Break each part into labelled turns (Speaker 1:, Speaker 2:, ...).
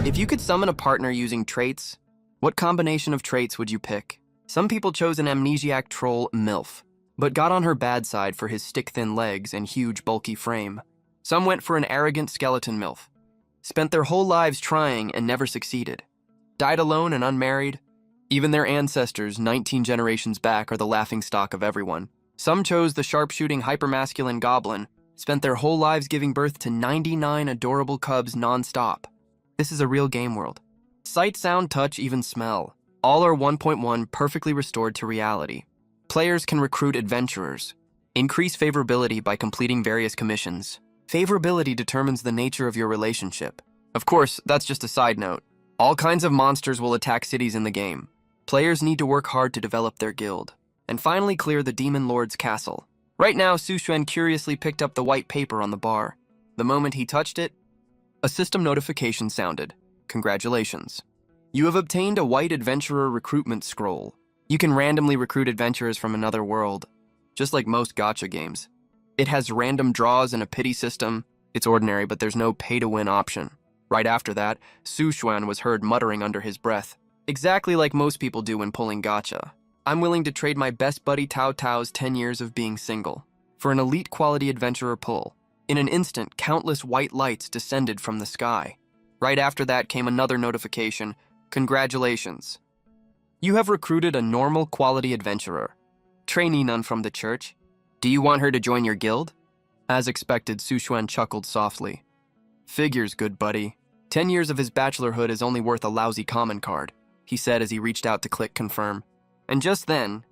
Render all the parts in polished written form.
Speaker 1: If you could summon a partner using traits, what combination of traits would you pick? Some people chose an amnesiac troll MILF, but got on her bad side for his stick-thin legs and huge, bulky frame. Some went for an arrogant skeleton MILF, spent their whole lives trying and never succeeded, died alone and unmarried. Even their ancestors, 19 generations back, are the laughingstock of everyone. Some chose the sharpshooting hypermasculine goblin, spent their whole lives giving birth to 99 adorable cubs non-stop. This is a real game world. Sight, sound, touch, even smell. All are 1.1 perfectly restored to reality. Players can recruit adventurers. Increase favorability by completing various commissions. Favorability determines the nature of your relationship. Of course, that's just a side note. All kinds of monsters will attack cities in the game. Players need to work hard to develop their guild. And finally clear the Demon Lord's castle. Right now, Su Xuan curiously picked up the white paper on the bar. The moment he touched it, a system notification sounded. Congratulations. You have obtained a white adventurer recruitment scroll. You can randomly recruit adventurers from another world, just like most gacha games. It has random draws and a pity system. It's ordinary, but there's no pay-to-win option. Right after that, Su Xuan was heard muttering under his breath, exactly like most people do when pulling gacha. I'm willing to trade my best buddy Tao Tao's 10 years of being single for an elite quality adventurer pull. In an instant, countless white lights descended from the sky. Right after that came another notification. Congratulations. You have recruited a normal quality adventurer. Trainee nun from the church. Do you want her to join your guild? As expected, Su Xuan chuckled softly. Figures, good buddy. 10 years of his bachelorhood is only worth a lousy common card, he said as he reached out to click confirm. And just then,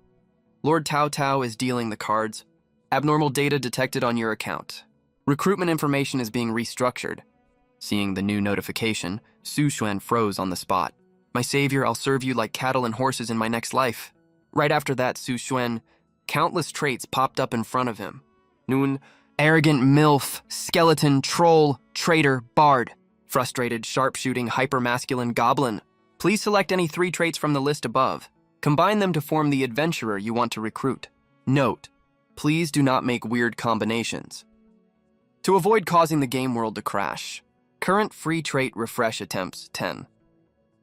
Speaker 1: Lord Tao Tao is dealing the cards. Abnormal data detected on your account. Recruitment information is being restructured. Seeing the new notification, Su Xuan froze on the spot. My savior, I'll serve you like cattle and horses in my next life. Right after that, Su Xuan, countless traits popped up in front of him. Noon, arrogant MILF, skeleton, troll, traitor, bard. Frustrated, sharpshooting, hypermasculine goblin. Please select any 3 traits from the list above. Combine them to form the adventurer you want to recruit. Note, please do not make weird combinations. To avoid causing the game world to crash, current free trait refresh attempts 10.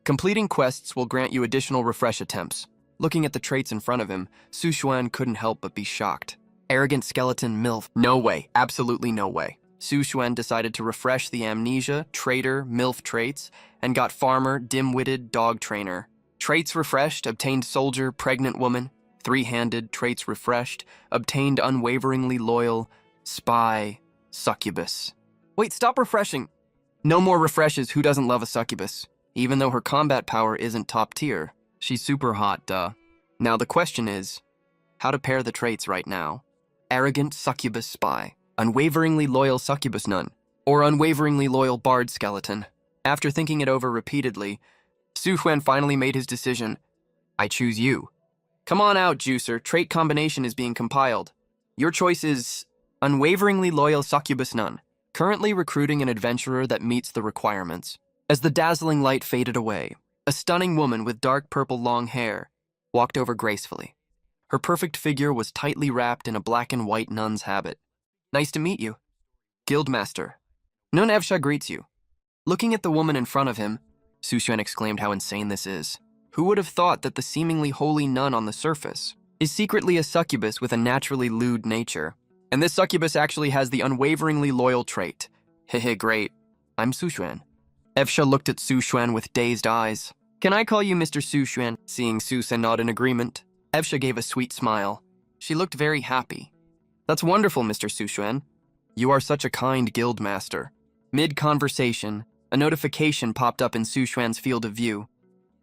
Speaker 1: Completing quests will grant you additional refresh attempts. Looking at the traits in front of him, Su Xuan couldn't help but be shocked. Arrogant skeleton MILF. No way, absolutely no way. Su Xuan decided to refresh the amnesia, traitor, MILF traits, and got farmer, dim-witted, dog trainer. Traits refreshed, obtained soldier, pregnant woman. 3-handed, traits refreshed, obtained unwaveringly loyal, spy, succubus. Wait, stop refreshing. No more refreshes, who doesn't love a succubus? Even though her combat power isn't top tier, she's super hot, duh. Now the question is, how to pair the traits right now? Arrogant succubus spy, unwaveringly loyal succubus nun, or unwaveringly loyal bard skeleton. After thinking it over repeatedly, Su Xuan finally made his decision. I choose you. Come on out, Juicer, trait combination is being compiled. Your choice is unwaveringly loyal succubus nun, currently recruiting an adventurer that meets the requirements. As the dazzling light faded away, a stunning woman with dark purple long hair walked over gracefully. Her perfect figure was tightly wrapped in a black and white nun's habit. Nice to meet you. Guildmaster. Nun Evsha greets you. Looking at the woman in front of him, Su Xuan exclaimed how insane this is. Who would have thought that the seemingly holy nun on the surface is secretly a succubus with a naturally lewd nature? And this succubus actually has the unwaveringly loyal trait. Hehe, great. I'm Su Xuan. Evsha looked at Su Xuan with dazed eyes. Can I call you Mr. Su Xuan? Seeing Su Xuan nod in agreement, Evsha gave a sweet smile. She looked very happy. That's wonderful, Mr. Su Xuan. You are such a kind guildmaster. Mid-conversation, a notification popped up in Su Xuan's field of view.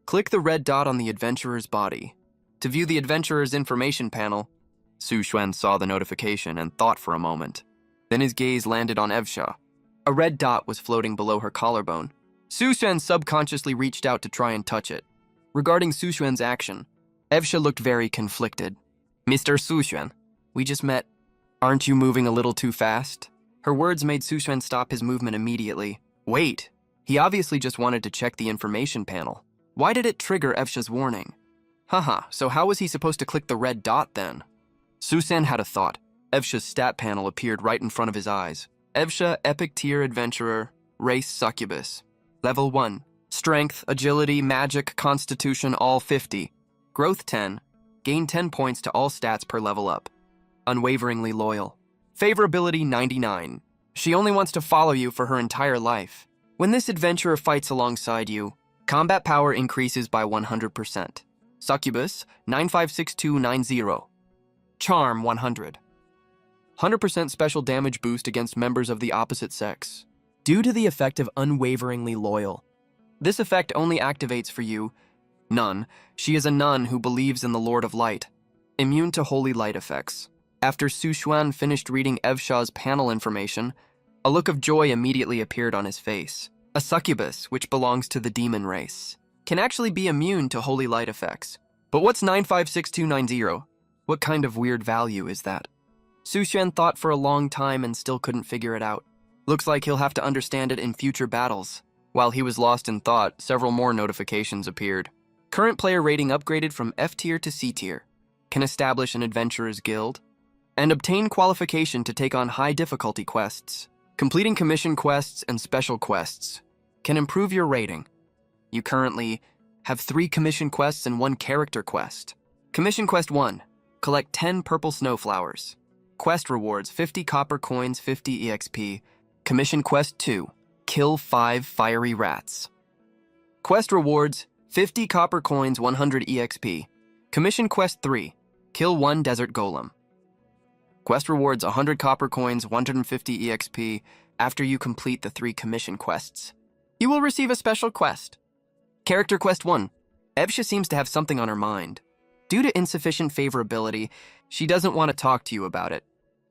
Speaker 1: Click the red dot on the adventurer's body. To view the adventurer's information panel, Su Xuan saw the notification and thought for a moment. Then his gaze landed on Evsha. A red dot was floating below her collarbone. Su Xuan subconsciously reached out to try and touch it. Regarding Su Xuan's action, Evsha looked very conflicted. Mr. Su Xuan, we just met. Aren't you moving a little too fast? Her words made Su Xuan stop his movement immediately. Wait, he obviously just wanted to check the information panel. Why did it trigger Evsha's warning? Haha, so how was he supposed to click the red dot then? Su Xuan had a thought. Evsha's stat panel appeared right in front of his eyes. Evsha, Epic Tier Adventurer, Race Succubus. Level 1, Strength, agility, magic, constitution, all 50. Growth 10. Gain 10 points to all stats per level up. Unwaveringly loyal. Favorability 99. She only wants to follow you for her entire life. When this adventurer fights alongside you, combat power increases by 100%. Succubus 956290. Charm 100. 100% special damage boost against members of the opposite sex. Due to the effect of unwaveringly loyal. This effect only activates for you. Nun. She is a nun who believes in the Lord of Light. Immune to holy light effects. After Su Xuan finished reading Evsha's panel information, a look of joy immediately appeared on his face. A succubus, which belongs to the demon race, can actually be immune to holy light effects. But what's 956290? What kind of weird value is that? Su Xuan thought for a long time and still couldn't figure it out. Looks like he'll have to understand it in future battles. While he was lost in thought, several more notifications appeared. Current player rating upgraded from F tier to C tier. Can establish an adventurer's guild. And obtain qualification to take on high difficulty quests. Completing commission quests and special quests can improve your rating. You currently have 3 commission quests and 1 character quest. Commission Quest 1. Collect 10 purple snowflowers. Quest rewards 50 copper coins, 50 EXP. Commission Quest 2. Kill 5 fiery rats. Quest rewards 50 copper coins, 100 EXP. Commission Quest 3. Kill 1 desert golem. Quest rewards 100 copper coins, 150 EXP after you complete the 3 commission quests. You will receive a special quest. Character Quest 1. Evsha seems to have something on her mind. Due to insufficient favorability, she doesn't want to talk to you about it.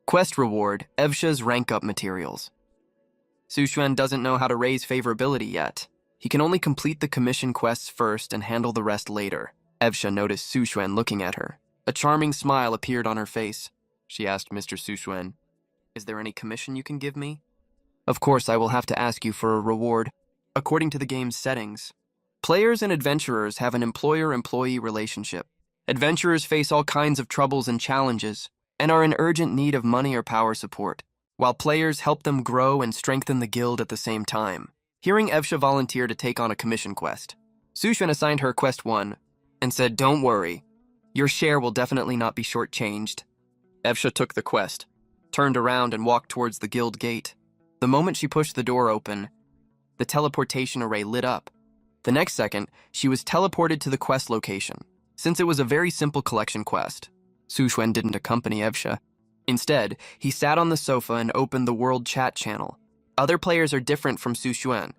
Speaker 1: Quest reward, Evsha's rank up materials. Su Xuan doesn't know how to raise favorability yet. He can only complete the commission quests first and handle the rest later. Evsha noticed Su Xuan looking at her. A charming smile appeared on her face. She asked Mr. Su Xuan, "Is there any commission you can give me?" "Of course, I will have to ask you for a reward. According to the game's settings, players and adventurers have an employer-employee relationship. Adventurers face all kinds of troubles and challenges, and are in urgent need of money or power support, while players help them grow and strengthen the guild at the same time." Hearing Evsha volunteer to take on a commission quest, Su Xuan assigned her Quest 1 and said, "Don't worry, your share will definitely not be shortchanged." Evsha took the quest, turned around and walked towards the guild gate. The moment she pushed the door open, the teleportation array lit up. The next second, she was teleported to the quest location. Since it was a very simple collection quest, Su Xuan didn't accompany Evsha. Instead, he sat on the sofa and opened the world chat channel. Other players are different from Su Xuan.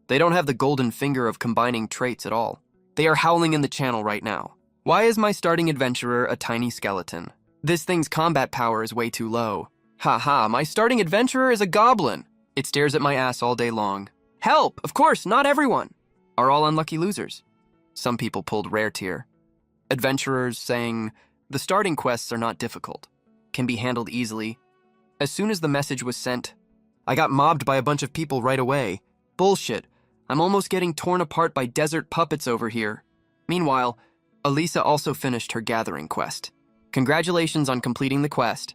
Speaker 1: They don't have the golden finger of combining traits at all. They are howling in the channel right now. "Why is my starting adventurer a tiny skeleton? This thing's combat power is way too low. Haha, my starting adventurer is a goblin. It stares at my ass all day long. Help! Of course, not everyone are all unlucky losers." Some people pulled rare tier. Adventurers saying, "The starting quests are not difficult, can be handled easily." As soon as the message was sent, "I got mobbed by a bunch of people right away. Bullshit. I'm almost getting torn apart by desert puppets over here." Meanwhile, Elisa also finished her gathering quest. Congratulations on completing the quest.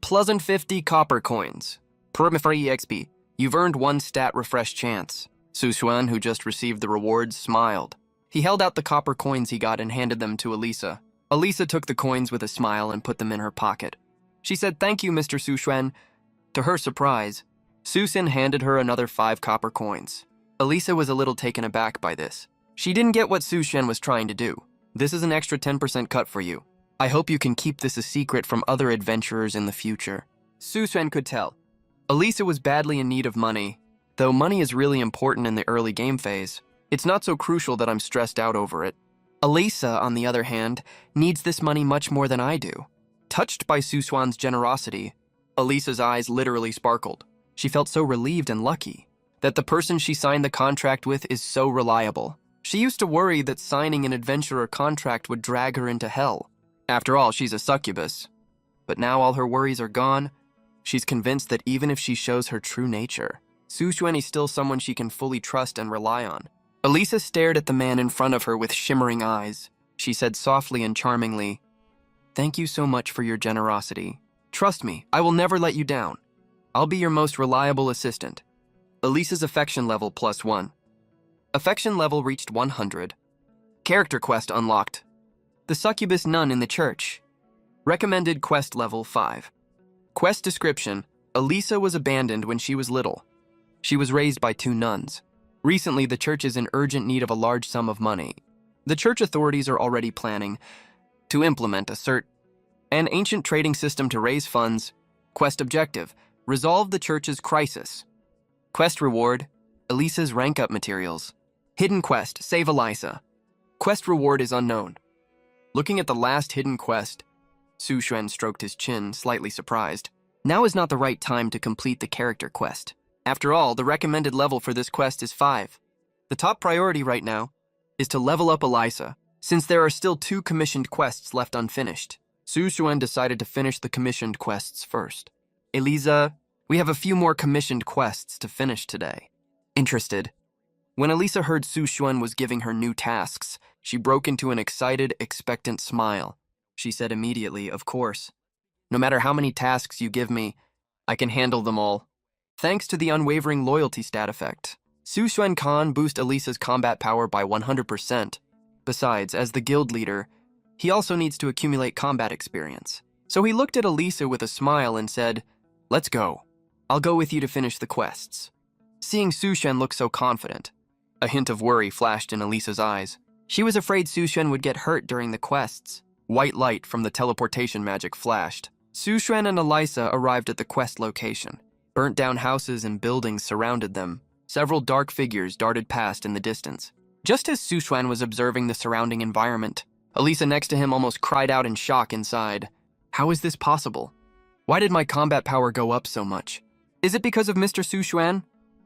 Speaker 1: Pleasant 50 copper coins. Periphery EXP. You've earned 1 stat refresh chance. Su Xuan, who just received the rewards, smiled. He held out the copper coins he got and handed them to Elisa. Elisa took the coins with a smile and put them in her pocket. She said, "Thank you, Mr. Su Xuan." To her surprise, Su Xin handed her another 5 copper coins. Elisa was a little taken aback by this. She didn't get what Su Xuan was trying to do. "This is an extra 10% cut for you. I hope you can keep this a secret from other adventurers in the future." Su Xuan could tell. Elisa was badly in need of money. Though money is really important in the early game phase, it's not so crucial that I'm stressed out over it. Elisa, on the other hand, needs this money much more than I do. Touched by Su Xuan's generosity, Elisa's eyes literally sparkled. She felt so relieved and lucky that the person she signed the contract with is so reliable. She used to worry that signing an adventurer contract would drag her into hell. After all, she's a succubus. But now all her worries are gone. She's convinced that even if she shows her true nature, Su Xuan is still someone she can fully trust and rely on. Elisa stared at the man in front of her with shimmering eyes. She said softly and charmingly, "Thank you so much for your generosity. Trust me, I will never let you down. I'll be your most reliable assistant." Elisa's affection level +1. Affection level reached 100. Character quest unlocked. The succubus nun in the church. Recommended quest level 5. Quest description: Elisa was abandoned when she was little. She was raised by 2 nuns. Recently, the church is in urgent need of a large sum of money. The church authorities are already planning to implement an ancient trading system to raise funds. Quest objective: resolve the church's crisis. Quest reward: Elisa's rank up materials. Hidden quest: save Elisa. Quest reward is unknown. Looking at the last hidden quest, Su Xuan stroked his chin, slightly surprised. Now is not the right time to complete the character quest. After all, the recommended level for this quest is 5. The top priority right now is to level up Elisa, since there are still 2 commissioned quests left unfinished. Su Xuan decided to finish the commissioned quests first. Elisa, we have a few more commissioned quests to finish today. Interested? When Elisa heard Su Xuan was giving her new tasks, she broke into an excited, expectant smile. She said immediately, of course. No matter how many tasks you give me, I can handle them all. Thanks to the unwavering loyalty stat effect, Su Xuan can boost Elisa's combat power by 100%. Besides, as the guild leader, he also needs to accumulate combat experience. So he looked at Elisa with a smile and said, "Let's go. I'll go with you to finish the quests." Seeing Su Xuan look so confident, a hint of worry flashed in Elisa's eyes. She was afraid Su Xuan would get hurt during the quests. White light from the teleportation magic flashed. Su Xuan and Elisa arrived at the quest location. Burnt-down houses and buildings surrounded them. Several dark figures darted past in the distance. Just as Su Xuan was observing the surrounding environment, Elisa next to him almost cried out in shock inside. How is this possible? Why did my combat power go up so much? Is it because of Mr. Su Xuan?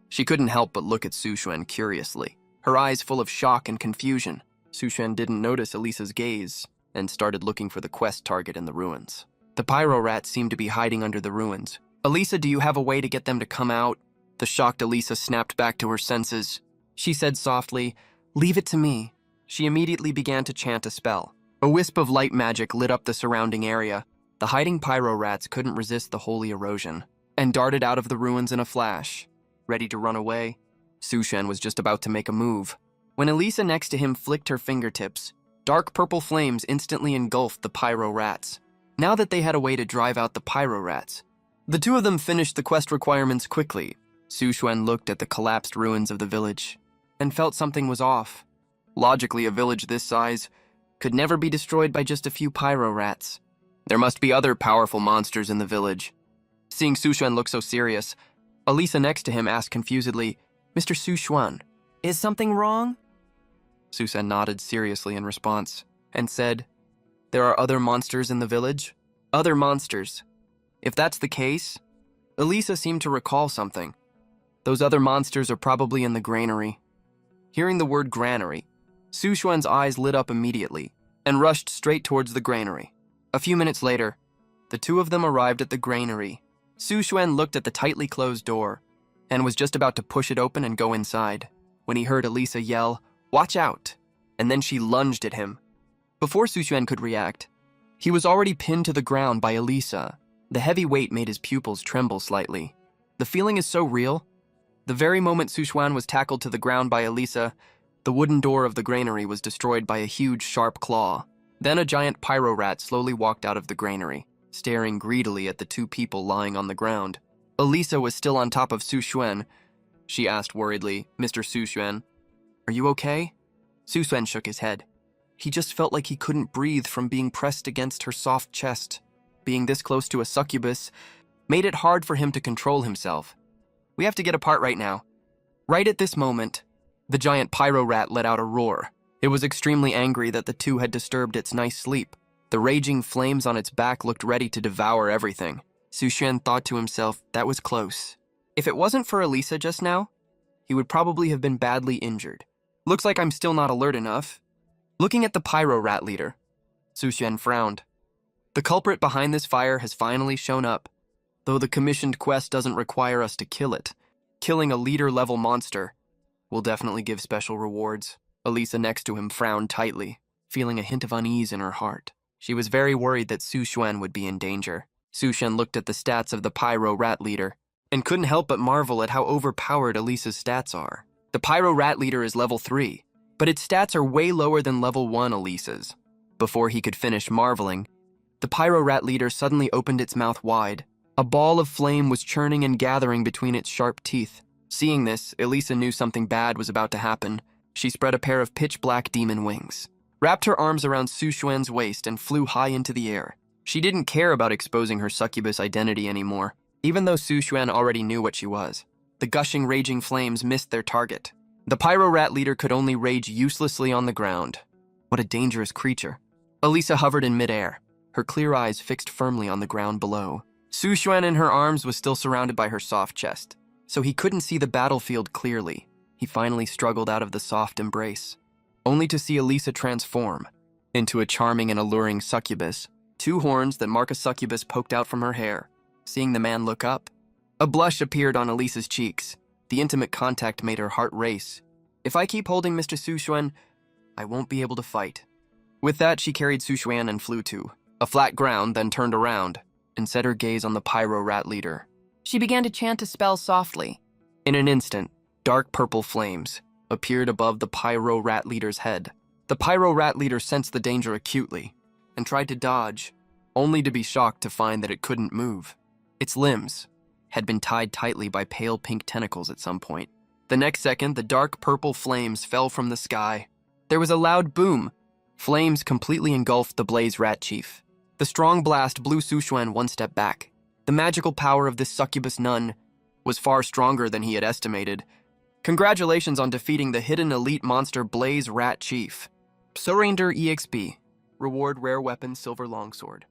Speaker 1: She couldn't help but look at Su Xuan curiously, her eyes full of shock and confusion. Su Xuan didn't notice Elisa's gaze and started looking for the quest target in the ruins. The pyro rats seemed to be hiding under the ruins. "Elisa, do you have a way to get them to come out?" The shocked Elisa snapped back to her senses. She said softly, "Leave it to me." She immediately began to chant a spell. A wisp of light magic lit up the surrounding area. The hiding pyro rats couldn't resist the holy erosion and darted out of the ruins in a flash. Ready to run away, Su Xuan was just about to make a move. When Elisa next to him flicked her fingertips, dark purple flames instantly engulfed the pyro rats. Now that they had a way to drive out the pyro rats, the 2 of them finished the quest requirements quickly. Su Xuan looked at the collapsed ruins of the village and felt something was off. Logically, a village this size could never be destroyed by just a few pyro rats. There must be other powerful monsters in the village. Seeing Su Xuan look so serious, Elisa next to him asked confusedly, "Mr. Su Xuan, is something wrong?" Su Xuan nodded seriously in response and said, "There are other monsters in the village?" "Other monsters. If that's the case," Elisa seemed to recall something. "Those other monsters are probably in the granary." Hearing the word granary, Su Xuan's eyes lit up immediately and rushed straight towards the granary. A few minutes later, the 2 of them arrived at the granary. Su Xuan looked at the tightly closed door and was just about to push it open and go inside when he heard Elisa yell, "Watch out!" And then she lunged at him. Before Su Xuan could react, he was already pinned to the ground by Elisa. The heavy weight made his pupils tremble slightly. The feeling is so real. The very moment Su Xuan was tackled to the ground by Elisa, the wooden door of the granary was destroyed by a huge, sharp claw. Then a giant pyro rat slowly walked out of the granary, staring greedily at the 2 people lying on the ground. Elisa was still on top of Su Xuan. She asked worriedly, "Mr. Su Xuan, are you okay?" Su Xuan shook his head. He just felt like he couldn't breathe from being pressed against her soft chest. Being this close to a succubus made it hard for him to control himself. "We have to get apart right now." Right at this moment, the giant pyro rat let out a roar. It was extremely angry that the 2 had disturbed its nice sleep. The raging flames on its back looked ready to devour everything. Su Xuan thought to himself, that was close. If it wasn't for Elisa just now, he would probably have been badly injured. Looks like I'm still not alert enough. Looking at the pyro rat leader, Su Xuan frowned. The culprit behind this fire has finally shown up. Though the commissioned quest doesn't require us to kill it, killing a leader-level monster will definitely give special rewards. Elisa next to him frowned tightly, feeling a hint of unease in her heart. She was very worried that Su Xuan would be in danger. Su Xuan looked at the stats of the pyro rat leader and couldn't help but marvel at how overpowered Elisa's stats are. The Pyro Rat Leader is level 3, but its stats are way lower than level 1 Elisa's. Before he could finish marveling, the Pyro Rat Leader suddenly opened its mouth wide. A ball of flame was churning and gathering between its sharp teeth. Seeing this, Elisa knew something bad was about to happen. She spread a pair of pitch-black demon wings, wrapped her arms around Su Xuan's waist, and flew high into the air. She didn't care about exposing her succubus identity anymore, even though Su Xuan already knew what she was. The gushing, raging flames missed their target. The Pyro Rat Leader could only rage uselessly on the ground. What a dangerous creature. Elisa hovered in midair, her clear eyes fixed firmly on the ground below. Su Xuan in her arms was still surrounded by her soft chest, so he couldn't see the battlefield clearly. He finally struggled out of the soft embrace, only to see Elisa transform into a charming and alluring succubus. 2 horns that mark a succubus poked out from her hair. Seeing the man look up, a blush appeared on Elisa's cheeks. The intimate contact made her heart race. If I keep holding Mr. Su Xuan, I won't be able to fight. With that, she carried Su Xuan and flew to a flat ground, then turned around and set her gaze on the Pyro Rat Leader. She began to chant a spell softly. In an instant, dark purple flames appeared above the Pyro Rat Leader's head. The Pyro Rat Leader sensed the danger acutely and tried to dodge, only to be shocked to find that it couldn't move. Its limbs had been tied tightly by pale pink tentacles at some point. The next second, the dark purple flames fell from the sky. There was a loud boom. Flames completely engulfed the Blaze Rat Chief. The strong blast blew Su Xuan one step back. The magical power of this succubus nun was far stronger than he had estimated. Congratulations on defeating the hidden elite monster Blaze Rat Chief. Surrender EXP. Reward rare weapon silver longsword.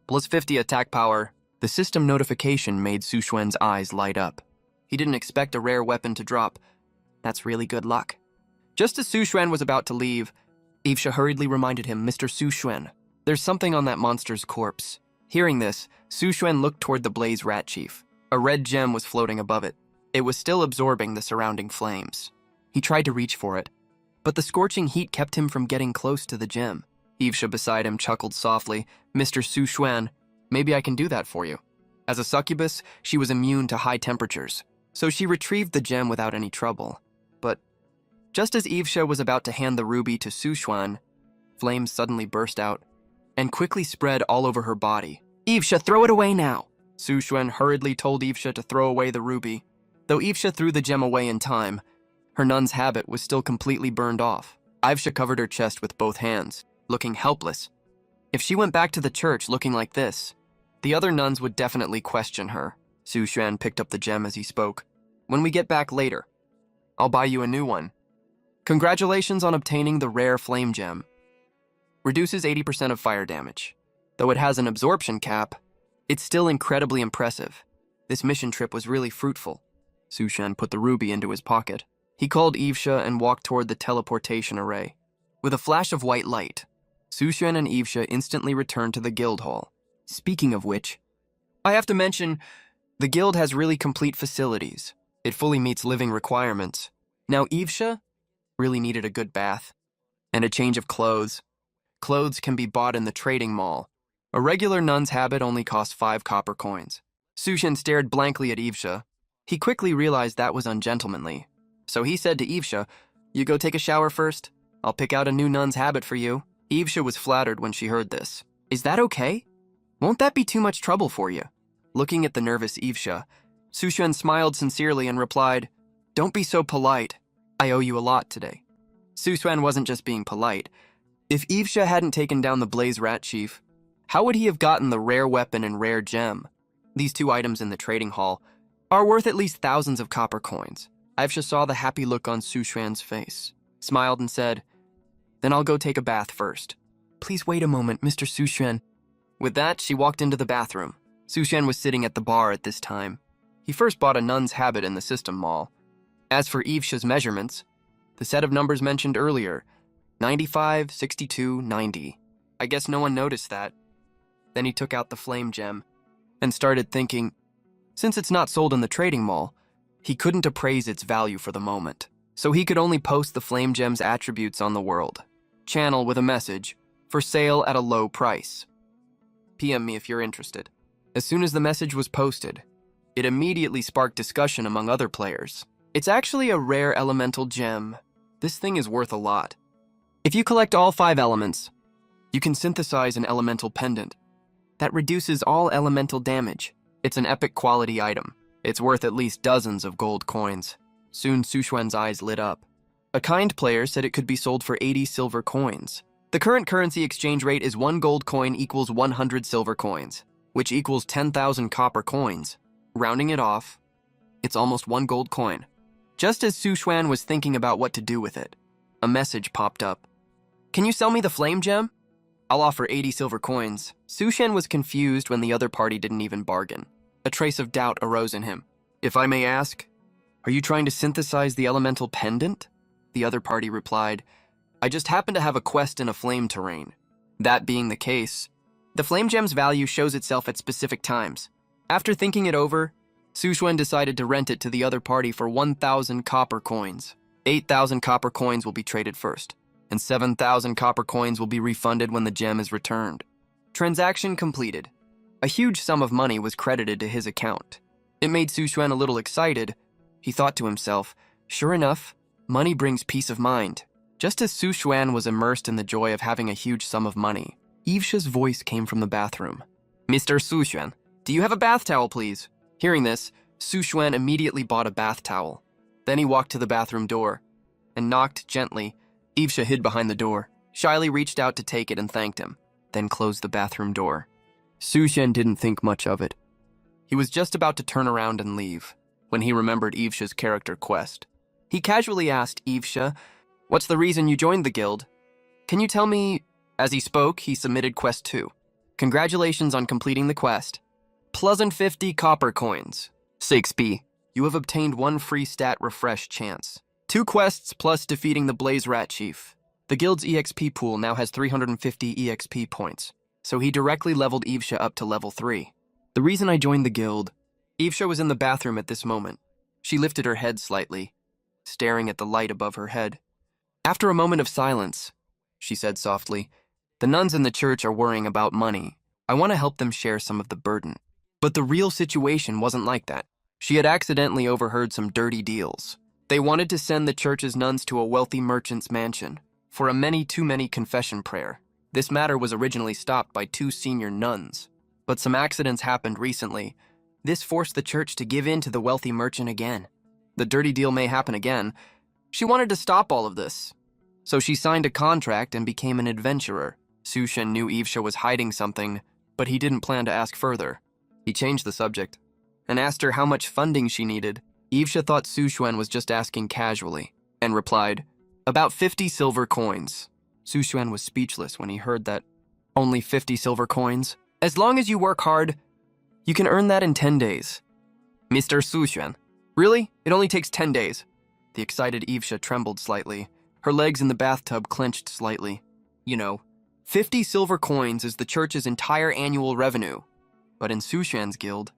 Speaker 1: Plus 50 attack power. The system notification made Su Xuan's eyes light up. He didn't expect a rare weapon to drop. That's really good luck. Just as Su Xuan was about to leave, Evesha hurriedly reminded him, Mr. Su Xuan, there's something on that monster's corpse. Hearing this, Su Xuan looked toward the Blaze Rat Chief. A red gem was floating above it. It was still absorbing the surrounding flames. He tried to reach for it, but the scorching heat kept him from getting close to the gem. Evesha beside him chuckled softly, Mr. Su Xuan, maybe I can do that for you. As a succubus, she was immune to high temperatures, so she retrieved the gem without any trouble. But just as Evesha was about to hand the ruby to Su Xuan, flames suddenly burst out and quickly spread all over her body. Evesha, throw it away now! Su Xuan hurriedly told Evesha to throw away the ruby. Though Evesha threw the gem away in time, her nun's habit was still completely burned off. Evesha covered her chest with both hands, looking helpless. If she went back to the church looking like this, the other nuns would definitely question her. Su Xuan picked up the gem as he spoke. When we get back later, I'll buy you a new one. Congratulations on obtaining the rare flame gem. Reduces 80% of fire damage. Though it has an absorption cap, it's still incredibly impressive. This mission trip was really fruitful. Su Xuan put the ruby into his pocket. He called Evesha and walked toward the teleportation array. With a flash of white light, Su Xuan and Evesha instantly returned to the guild hall. Speaking of which, I have to mention, the guild has really complete facilities. It fully meets living requirements. Now Evesha really needed a good bath and a change of clothes. Clothes can be bought in the trading mall. A regular nun's habit only costs 5 copper coins. Su Xuan stared blankly at Evesha. He quickly realized that was ungentlemanly. So he said to Evesha, you go take a shower first. I'll pick out a new nun's habit for you. Evesha was flattered when she heard this. Is that okay? Won't that be too much trouble for you? Looking at the nervous Evesha, Su Xuan smiled sincerely and replied, don't be so polite. I owe you a lot today. Su Xuan wasn't just being polite. If Evesha hadn't taken down the Blaze Rat Chief, how would he have gotten the rare weapon and rare gem? These 2 items in the trading hall are worth at least thousands of copper coins. Evesha saw the happy look on Su Xuan's face, smiled and said, then I'll go take a bath first. Please wait a moment, Mr. Su Xuan. With that, she walked into the bathroom. Su Xuan was sitting at the bar at this time. He first bought a nun's habit in the system mall. As for Evesha's measurements, the set of numbers mentioned earlier, 95, 62, 90. I guess no one noticed that. Then he took out the flame gem and started thinking, since it's not sold in the trading mall, he couldn't appraise its value for the moment. So he could only post the flame gem's attributes on the world. Channel with a message, for sale at a low price. PM me if you're interested. As soon as the message was posted, it immediately sparked discussion among other players. It's actually a rare elemental gem. This thing is worth a lot. If you collect all 5 elements, you can synthesize an elemental pendant that reduces all elemental damage. It's an epic quality item. It's worth at least dozens of gold coins. Soon Sushuan's eyes lit up. A kind player said it could be sold for 80 silver coins. The current currency exchange rate is 1 gold coin equals 100 silver coins, which equals 10,000 copper coins. Rounding it off, it's almost 1 gold coin. Just as Sushuan was thinking about what to do with it, a message popped up. Can you sell me the flame gem? I'll offer 80 silver coins. Sushuan was confused when the other party didn't even bargain. A trace of doubt arose in him. If I may ask, are you trying to synthesize the elemental pendant? The other party replied, I just happen to have a quest in a flame terrain. That being the case, the flame gem's value shows itself at specific times. After thinking it over, Sushuan decided to rent it to the other party for 1,000 copper coins. 8,000 copper coins will be traded first, and 7,000 copper coins will be refunded when the gem is returned. Transaction completed. A huge sum of money was credited to his account. It made Sushuan a little excited. He thought to himself, sure enough, money brings peace of mind. Just as Sushuan was immersed in the joy of having a huge sum of money, Ivsha's voice came from the bathroom. Mr. Sushuan, do you have a bath towel, please? Hearing this, Sushuan immediately bought a bath towel. Then he walked to the bathroom door and knocked gently. Ivsha hid behind the door, shyly reached out to take it and thanked him, then closed the bathroom door. Sushuan didn't think much of it. He was just about to turn around and leave when he remembered Ivsha's character quest. He casually asked Ivsha, what's the reason you joined the guild? Can you tell me? As he spoke, he submitted quest 2. Congratulations on completing the quest. Pleasant 50 copper coins. 6p. You have obtained 1 free stat refresh chance. 2 quests plus defeating the Blaze Rat Chief. The guild's EXP pool now has 350 EXP points, so he directly leveled Ivsha up to level 3. The reason I joined the guild. Ivsha was in the bathroom at this moment. She lifted her head slightly, staring at the light above her head. After a moment of silence, she said softly, the nuns in the church are worrying about money. I want to help them share some of the burden. But the real situation wasn't like that. She had accidentally overheard some dirty deals. They wanted to send the church's nuns to a wealthy merchant's mansion for a many-too-many confession prayer. This matter was originally stopped by 2 senior nuns, but some accidents happened recently. This forced the church to give in to the wealthy merchant again. The dirty deal may happen again. She wanted to stop all of this, so she signed a contract and became an adventurer. Sushuan knew Ivsha was hiding something, but he didn't plan to ask further. He changed the subject and asked her how much funding she needed. Ivsha thought Sushuan was just asking casually and replied, about 50 silver coins. Sushuan was speechless when he heard that. Only 50 silver coins? As long as you work hard, you can earn that in 10 days. Mr. Sushuan, really? It only takes 10 days. The excited Ivsha trembled slightly. Her legs in the bathtub clenched slightly. 50 silver coins is the church's entire annual revenue. But in Sushuan's guild,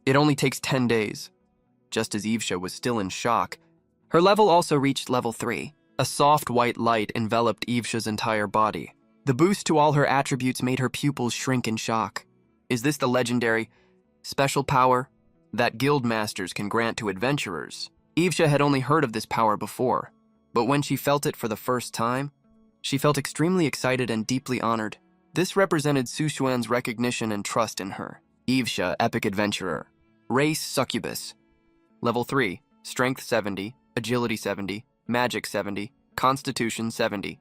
Speaker 1: it only takes 10 days. Just as Ivsha was still in shock, her level also reached level 3. A soft white light enveloped Ivsha's entire body. The boost to all her attributes made her pupils shrink in shock. Is this the legendary, special power that guild masters can grant to adventurers? Ivsha had only heard of this power before, but when she felt it for the first time, she felt extremely excited and deeply honored. This represented Sushuan's recognition and trust in her. Ivsha, epic adventurer. Race, succubus. Level 3, strength 70, agility 70, magic 70, constitution 70.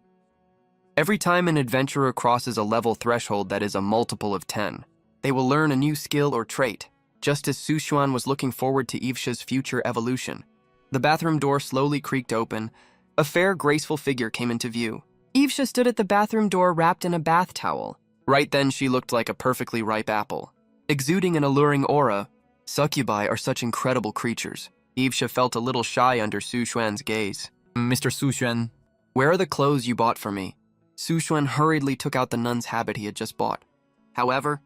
Speaker 1: Every time an adventurer crosses a level threshold that is a multiple of 10, they will learn a new skill or trait, just as Sushuan was looking forward to Ivsha's future evolution. The bathroom door slowly creaked open. A fair, graceful figure came into view. Ivsha stood at the bathroom door wrapped in a bath towel. Right then, she looked like a perfectly ripe apple, exuding an alluring aura. Succubi are such incredible creatures. Ivsha felt a little shy under Sushuan's gaze. Mr. Sushuan, where are the clothes you bought for me? Sushuan hurriedly took out the nun's habit he had just bought. However,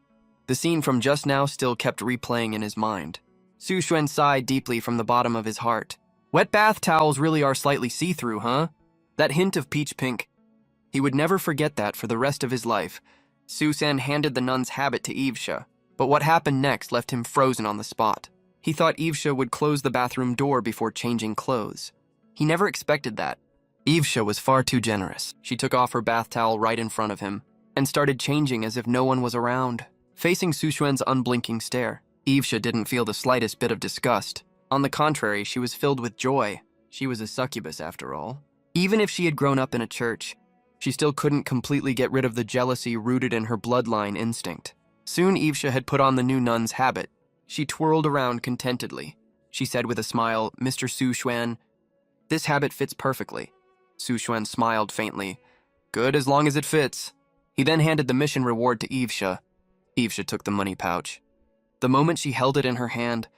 Speaker 1: the scene from just now still kept replaying in his mind. Sushuan sighed deeply from the bottom of his heart. Wet bath towels really are slightly see-through, huh? That hint of peach pink. He would never forget that for the rest of his life. Sushuan handed the nun's habit to Ivsha, but what happened next left him frozen on the spot. He thought Evesha would close the bathroom door before changing clothes. He never expected that. Evesha was far too generous. She took off her bath towel right in front of him and started changing as if no one was around. Facing Suxuan's unblinking stare, Evesha didn't feel the slightest bit of disgust. On the contrary, she was filled with joy. She was a succubus, after all. Even if she had grown up in a church, she still couldn't completely get rid of the jealousy rooted in her bloodline instinct. Soon Evesha had put on the new nun's habit. She twirled around contentedly. She said with a smile, "Mr. Suxuan, this habit fits perfectly." Suxuan smiled faintly. "Good as long as it fits." He then handed the mission reward to Evesha. Evesha took the money pouch. The moment she held it in her hand,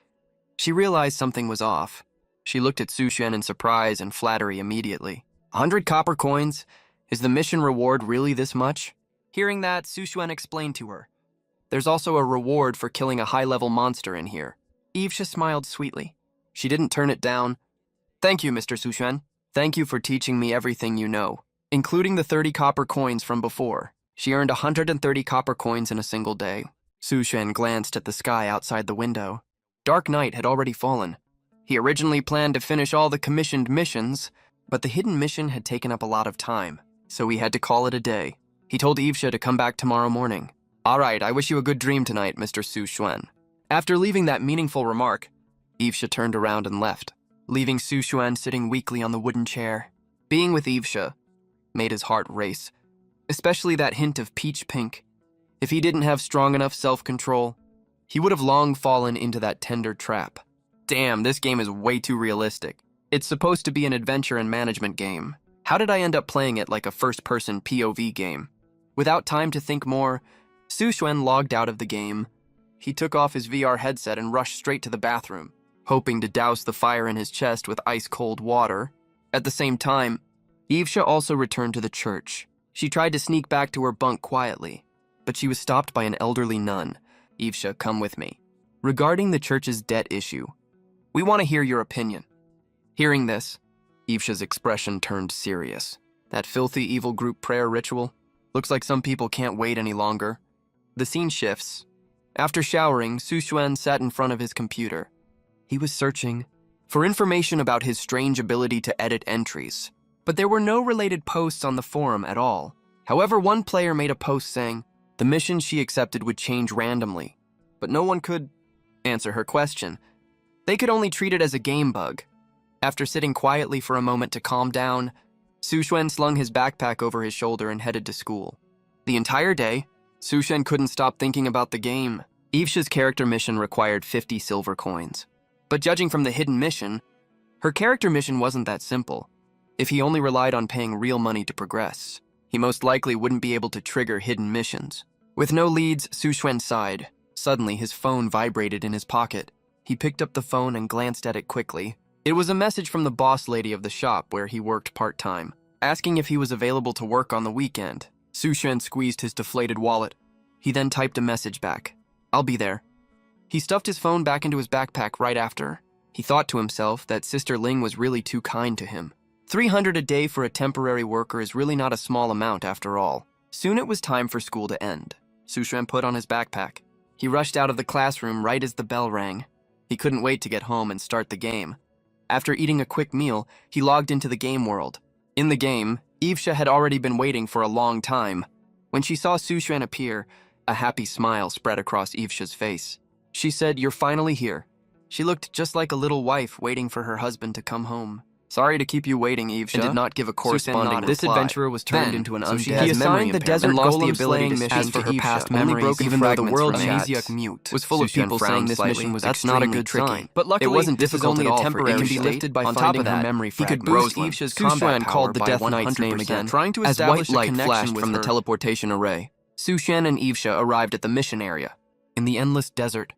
Speaker 1: she realized something was off. She looked at Suxuan in surprise and flattery immediately. 100 copper coins? Is the mission reward really this much? Hearing that, Suxuan explained to her. There's also a reward for killing a high-level monster in here. Evesha smiled sweetly. She didn't turn it down. Thank you, Mr. Suxuan. Thank you for teaching me everything you know, including the 30 copper coins from before. She earned 130 copper coins in a single day. Suxuan glanced at the sky outside the window. Dark night had already fallen. He originally planned to finish all the commissioned missions, but the hidden mission had taken up a lot of time, so he had to call it a day. He told Evesha to come back tomorrow morning. "All right, I wish you a good dream tonight, Mr. Suxuan." After leaving that meaningful remark, Evesha turned around and left, leaving Suxuan sitting weakly on the wooden chair. Being with Evesha made his heart race, especially that hint of peach pink. If he didn't have strong enough self-control, he would have long fallen into that tender trap. Damn, this game is way too realistic. It's supposed to be an adventure and management game. How did I end up playing it like a first-person POV game? Without time to think more, Suxuan logged out of the game. He took off his VR headset and rushed straight to the bathroom, hoping to douse the fire in his chest with ice-cold water. At the same time, Evesha also returned to the church. She tried to sneak back to her bunk quietly, but she was stopped by an elderly nun. "Evesha, come with me. Regarding the church's debt issue, we want to hear your opinion." Hearing this, Evesha's expression turned serious. That filthy evil group prayer ritual? Looks like some people can't wait any longer. The scene shifts. After showering, Suxuan sat in front of his computer. He was searching for information about his strange ability to edit entries, but there were no related posts on the forum at all. However, one player made a post saying the mission she accepted would change randomly, but no one could answer her question. They could only treat it as a game bug. After sitting quietly for a moment to calm down, Suxuan slung his backpack over his shoulder and headed to school. The entire day, Suxuan couldn't stop thinking about the game. Evesha's character mission required 50 silver coins. But judging from the hidden mission, her character mission wasn't that simple. If he only relied on paying real money to progress, he most likely wouldn't be able to trigger hidden missions. With no leads, Suxuan sighed. Suddenly, his phone vibrated in his pocket. He picked up the phone and glanced at it quickly. It was a message from the boss lady of the shop where he worked part-time, asking if he was available to work on the weekend. Suxuan squeezed his deflated wallet. He then typed a message back. "I'll be there." He stuffed his phone back into his backpack right after. He thought to himself that Sister Ling was really too kind to him. 300 a day for a temporary worker is really not a small amount after all. Soon it was time for school to end. Suxuan put on his backpack. He rushed out of the classroom right as the bell rang. He couldn't wait to get home and start the game. After eating a quick meal, he logged into the game world. In the game, Evesha had already been waiting for a long time. When she saw Suxuan appear, a happy smile spread across Evesha's face. She said, "You're finally here." She looked just like a little wife waiting for her husband to come home. "Sorry to keep you waiting, Evesha," and did not give a corresponding reply. This adventurer was turned into an undead. He assigned the desert and lost the ability to speak for her past memories, even though the world amnesiac mute was full of people saying this mission was that's not a good sign. But luckily, it wasn't difficult at all. It can be lifted by finding her memory fragments. He could boost Evesha's combat power called the Death Knight's name again, trying to establish a connection flashed from the teleportation array. Suxuan and Evesha arrived at the mission area. In the endless desert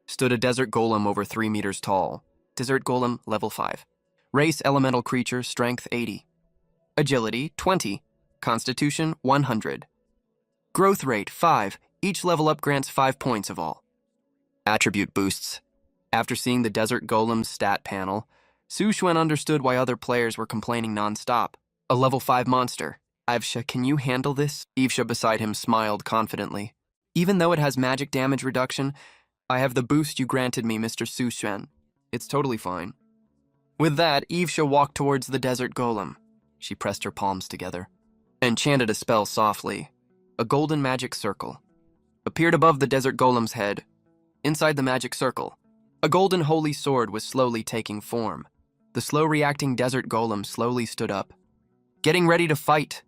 Speaker 1: stood a desert golem over 3 meters tall. Desert golem level 5. Race elemental creature, strength 80. Agility 20. Constitution 100. Growth rate 5. Each level up grants 5 points of all. Attribute boosts. After seeing the desert golem's stat panel, Suxuan understood why other players were complaining non-stop. A level 5 monster. "Evesha, can you handle this?" Evesha beside him smiled confidently. Even though it has magic damage reduction, I have the boost you granted me, Mr. Sushen. It's totally fine. With that, Evesha walked towards the desert golem. She pressed her palms together and chanted a spell softly. A golden magic circle appeared above the desert golem's head. Inside the magic circle, a golden holy sword was slowly taking form. The slow-reacting desert golem slowly stood up, getting ready to fight.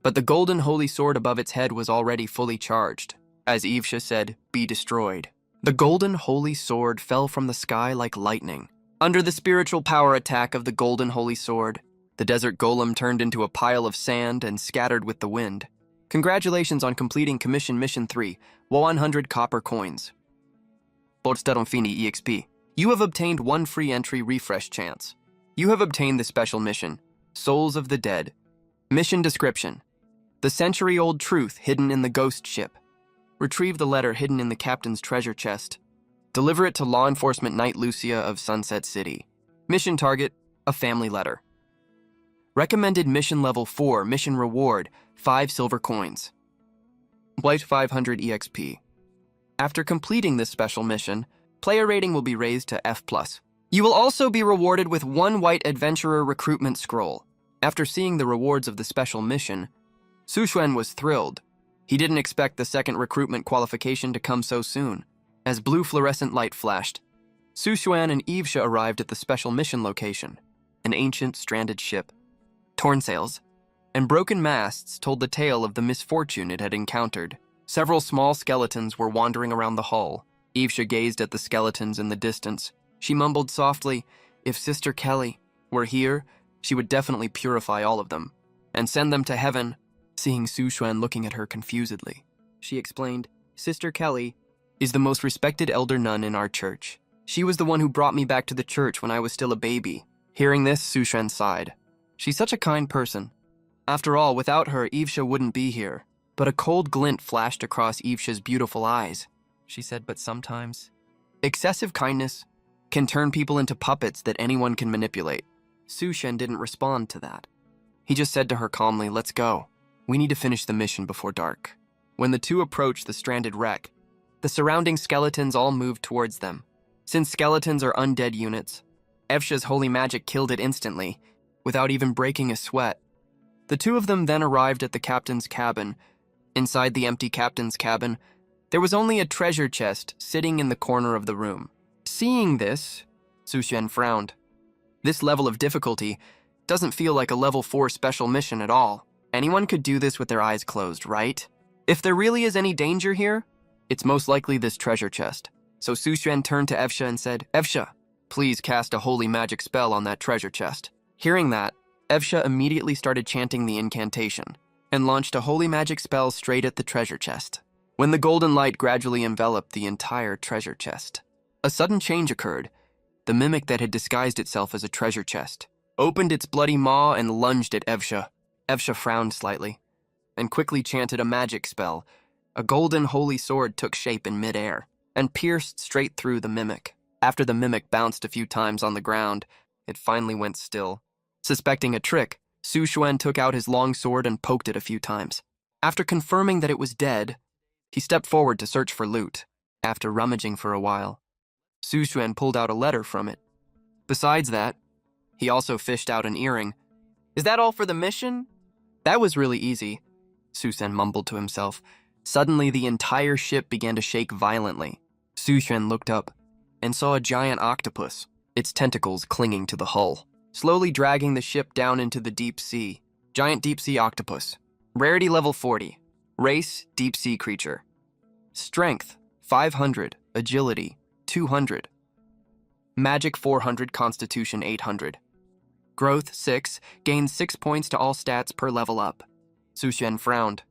Speaker 1: But the golden holy sword above its head was already fully charged. As Evesha said, "Be destroyed." The golden holy sword fell from the sky like lightning. Under the spiritual power attack of the golden holy sword, the desert golem turned into a pile of sand and scattered with the wind. Congratulations on completing Commission Mission 3, 100 copper coins. Fini EXP. You have obtained 1 free entry refresh chance. You have obtained the special mission, Souls of the Dead. Mission description: the century-old truth hidden in the ghost ship. Retrieve the letter hidden in the captain's treasure chest. Deliver it to law enforcement Knight Lucia of Sunset City. Mission target: a family letter. Recommended mission level 4, mission reward, 5 silver coins. White 500 EXP. After completing this special mission, player rating will be raised to F+. You will also be rewarded with 1 white adventurer recruitment scroll. After seeing the rewards of the special mission, Sushen was thrilled. He didn't expect the second recruitment qualification to come so soon. As blue fluorescent light flashed, Sushen and Evesha arrived at the special mission location, an ancient stranded ship. Torn sails and broken masts told the tale of the misfortune it had encountered. Several small skeletons were wandering around the hull. Evesha gazed at the skeletons in the distance. She mumbled softly, if Sister Kelly were here, she would definitely purify all of them and send them to heaven. Seeing Sushen looking at her confusedly, she explained, Sister Kelly is the most respected elder nun in our church. She was the one who brought me back to the church when I was still a baby. Hearing this, Sushen sighed. She's such a kind person. After all, without her, Evesha wouldn't be here. But a cold glint flashed across Evesha's beautiful eyes. She said, but sometimes excessive kindness can turn people into puppets that anyone can manipulate. Sushen didn't respond to that. He just said to her calmly, let's go. We need to finish the mission before dark. When the two approached the stranded wreck, the surrounding skeletons all moved towards them. Since skeletons are undead units, Evesha's holy magic killed it instantly, without even breaking a sweat. The two of them then arrived at the captain's cabin. Inside the empty captain's cabin, there was only a treasure chest sitting in the corner of the room. Seeing this, Sushen frowned. This level of difficulty doesn't feel like a level 4 special mission at all. Anyone could do this with their eyes closed, right? If there really is any danger here, it's most likely this treasure chest. So Sushen turned to Evesha and said, Evesha, please cast a holy magic spell on that treasure chest. Hearing that, Evesha immediately started chanting the incantation and launched a holy magic spell straight at the treasure chest. When the golden light gradually enveloped the entire treasure chest, a sudden change occurred. The mimic that had disguised itself as a treasure chest opened its bloody maw and lunged at Evesha. Evesha frowned slightly and quickly chanted a magic spell. A golden holy sword took shape in midair and pierced straight through the mimic. After the mimic bounced a few times on the ground, it finally went still. Suspecting a trick, Sushen took out his long sword and poked it a few times. After confirming that it was dead, he stepped forward to search for loot. After rummaging for a while, Sushen pulled out a letter from it. Besides that, he also fished out an earring. Is that all for the mission? That was really easy, Sushen mumbled to himself. Suddenly, the entire ship began to shake violently. Sushen looked up and saw a giant octopus, its tentacles clinging to the hull, slowly dragging the ship down into the deep sea. Giant deep sea octopus. Rarity level 40. Race, deep sea creature. Strength, 500. Agility, 200. Magic 400, Constitution 800. Growth 6, gains 6 points to all stats per level up. Sushen frowned.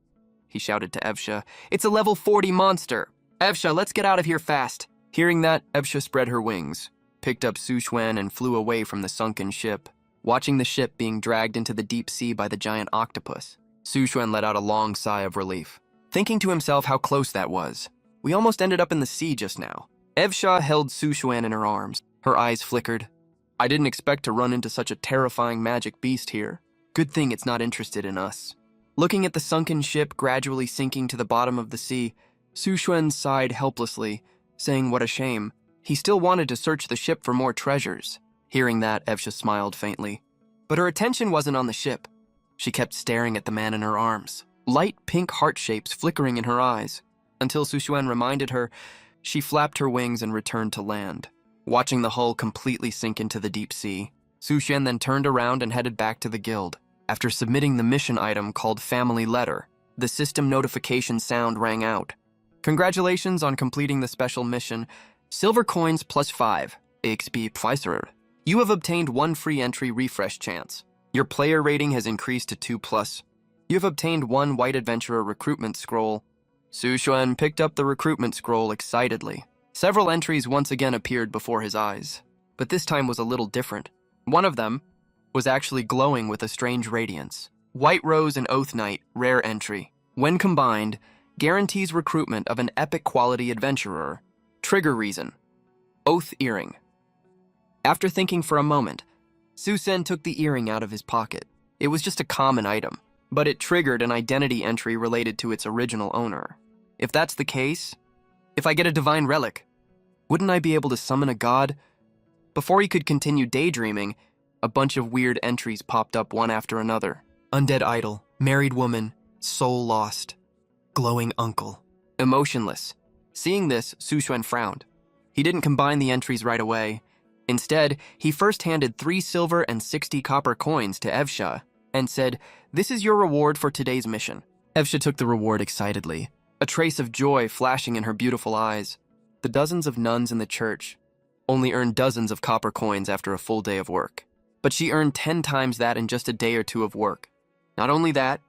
Speaker 1: He shouted to Evesha, it's a level 40 monster. Evesha, let's get out of here fast. Hearing that, Evesha spread her wings, picked up Sushen and flew away from the sunken ship. Watching the ship being dragged into the deep sea by the giant octopus, Sushen let out a long sigh of relief, thinking to himself how close that was. We almost ended up in the sea just now. Evesha held Sushen in her arms. Her eyes flickered. I didn't expect to run into such a terrifying magic beast here. Good thing it's not interested in us. Looking at the sunken ship gradually sinking to the bottom of the sea, Sushen sighed helplessly, saying what a shame. He still wanted to search the ship for more treasures. Hearing that, Evsha smiled faintly. But her attention wasn't on the ship. She kept staring at the man in her arms, light pink heart shapes flickering in her eyes. Until Suxuan reminded her, she flapped her wings and returned to land, watching the hull completely sink into the deep sea. Suxuan then turned around and headed back to the guild. After submitting the mission item called Family Letter, the system notification sound rang out. Congratulations on completing the special mission. Silver coins +5, XP Pfizer. You have obtained 1 free entry refresh chance. Your player rating has increased to 2+. You have obtained 1 white adventurer recruitment scroll. Suxuan picked up the recruitment scroll excitedly. Several entries once again appeared before his eyes, but this time was a little different. One of them was actually glowing with a strange radiance. White Rose and Oath Knight, rare entry. When combined, guarantees recruitment of an epic quality adventurer. Trigger reason: Oath Earring. After thinking for a moment, Suxuan took the earring out of his pocket. It was just a common item, but it triggered an identity entry related to its original owner. If that's the case, if I get a divine relic, wouldn't I be able to summon a god? Before he could continue daydreaming, a bunch of weird entries popped up one after another. Undead idol, married woman, soul lost, glowing uncle, emotionless. Seeing this, Suxuan frowned. He didn't combine the entries right away. Instead, he first handed 3 silver and 60 copper coins to Evsha and said, "This is your reward for today's mission." Evsha took the reward excitedly, a trace of joy flashing in her beautiful eyes. The dozens of nuns in the church only earned dozens of copper coins after a full day of work, but she earned 10 times that in just a day or 2 of work. Not only that,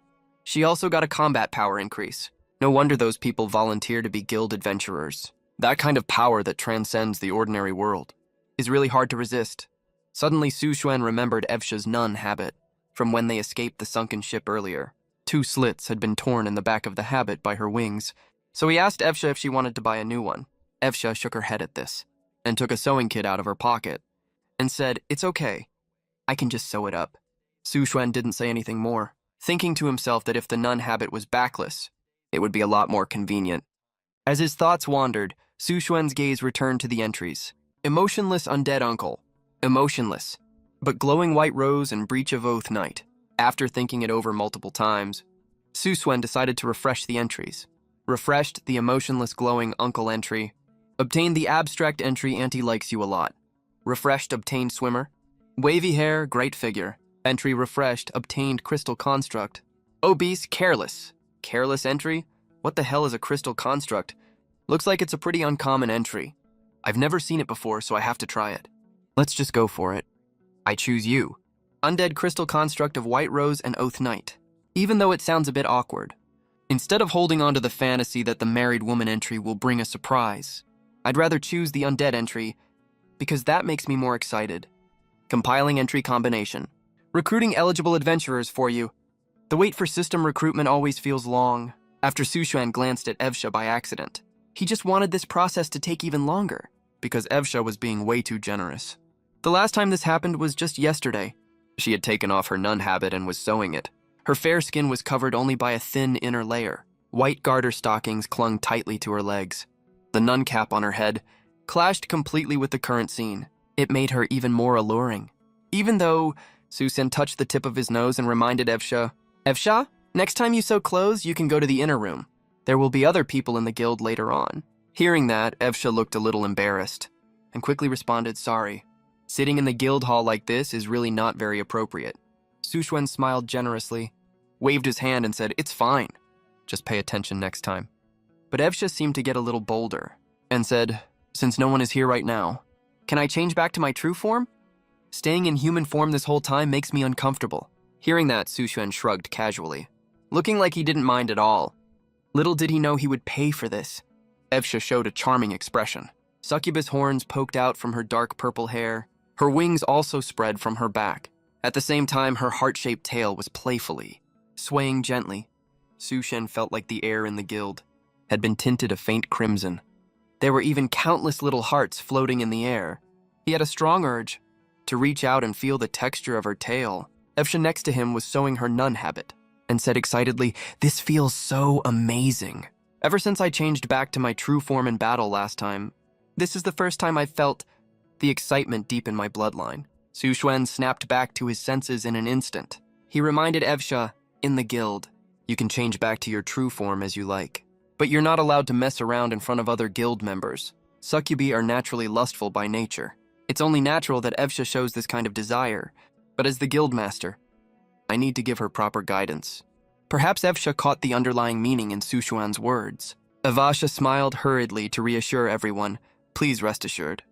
Speaker 1: she also got a combat power increase. No wonder those people volunteer to be guild adventurers. That kind of power that transcends the ordinary world is really hard to resist. Suddenly, Suxuan remembered Evsha's nun habit from when they escaped the sunken ship earlier. 2 slits had been torn in the back of the habit by her wings, so he asked Evsha if she wanted to buy a new one. Evsha shook her head at this and took a sewing kit out of her pocket and said, "It's okay. I can just sew it up." Suxuan didn't say anything more, thinking to himself that if the nun habit was backless, it would be a lot more convenient. As his thoughts wandered, Suxuan's gaze returned to the entries. Emotionless undead uncle, emotionless, but glowing white rose and breach of oath knight. After thinking it over multiple times, Suxuan decided to refresh the entries. Refreshed the emotionless glowing uncle entry. Obtained the abstract entry Auntie likes you a lot. Refreshed obtained swimmer. Wavy hair, great figure. Entry refreshed, obtained crystal construct. Obese, careless. Careless entry? What the hell is a crystal construct? Looks like it's a pretty uncommon entry. I've never seen it before, so I have to try it. Let's just go for it. I choose you. Undead crystal construct of White Rose and Oath Knight. Even though it sounds a bit awkward. Instead of holding on to the fantasy that the married woman entry will bring a surprise, I'd rather choose the undead entry because that makes me more excited. Compiling entry combination. Recruiting eligible adventurers for you. The wait for system recruitment always feels long. After Suxuan glanced at Evsha by accident, he just wanted this process to take even longer because Evsha was being way too generous. The last time this happened was just yesterday. She had taken off her nun habit and was sewing it. Her fair skin was covered only by a thin inner layer. White garter stockings clung tightly to her legs. The nun cap on her head clashed completely with the current scene. It made her even more alluring. Even though Suxuan touched the tip of his nose and reminded Evsha, "Evsha, next time you sew clothes, you can go to the inner room. There will be other people in the guild later on." Hearing that, Evsha looked a little embarrassed and quickly responded, "Sorry. Sitting in the guild hall like this is really not very appropriate." Suxuan smiled generously, waved his hand and said, "It's fine. Just pay attention next time." But Evsha seemed to get a little bolder and said, "Since no one is here right now, can I change back to my true form? Staying in human form this whole time makes me uncomfortable." Hearing that, Suxuan shrugged casually, looking like he didn't mind at all. Little did he know he would pay for this. Evsha showed a charming expression. Succubus horns poked out from her dark purple hair. Her wings also spread from her back. At the same time, her heart-shaped tail was playfully swaying gently. Suxuan felt like the air in the guild had been tinted a faint crimson. There were even countless little hearts floating in the air. He had a strong urge to reach out and feel the texture of her tail. Evsha next to him was sewing her nun habit and said excitedly, "This feels so amazing. Ever since I changed back to my true form in battle last time, This is the first time I've felt the excitement deep in my bloodline. Su Xuan snapped back to his senses in an instant. He reminded Evsha, in the guild, you can change back to your true form as you like, but you're not allowed to mess around in front of other guild members. Succubi are naturally lustful by nature. It's only natural that Evsha shows this kind of desire, but as the guild master, I need to give her proper guidance. Perhaps Evsha caught the underlying meaning in Su Xuan's words. Evasha smiled hurriedly to reassure everyone. Please rest assured.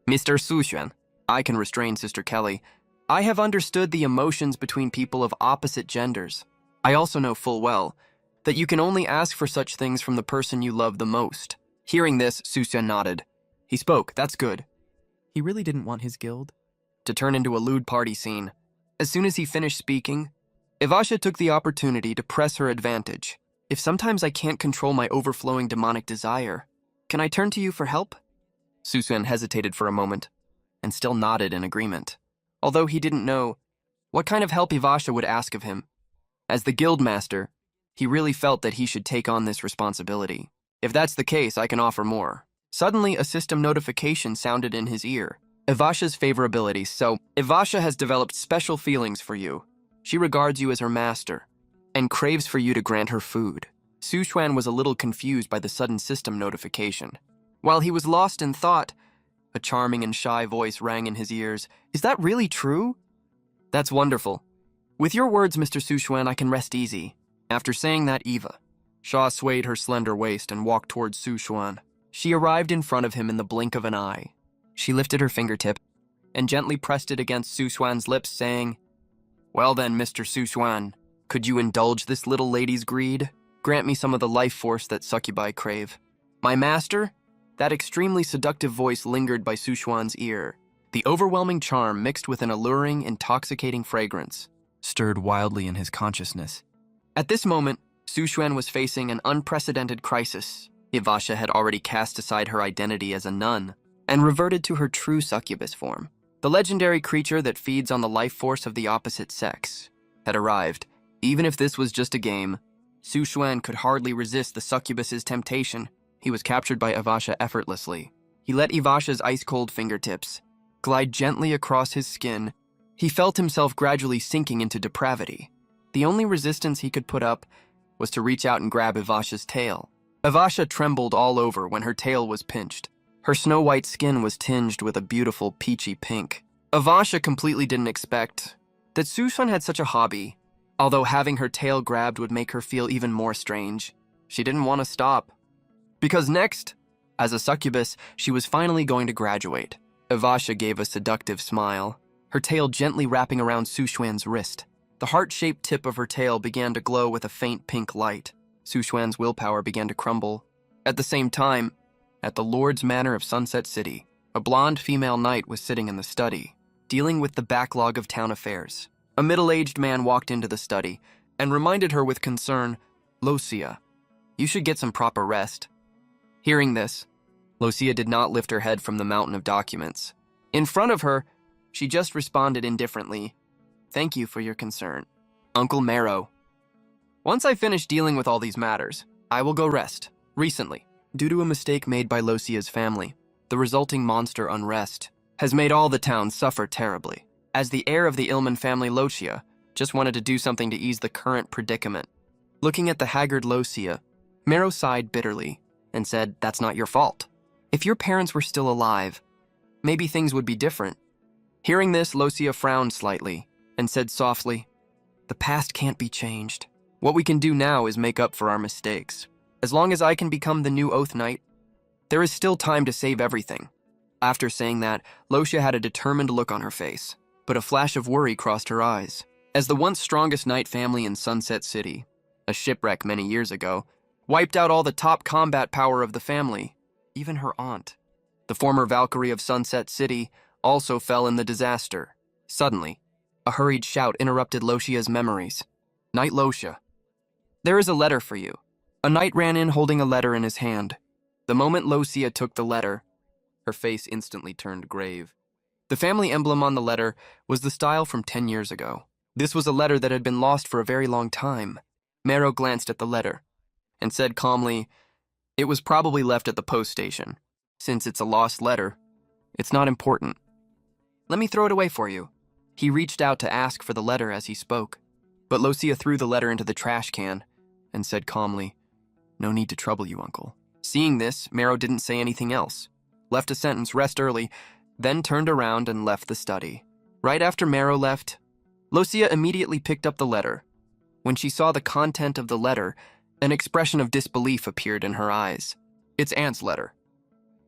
Speaker 1: Mr. Su Xuan, I can restrain Sister Kelly. I have understood the emotions between people of opposite genders. I also know full well that you can only ask for such things from the person you love the most. Hearing this, Su Xuan nodded. He spoke, that's good. He really didn't want his guild to turn into a lewd party scene. As soon as he finished speaking, Evasha took the opportunity to press her advantage. If sometimes I can't control my overflowing demonic desire, can I turn to you for help? Su Xuan hesitated for a moment, and still nodded in agreement, although he didn't know what kind of help Evasha would ask of him. As the guild master, he really felt that he should take on this responsibility. If that's the case, I can offer more. Suddenly, a system notification sounded in his ear. Evasha's favorability. So, Evasha has developed special feelings for you. She regards you as her master, and craves for you to grant her food. Su Xuan was a little confused by the sudden system notification. While he was lost in thought, a charming and shy voice rang in his ears. Is that really true? That's wonderful. With your words, Mr. Su Xuan, I can rest easy. After saying that, Shaw swayed her slender waist and walked towards Su Xuan. She arrived in front of him in the blink of an eye. She lifted her fingertip and gently pressed it against Su Xuan's lips, saying, Well then, Mr. Su Xuan, could you indulge this little lady's greed? Grant me some of the life force that succubi crave. My master? That extremely seductive voice lingered by Su Xuan's ear. The overwhelming charm mixed with an alluring, intoxicating fragrance stirred wildly in his consciousness. At this moment, Su Xuan was facing an unprecedented crisis. Evasha had already cast aside her identity as a nun and reverted to her true succubus form. The legendary creature that feeds on the life force of the opposite sex had arrived. Even if this was just a game, Su Xuan could hardly resist the succubus's temptation. He was captured by Evasha effortlessly. He let Evasha's ice-cold fingertips glide gently across his skin. He felt himself gradually sinking into depravity. The only resistance he could put up was to reach out and grab Evasha's tail. Evasha trembled all over when her tail was pinched. Her snow-white skin was tinged with a beautiful peachy pink. Evasha completely didn't expect that Su Xuan had such a hobby. Although having her tail grabbed would make her feel even more strange, she didn't want to stop. Because next, as a succubus, she was finally going to graduate. Evasha gave a seductive smile, her tail gently wrapping around Su Xuan's wrist. The heart-shaped tip of her tail began to glow with a faint pink light. Su Xuan's willpower began to crumble. At the same time, at the Lord's Manor of Sunset City, a blonde female knight was sitting in the study, dealing with the backlog of town affairs. A middle-aged man walked into the study and reminded her with concern, Lucia, you should get some proper rest. Hearing this, Lucia did not lift her head from the mountain of documents. In front of her, she just responded indifferently, Thank you for your concern, Uncle Marrow. Once I finish dealing with all these matters, I will go rest. Recently, due to a mistake made by Lucia's family, the resulting monster unrest has made all the town suffer terribly. As the heir of the Ilman family, Lucia just wanted to do something to ease the current predicament. Looking at the haggard Lucia, Marrow sighed bitterly and said, That's not your fault. If your parents were still alive, maybe things would be different. Hearing this, Lucia frowned slightly and said softly, The past can't be changed. What we can do now is make up for our mistakes. As long as I can become the new Oath Knight, there is still time to save everything. After saying that, Lucia had a determined look on her face, but a flash of worry crossed her eyes. As the once strongest knight family in Sunset City, a shipwreck many years ago, wiped out all the top combat power of the family, even her aunt. The former Valkyrie of Sunset City also fell in the disaster. Suddenly, a hurried shout interrupted Lucia's memories. Knight Lucia, there is a letter for you. A knight ran in holding a letter in his hand. The moment Lucia took the letter, her face instantly turned grave. The family emblem on the letter was the style from 10 years ago. This was a letter that had been lost for a very long time. Marrow glanced at the letter and said calmly, It was probably left at the post station. Since it's a lost letter, it's not important. Let me throw it away for you. He reached out to ask for the letter as he spoke, but Lucia threw the letter into the trash can and said calmly, "No need to trouble you, uncle." Seeing this, Maro didn't say anything else, left a sentence rest early, then turned around and left the study. Right after Maro left, Lucia immediately picked up the letter. When she saw the content of the letter, an expression of disbelief appeared in her eyes. It's Ant's letter.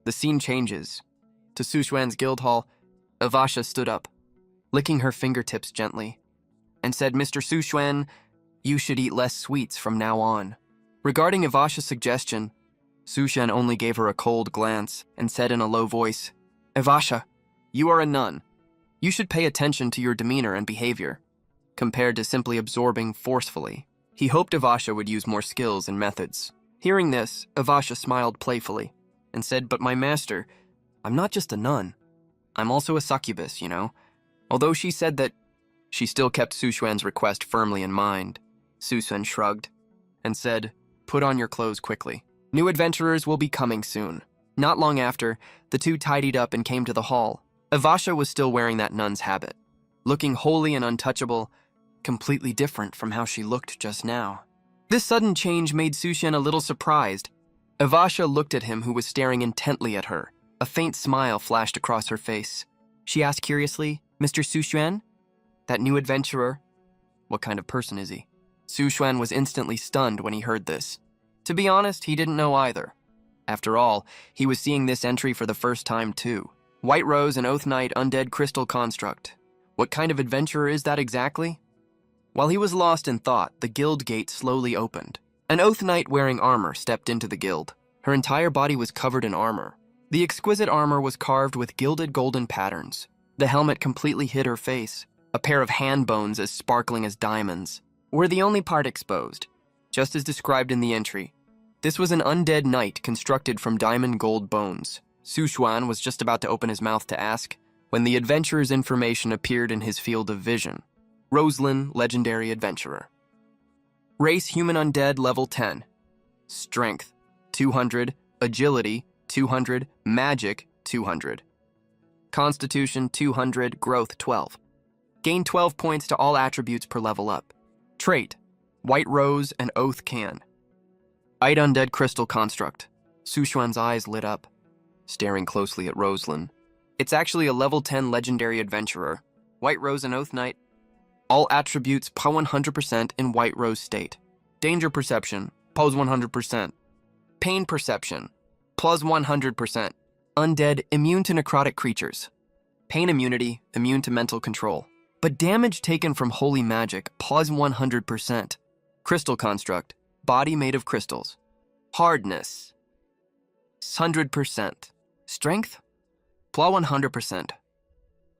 Speaker 1: The scene changes. To Sushuan's guild hall, Avasha stood up, licking her fingertips gently, and said, "Mr. Sushuan, you should eat less sweets from now on." Regarding Avasha's suggestion, Sushuan only gave her a cold glance and said in a low voice, "Avasha, you are a nun. You should pay attention to your demeanor and behavior, compared to simply absorbing forcefully." He hoped Avasha would use more skills and methods. Hearing this, Avasha smiled playfully and said, "But my master, I'm not just a nun. I'm also a succubus, you know." Although she said that she still kept Sushuan's request firmly in mind, Sushuan shrugged and said, "Put on your clothes quickly. New adventurers will be coming soon." Not long after, the two tidied up and came to the hall. Avasha was still wearing that nun's habit, looking holy and untouchable, completely different from how she looked just now. This sudden change made Sushuan a little surprised. Avasha looked at him, who was staring intently at her. A faint smile flashed across her face. She asked curiously, "Mr. Sushuan? That new adventurer? What kind of person is he?" Sushuan was instantly stunned when he heard this. To be honest, he didn't know either. After all, he was seeing this entry for the first time too. White Rose and Oath Knight Undead Crystal Construct. What kind of adventurer is that exactly? While he was lost in thought, the guild gate slowly opened. An Oath Knight wearing armor stepped into the guild. Her entire body was covered in armor. The exquisite armor was carved with gilded golden patterns. The helmet completely hid her face. A pair of hand bones as sparkling as diamonds were the only part exposed, just as described in the entry. This was an undead knight constructed from diamond gold bones. Sushuan was just about to open his mouth to ask when the adventurer's information appeared in his field of vision. Roslyn, legendary adventurer. Race human undead, level 10. Strength 200, agility 200, magic 200. Constitution 200, growth 12. Gain 12 points to all attributes per level up. Trait: White Rose and Oath Can. Ite Undead Crystal Construct. Sushuan's eyes lit up, staring closely at Roslyn. It's actually a level 10 legendary adventurer. White Rose and Oath Knight. All attributes plus 100% in White Rose state. Danger perception, plus 100%. Pain perception, plus 100%. Undead, immune to necrotic creatures. Pain immunity, immune to mental control. But damage taken from holy magic, plus 100%. Crystal construct, body made of crystals. Hardness, 100%. Strength, plus 100%.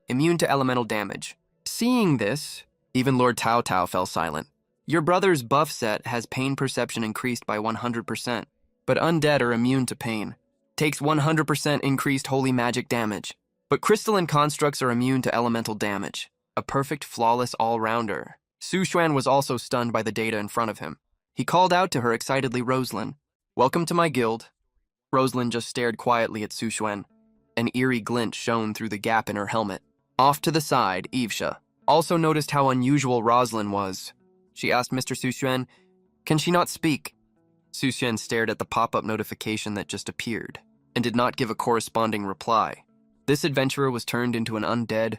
Speaker 1: Immune to elemental damage. Seeing this, even Lord Tao Tao fell silent. Your brother's buff set has pain perception increased by 100%, but undead are immune to pain. Takes 100% increased holy magic damage, but crystalline constructs are immune to elemental damage. A perfect, flawless all-rounder. Sushuan was also stunned by the data in front of him. He called out to her excitedly, "Roslyn, welcome to my guild." Roslyn just stared quietly at Sushuan. An eerie glint shone through the gap in her helmet. Off to the side, Evesha also noticed how unusual Roslyn was. She asked Mr. Sushuan, "Can she not speak?" Sushuan stared at the pop-up notification that just appeared and did not give a corresponding reply. This adventurer was turned into an undead,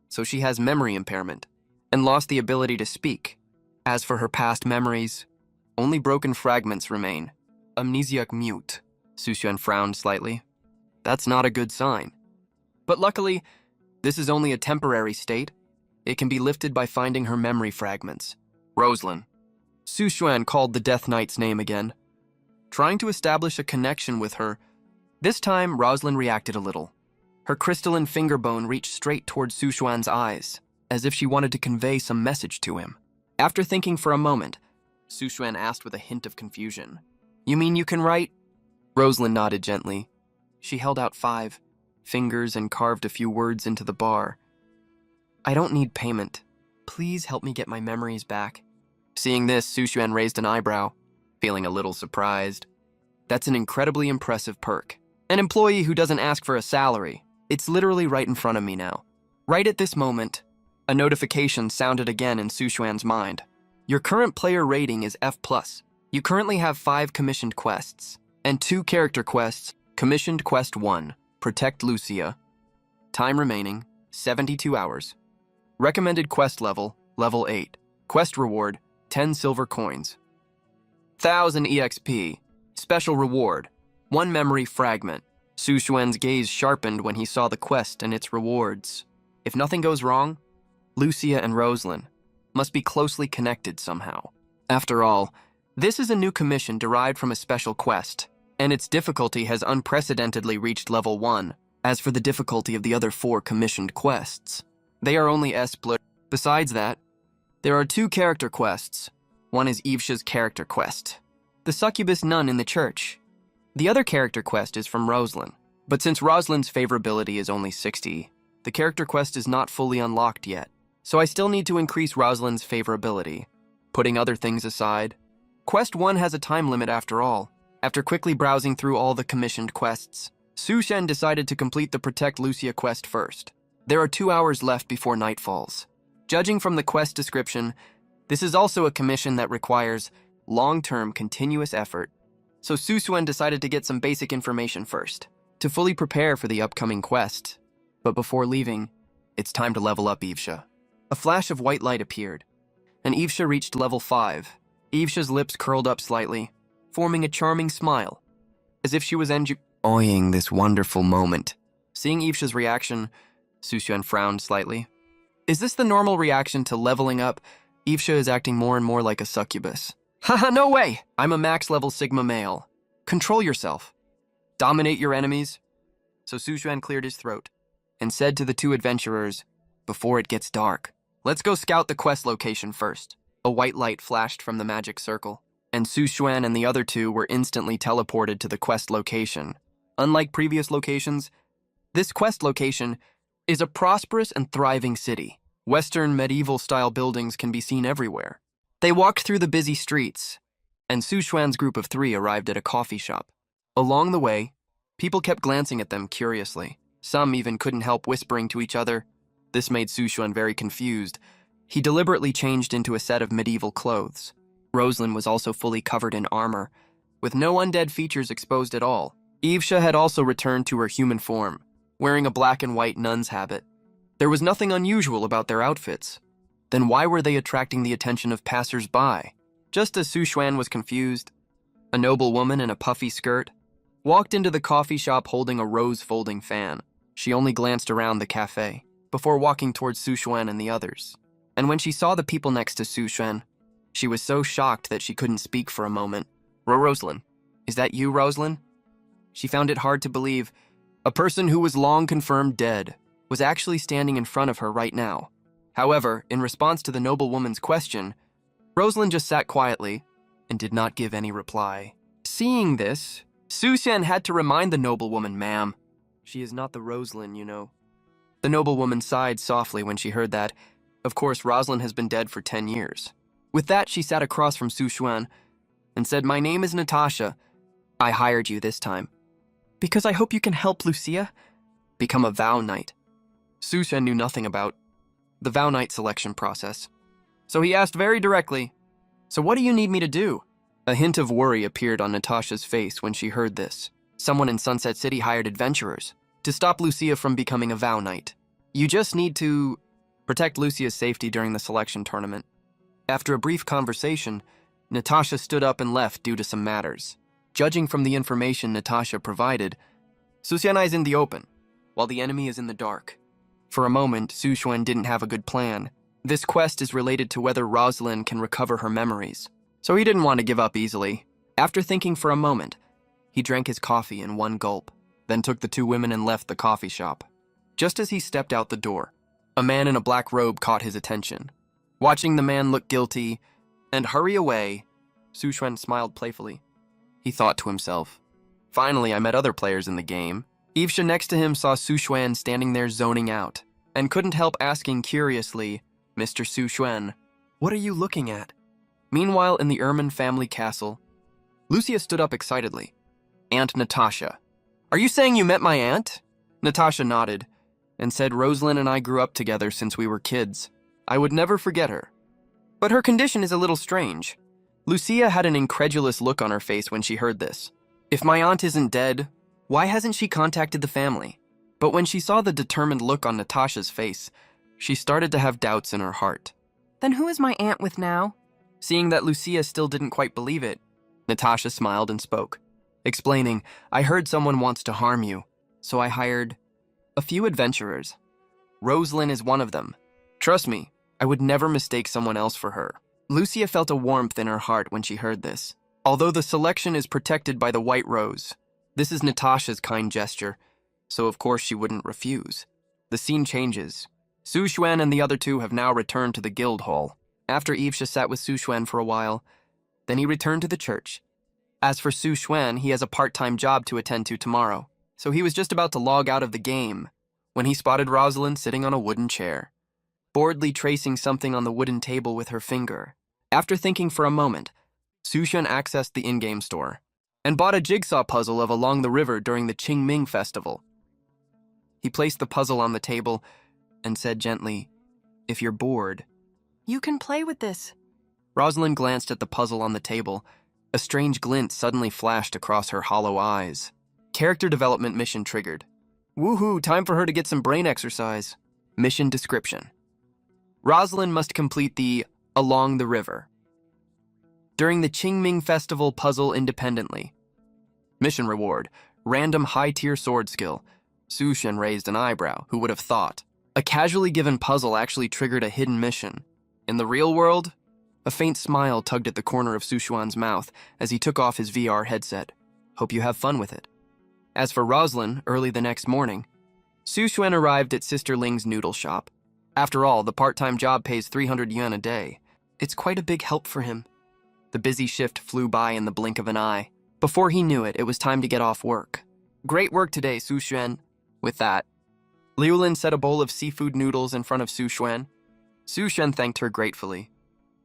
Speaker 1: so she has memory impairment and lost the ability to speak. As for her past memories, only broken fragments remain. Amnesiac mute. Sushuan frowned slightly. That's not a good sign. But luckily, this is only a temporary state. It can be lifted by finding her memory fragments. Roslyn. Sushuan called the Death Knight's name again, trying to establish a connection with her. This time, Roslyn reacted a little. Her crystalline finger bone reached straight towards Sushuan's eyes, as if she wanted to convey some message to him. After thinking for a moment, Sushuan asked with a hint of confusion, "You mean you can write?" Roslyn nodded gently. She held out 5 fingers and carved a few words into the bar. "I don't need payment. Please help me get my memories back." Seeing this, Sushuan raised an eyebrow, feeling a little surprised. That's an incredibly impressive perk. An employee who doesn't ask for a salary. It's literally right in front of me now. Right at this moment, a notification sounded again in Sushuan's mind. Your current player rating is F+. You currently have 5 commissioned quests, and 2 character quests. Commissioned Quest 1, Protect Lucia. Time remaining, 72 hours. Recommended quest level, level 8. Quest reward, 10 silver coins. 1000 EXP. Special reward, 1 memory fragment. Sushuan's gaze sharpened when he saw the quest and its rewards. If nothing goes wrong, Lucia and Rosalind must be closely connected somehow. After all, this is a new commission derived from a special quest, and its difficulty has unprecedentedly reached level 1. As for the difficulty of the other 4 commissioned quests, they are only S+. Besides that, there are 2 character quests. One is Evesha's character quest, the succubus nun in the church. The other character quest is from Rosalind, but since Rosalind's favorability is only 60, the character quest is not fully unlocked yet, so I still need to increase Rosalind's favorability. Putting other things aside, Quest 1 has a time limit after all. After quickly browsing through all the commissioned quests, Sushen decided to complete the Protect Lucia quest first. There are 2 hours left before night falls. Judging from the quest description, this is also a commission that requires long-term continuous effort. So Susuen decided to get some basic information first, to fully prepare for the upcoming quest. But before leaving, it's time to level up Evesha. A flash of white light appeared, and Evesha reached level 5. Evesha's lips curled up slightly, forming a charming smile, as if she was enjoying this wonderful moment. Seeing Evesha's reaction, Susuen frowned slightly. Is this the normal reaction to leveling up? Evesha is acting more and more like a succubus. Haha, no way! I'm a max level Sigma male. Control yourself. Dominate your enemies. So Susuen cleared his throat and said to the 2 adventurers, before it gets dark, let's go scout the quest location first. A white light flashed from the magic circle, and Susuen and the other 2 were instantly teleported to the quest location. Unlike previous locations, this quest location is a prosperous and thriving city. Western medieval-style buildings can be seen everywhere. They walked through the busy streets, and Sushuan's group of 3 arrived at a coffee shop. Along the way, people kept glancing at them curiously. Some even couldn't help whispering to each other. This made Sushuan very confused. He deliberately changed into a set of medieval clothes. Rosalind was also fully covered in armor, with no undead features exposed at all. Evesha had also returned to her human form, wearing a black and white nun's habit. There was nothing unusual about their outfits. Then why were they attracting the attention of passers-by? Just as Sushuan was confused, a noble woman in a puffy skirt walked into the coffee shop holding a rose-folding fan. She only glanced around the cafe before walking towards Sushuan and the others. And when she saw the people next to Sushuan, she was so shocked that she couldn't speak for a moment. Rosalind, is that you, Rosalind? She found it hard to believe a person who was long confirmed dead was actually standing in front of her right now. However, in response to the noblewoman's question, Rosalind just sat quietly and did not give any reply. Seeing this, Sushen had to remind the noblewoman, ma'am, she is not the Rosalind, you know. The noblewoman sighed softly when she heard that. Of course, Rosalind has been dead for 10 years. With that, she sat across from Sushuan and said, my name is Natasha. I hired you this time because I hope you can help Lucia become a vow knight. Sushen knew nothing about the vow knight selection process, so he asked very directly, so what do you need me to do? A hint of worry appeared on Natasha's face when she heard this. Someone in Sunset City hired adventurers to stop Lucia from becoming a vow knight. You just need to protect Lucia's safety during the selection tournament. After a brief conversation, Natasha stood up and left due to some matters. Judging from the information Natasha provided, Susiana is in the open, while the enemy is in the dark. For a moment, Sushuan didn't have a good plan. This quest is related to whether Rosalind can recover her memories, so he didn't want to give up easily. After thinking for a moment, he drank his coffee in one gulp, then took the 2 women and left the coffee shop. Just as he stepped out the door, a man in a black robe caught his attention. Watching the man look guilty and hurry away, Sushuan smiled playfully. He thought to himself, finally, I met other players in the game. Evesha next to him saw Sushuan standing there zoning out and couldn't help asking curiously, Mr. Sushuan, what are you looking at? Meanwhile, in the Erman family castle, Lucia stood up excitedly. Aunt Natasha, Are you saying you met my aunt? Natasha nodded and said Rosalind and I grew up together since we were kids. I would never forget her. But her condition is a little strange. Lucia had an incredulous look on her face when she heard this. If my aunt isn't dead, why hasn't she contacted the family? But when she saw the determined look on Natasha's face, she started to have doubts in her heart. Then who is my aunt with now? Seeing that Lucia still didn't quite believe it, Natasha smiled and spoke, explaining, I heard someone wants to harm you, so I hired a few adventurers. Rosalind is one of them. Trust me, I would never mistake someone else for her. Lucia felt a warmth in her heart when she heard this. Although the selection is protected by the white rose, this is Natasha's kind gesture, so of course she wouldn't refuse. The scene changes. Su Xuan and the other two have now returned to the guild hall. After Yvesha sat with Su Xuan for a while, then he returned to the church. As for Su Xuan, he has a part-time job to attend to tomorrow, so he was just about to log out of the game when he spotted Rosalind sitting on a wooden chair, boredly tracing something on the wooden table with her finger. After thinking for a moment, Su Xuan accessed the in-game store and bought a jigsaw puzzle of Along the River during the Qingming festival. He placed the puzzle on the table and said gently, if you're bored, you can play with this. Rosalind glanced at the puzzle on the table. A strange glint suddenly flashed across her hollow eyes. Character development mission triggered. Woohoo, time for her to get some brain exercise. Mission description. Rosalind must complete the Along the River during the Qingming festival puzzle independently. Mission reward, random high-tier sword skill. Su Xuan raised an eyebrow. Who would have thought? A casually given puzzle actually triggered a hidden mission. In the real world, a faint smile tugged at the corner of Su Xuan's mouth as he took off his VR headset. Hope you have fun with it. As for Rosalind, early the next morning, Su Xuan arrived at Sister Ling's noodle shop. After all, the part-time job pays 300 yuan a day. It's quite a big help for him. The busy shift flew by in the blink of an eye. Before he knew it, it was time to get off work. Great work today, Su Xuan. With that, Liulin set a bowl of seafood noodles in front of Su Xuan. Su Xuan thanked her gratefully,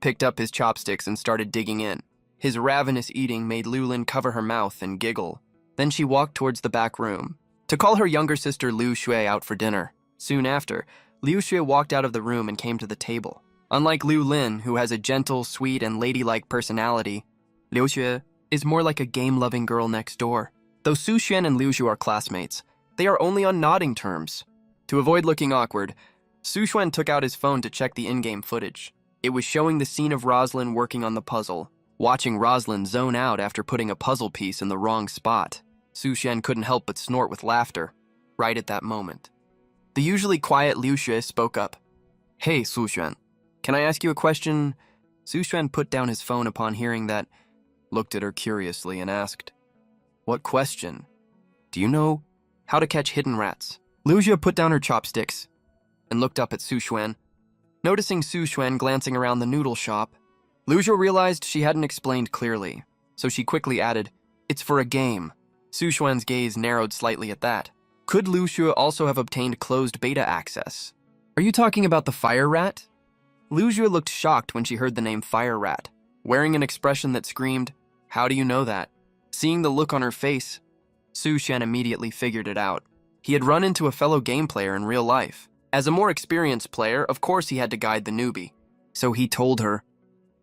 Speaker 1: picked up his chopsticks and started digging in. His ravenous eating made Liulin cover her mouth and giggle. Then she walked towards the back room to call her younger sister Liu Shui out for dinner. Soon after, Liu Shui walked out of the room and came to the table. Unlike Liu Lin, who has a gentle, sweet, and ladylike personality, Liu Shui is more like a game-loving girl next door. Though Su Xuan and Liu Shui are classmates, they are only on nodding terms. To avoid looking awkward, Su Xuan took out his phone to check the in-game footage. It was showing the scene of Rosalind working on the puzzle, watching Rosalind zone out after putting a puzzle piece in the wrong spot. Su Xuan couldn't help but snort with laughter, right at that moment. The usually quiet Liu Shui spoke up. Hey, Su Xuan, can I ask you a question? Su Xuan put down his phone upon hearing that, looked at her curiously and asked, what question? Do you know how to catch hidden rats? Liu Shui put down her chopsticks and looked up at Su Xuan. Noticing Su Xuan glancing around the noodle shop, Liu Shui realized she hadn't explained clearly, so she quickly added, it's for a game. Su Xuan's gaze narrowed slightly at that. Could Liu Shui also have obtained closed beta access? Are you talking about the fire rat? Liu Shui looked shocked when she heard the name Fire Rat, wearing an expression that screamed, how do you know that? Seeing the look on her face, Su Xuan immediately figured it out. He had run into a fellow game player in real life. As a more experienced player, of course he had to guide the newbie. So he told her,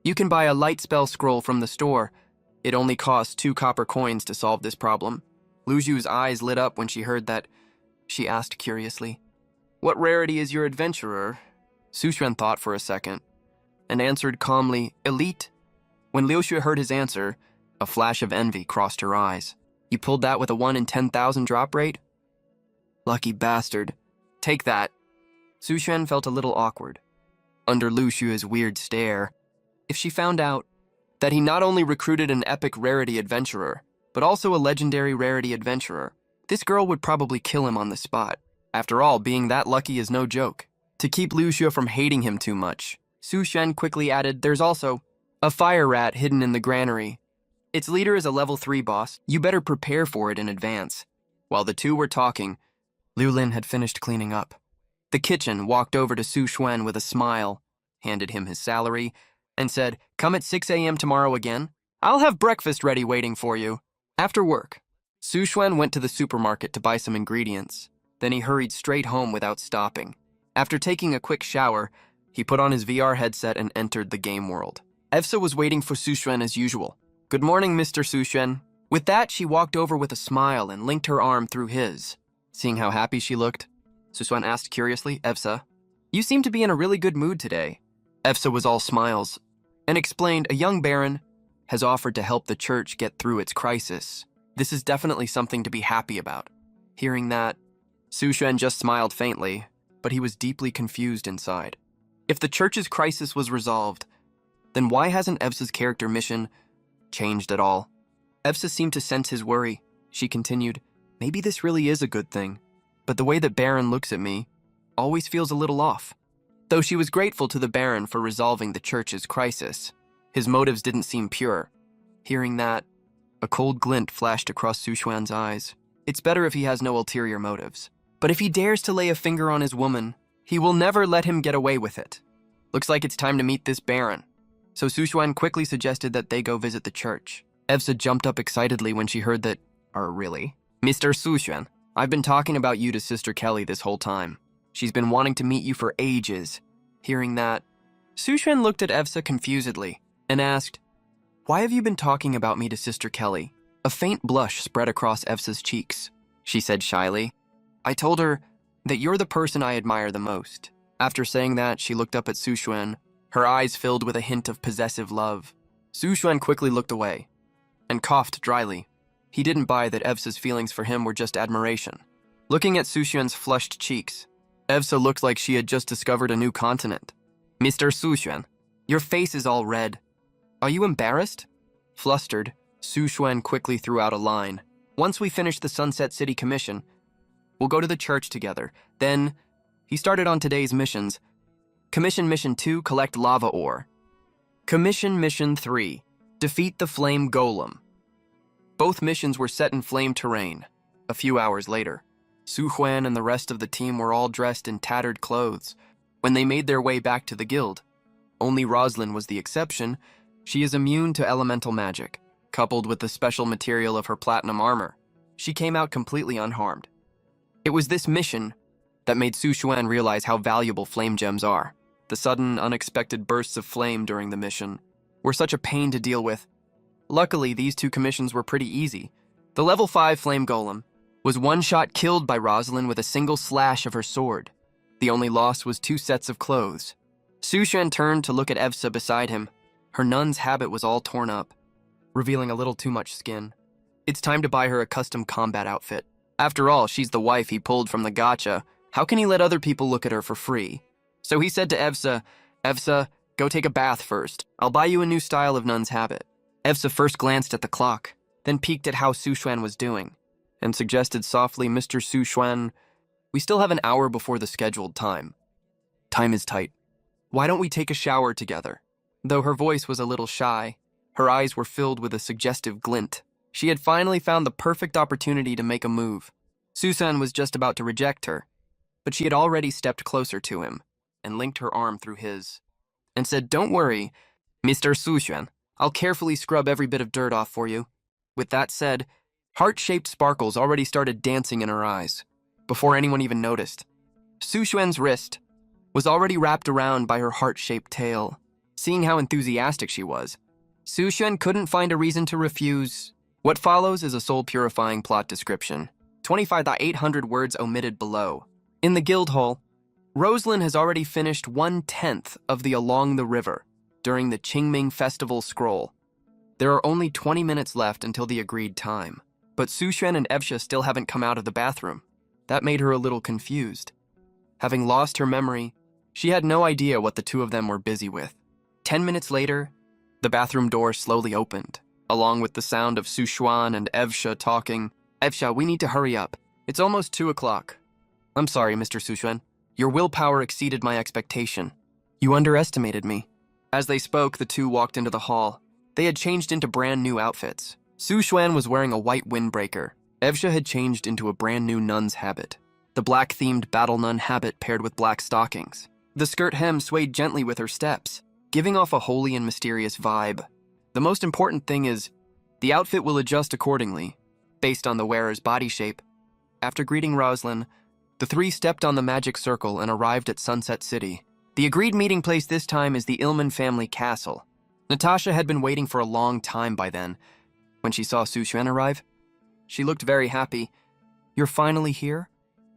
Speaker 1: you can buy a light spell scroll from the store. It only costs 2 copper coins to solve this problem. Liu Shui's eyes lit up when she heard that. She asked curiously, what rarity is your adventurer? Su Xuan thought for a second and answered calmly, elite. When Liu Shui heard his answer, a flash of envy crossed her eyes. You pulled that with a 1 in 10,000 drop rate? Lucky bastard. Take that. Su Xuan felt a little awkward under Liu Shui's weird stare. If she found out that he not only recruited an epic rarity adventurer, but also a legendary rarity adventurer, this girl would probably kill him on the spot. After all, being that lucky is no joke. To keep Liu Shui from hating him too much, Su Xuan quickly added, there's also a fire rat hidden in the granary. Its leader is a level 3 boss. You better prepare for it in advance. While the two were talking, Liu Lin had finished cleaning up. The kitchen walked over to Su Xuan with a smile, handed him his salary, and said, come at 6 a.m. tomorrow again. I'll have breakfast ready waiting for you. After work, Su Xuan went to the supermarket to buy some ingredients. Then he hurried straight home without stopping. After taking a quick shower, he put on his VR headset and entered the game world. Evsa was waiting for Su Xuan as usual. "Good morning, Mr. Su Xuan." With that, she walked over with a smile and linked her arm through his. Seeing how happy she looked, Su Xuan asked curiously, "Evsa, you seem to be in a really good mood today." Evsa was all smiles and explained a young baron has offered to help the church get through its crisis. This is definitely something to be happy about. Hearing that, Su Xuan just smiled faintly, but he was deeply confused inside. If the church's crisis was resolved, then why hasn't Evsa's character mission changed at all? Evsa seemed to sense his worry. She continued, "Maybe this really is a good thing, but the way that Baron looks at me always feels a little off." Though she was grateful to the Baron for resolving the church's crisis, his motives didn't seem pure. Hearing that, a cold glint flashed across Su Xuan's eyes. It's better if he has no ulterior motives. But if he dares to lay a finger on his woman, he will never let him get away with it. Looks like it's time to meet this Baron. So Su Xuan quickly suggested that they go visit the church. Evsa jumped up excitedly when she heard that, really? Mr. Su Xuan, I've been talking about you to Sister Kelly this whole time. She's been wanting to meet you for ages." Hearing that, Su Xuan looked at Evsa confusedly and asked, "Why have you been talking about me to Sister Kelly?" A faint blush spread across Evsa's cheeks. She said shyly, "I told her that you're the person I admire the most." After saying that, she looked up at Su Xuan, her eyes filled with a hint of possessive love. Su Xuan quickly looked away and coughed dryly. He didn't buy that Evsa's feelings for him were just admiration. Looking at Su Xuan's flushed cheeks, Evsa looked like she had just discovered a new continent. "Mr. Su Xuan, your face is all red. Are you embarrassed?" Flustered, Su Xuan quickly threw out a line. "Once we finish the Sunset City Commission, we'll go to the church together. Then," he started on today's missions. Commission Mission 2, collect lava ore. Commission Mission 3, defeat the flame golem. Both missions were set in flame terrain. A few hours later, Su Xuan and the rest of the team were all dressed in tattered clothes when they made their way back to the guild. Only Rosalind was the exception. She is immune to elemental magic, coupled with the special material of her platinum armor. She came out completely unharmed. It was this mission that made Su Xuan realize how valuable flame gems are. The sudden, unexpected bursts of flame during the mission were such a pain to deal with. Luckily, these two commissions were pretty easy. The level 5 flame golem was one-shot killed by Rosalind with a single slash of her sword. The only loss was 2 sets of clothes. Su Xuan turned to look at Evsa beside him. Her nun's habit was all torn up, revealing a little too much skin. It's time to buy her a custom combat outfit. After all, she's the wife he pulled from the gacha. How can he let other people look at her for free? So he said to Evsa, "Evsa, go take a bath first. I'll buy you a new style of nun's habit." Evsa first glanced at the clock, then peeked at how Su Xuan was doing, and suggested softly, "Mr. Su Xuan, we still have an hour before the scheduled time. Time is tight. Why don't we take a shower together?" Though her voice was a little shy, her eyes were filled with a suggestive glint. She had finally found the perfect opportunity to make a move. Su Xuan was just about to reject her, but she had already stepped closer to him and linked her arm through his, and said, "Don't worry, Mr. Su Xuan. I'll carefully scrub every bit of dirt off for you." With that said, heart-shaped sparkles already started dancing in her eyes, before anyone even noticed. Su Xuan's wrist was already wrapped around by her heart-shaped tail. Seeing how enthusiastic she was, Su Xuan couldn't find a reason to refuse. What follows is a soul-purifying plot description. 25,800 words omitted below. In the guild hall, Rosalind has already finished 1/10 of the Along the River during the Qingming Festival scroll. There are only 20 minutes left until the agreed time, but Su Xuan and Evsha still haven't come out of the bathroom. That made her a little confused. Having lost her memory, she had no idea what the two of them were busy with. 10 minutes later, the bathroom door slowly opened, along with the sound of Su Xuan and Evsha talking. "Evsha, we need to hurry up. It's almost 2 o'clock. I'm sorry, Mr. Su Xuan. Your willpower exceeded my expectation. You underestimated me." As they spoke, the two walked into the hall. They had changed into brand new outfits. Su Xuan was wearing a white windbreaker. Evsha had changed into a brand new nun's habit. The black-themed battle nun habit paired with black stockings. The skirt hem swayed gently with her steps, giving off a holy and mysterious vibe. The most important thing is, the outfit will adjust accordingly, based on the wearer's body shape. After greeting Roslyn, the three stepped on the magic circle and arrived at Sunset City. The agreed meeting place this time is the Illman family castle. Natasha had been waiting for a long time by then. When she saw Suxuan arrive, she looked very happy. "You're finally here?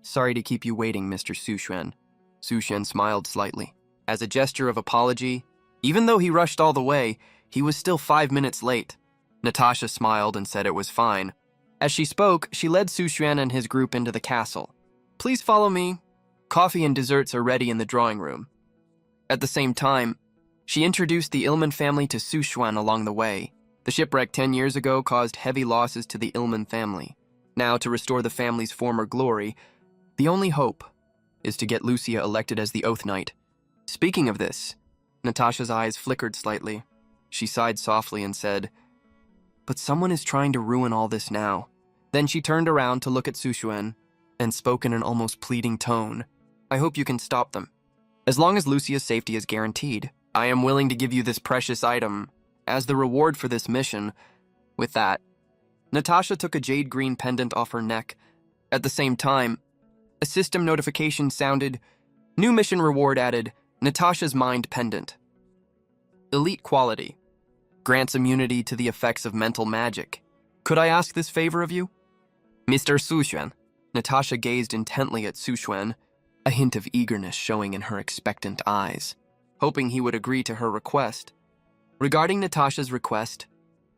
Speaker 1: Sorry to keep you waiting, Mr. Suxuan." Suxuan smiled slightly. As a gesture of apology, even though he rushed all the way, he was still 5 minutes late. Natasha smiled and said it was fine. As she spoke, she led Suxuan and his group into the castle. "Please follow me. Coffee and desserts are ready in the drawing room." At the same time, she introduced the Illman family to Suxuan along the way. The shipwreck 10 years ago caused heavy losses to the Illman family. Now, to restore the family's former glory, the only hope is to get Lucia elected as the Oath Knight. Speaking of this, Natasha's eyes flickered slightly. She sighed softly and said, "But someone is trying to ruin all this now." Then she turned around to look at Suxuan and spoke in an almost pleading tone. "I hope you can stop them. As long as Lucia's safety is guaranteed, I am willing to give you this precious item as the reward for this mission." With that, Natasha took a jade green pendant off her neck. At the same time, a system notification sounded. New mission reward added, Natasha's mind pendant. Elite quality. Grants immunity to the effects of mental magic. "Could I ask this favor of you?" "Mr. Suxuan." Natasha gazed intently at Suxuan, a hint of eagerness showing in her expectant eyes, hoping he would agree to her request. Regarding Natasha's request,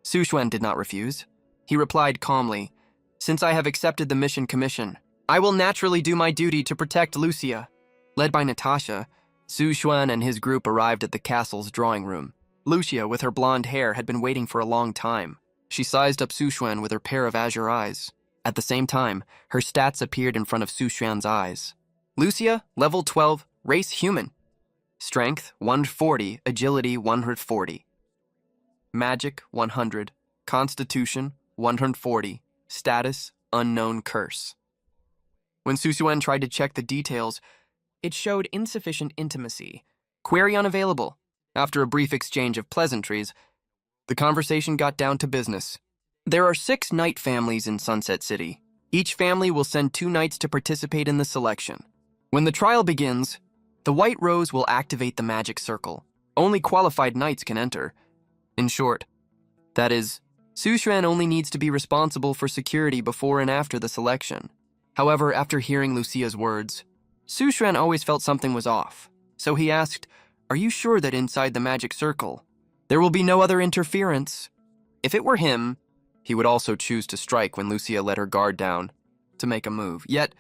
Speaker 1: Suxuan did not refuse. He replied calmly, "Since I have accepted the mission commission, I will naturally do my duty to protect Lucia." Led by Natasha, Suxuan and his group arrived at the castle's drawing room. Lucia, with her blonde hair, had been waiting for a long time. She sized up Suxuan with her pair of azure eyes. At the same time, her stats appeared in front of Suxuan's eyes. Lucia, level 12, race human. Strength, 140, agility, 140. Magic, 100. Constitution, 140. Status, unknown curse. When Suxuan tried to check the details, it showed insufficient intimacy. Query unavailable. After a brief exchange of pleasantries, the conversation got down to business. There are 6 knight families in Sunset City. Each family will send 2 knights to participate in the selection. When the trial begins, the White Rose will activate the magic circle. Only qualified knights can enter. In short, that is, Suxuan only needs to be responsible for security before and after the selection. However, after hearing Lucia's words, Suxuan always felt something was off. So he asked, "Are you sure that inside the magic circle, there will be no other interference?" If it were him, he would also choose to strike when Lucia let her guard down to make a move. Yet,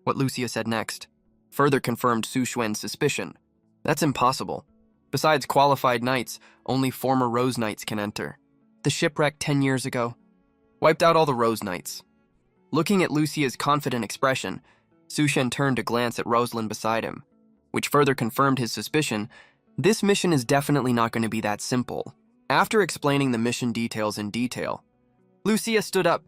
Speaker 1: what Lucia said next further confirmed Suxuan's suspicion. That's impossible. Besides qualified knights, only former Rose Knights can enter. The shipwreck 10 years ago wiped out all the Rose Knights. Looking at Lucia's confident expression, Suxuan turned to glance at Rosalind beside him, which further confirmed his suspicion. This mission is definitely not going to be that simple. After explaining the mission details in detail, Lucia stood up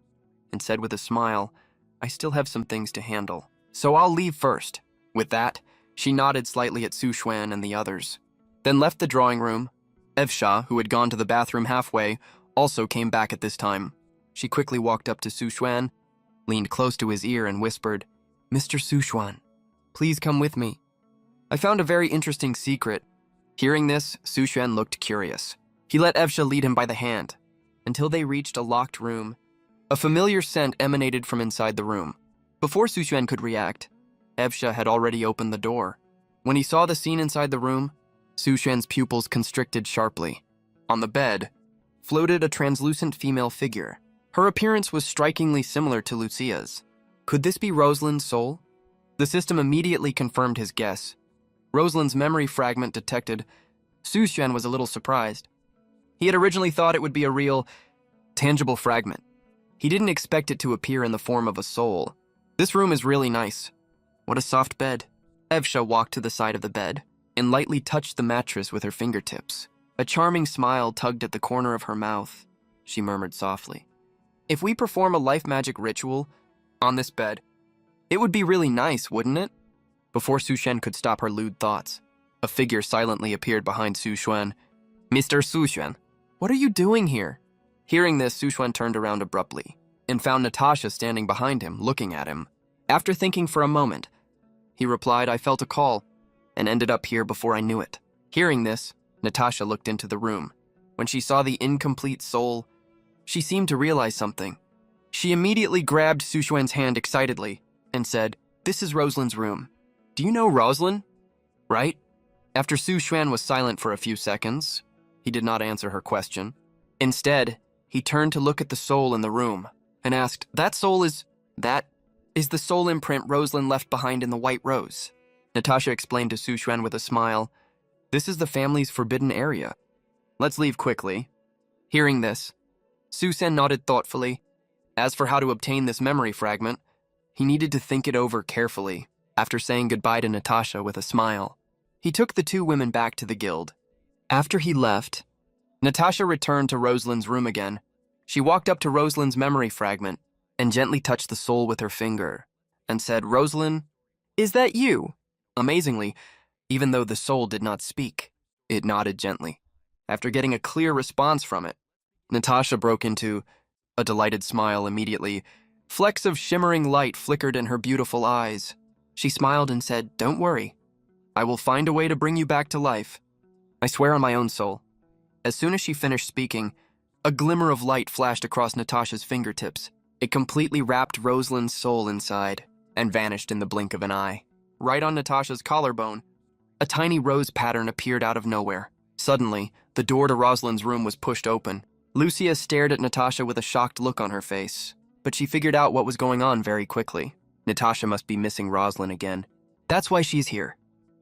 Speaker 1: and said with a smile, "I still have some things to handle, so I'll leave first." With that, she nodded slightly at Suxuan and the others, then left the drawing room. Evsha, who had gone to the bathroom halfway, also came back at this time. She quickly walked up to Suxuan, leaned close to his ear and whispered, "Mr. Suxuan, please come with me. I found a very interesting secret." Hearing this, Suxuan looked curious. He let Evsha lead him by the hand, until they reached a locked room. A familiar scent emanated from inside the room. Before Suxuan could react, Evsha had already opened the door. When he saw the scene inside the room, Suxuan's pupils constricted sharply. On the bed floated a translucent female figure. Her appearance was strikingly similar to Lucia's. Could this be Rosalind's soul? The system immediately confirmed his guess. Rosalind's memory fragment detected. Suxuan was a little surprised. He had originally thought it would be a real, tangible fragment. He didn't expect it to appear in the form of a soul. This room is really nice. What a soft bed. Evsha walked to the side of the bed and lightly touched the mattress with her fingertips. A charming smile tugged at the corner of her mouth. She murmured softly, "If we perform a life magic ritual on this bed, it would be really nice, wouldn't it?" Before Suxuan could stop her lewd thoughts, a figure silently appeared behind Suxuan. "Mr. Suxuan, what are you doing here?" Hearing this, Suxuan turned around abruptly. and found Natasha standing behind him, looking at him. After thinking for a moment, he replied, "I felt a call and ended up here before I knew it." Hearing this, Natasha looked into the room. When she saw the incomplete soul, she seemed to realize something. She immediately grabbed Suxuan's hand excitedly and said, "This is Rosalind's room. Do you know Rosalind? Right?" After Suxuan was silent for a few seconds, he did not answer her question. Instead, he turned to look at the soul in the room and asked, That is the soul imprint Rosalind left behind in the white rose." Natasha explained to Suxuan with a smile, "This is the family's forbidden area. Let's leave quickly." Hearing this, Suxuan nodded thoughtfully. As for how to obtain this memory fragment, he needed to think it over carefully. After saying goodbye to Natasha with a smile, he took the two women back to the guild. After he left, Natasha returned to Rosalind's room again. She walked up to Rosalind's memory fragment and gently touched the soul with her finger and said, "Rosalind, is that you?" Amazingly, even though the soul did not speak, it nodded gently. After getting a clear response from it, Natasha broke into a delighted smile immediately. Flecks of shimmering light flickered in her beautiful eyes. She smiled and said, "Don't worry. I will find a way to bring you back to life. I swear on my own soul." As soon as she finished speaking, a glimmer of light flashed across Natasha's fingertips. It completely wrapped Rosalind's soul inside and vanished in the blink of an eye. Right on Natasha's collarbone, a tiny rose pattern appeared out of nowhere. Suddenly, the door to Rosalind's room was pushed open. Lucia stared at Natasha with a shocked look on her face, but she figured out what was going on very quickly. Natasha must be missing Rosalind again. That's why she's here.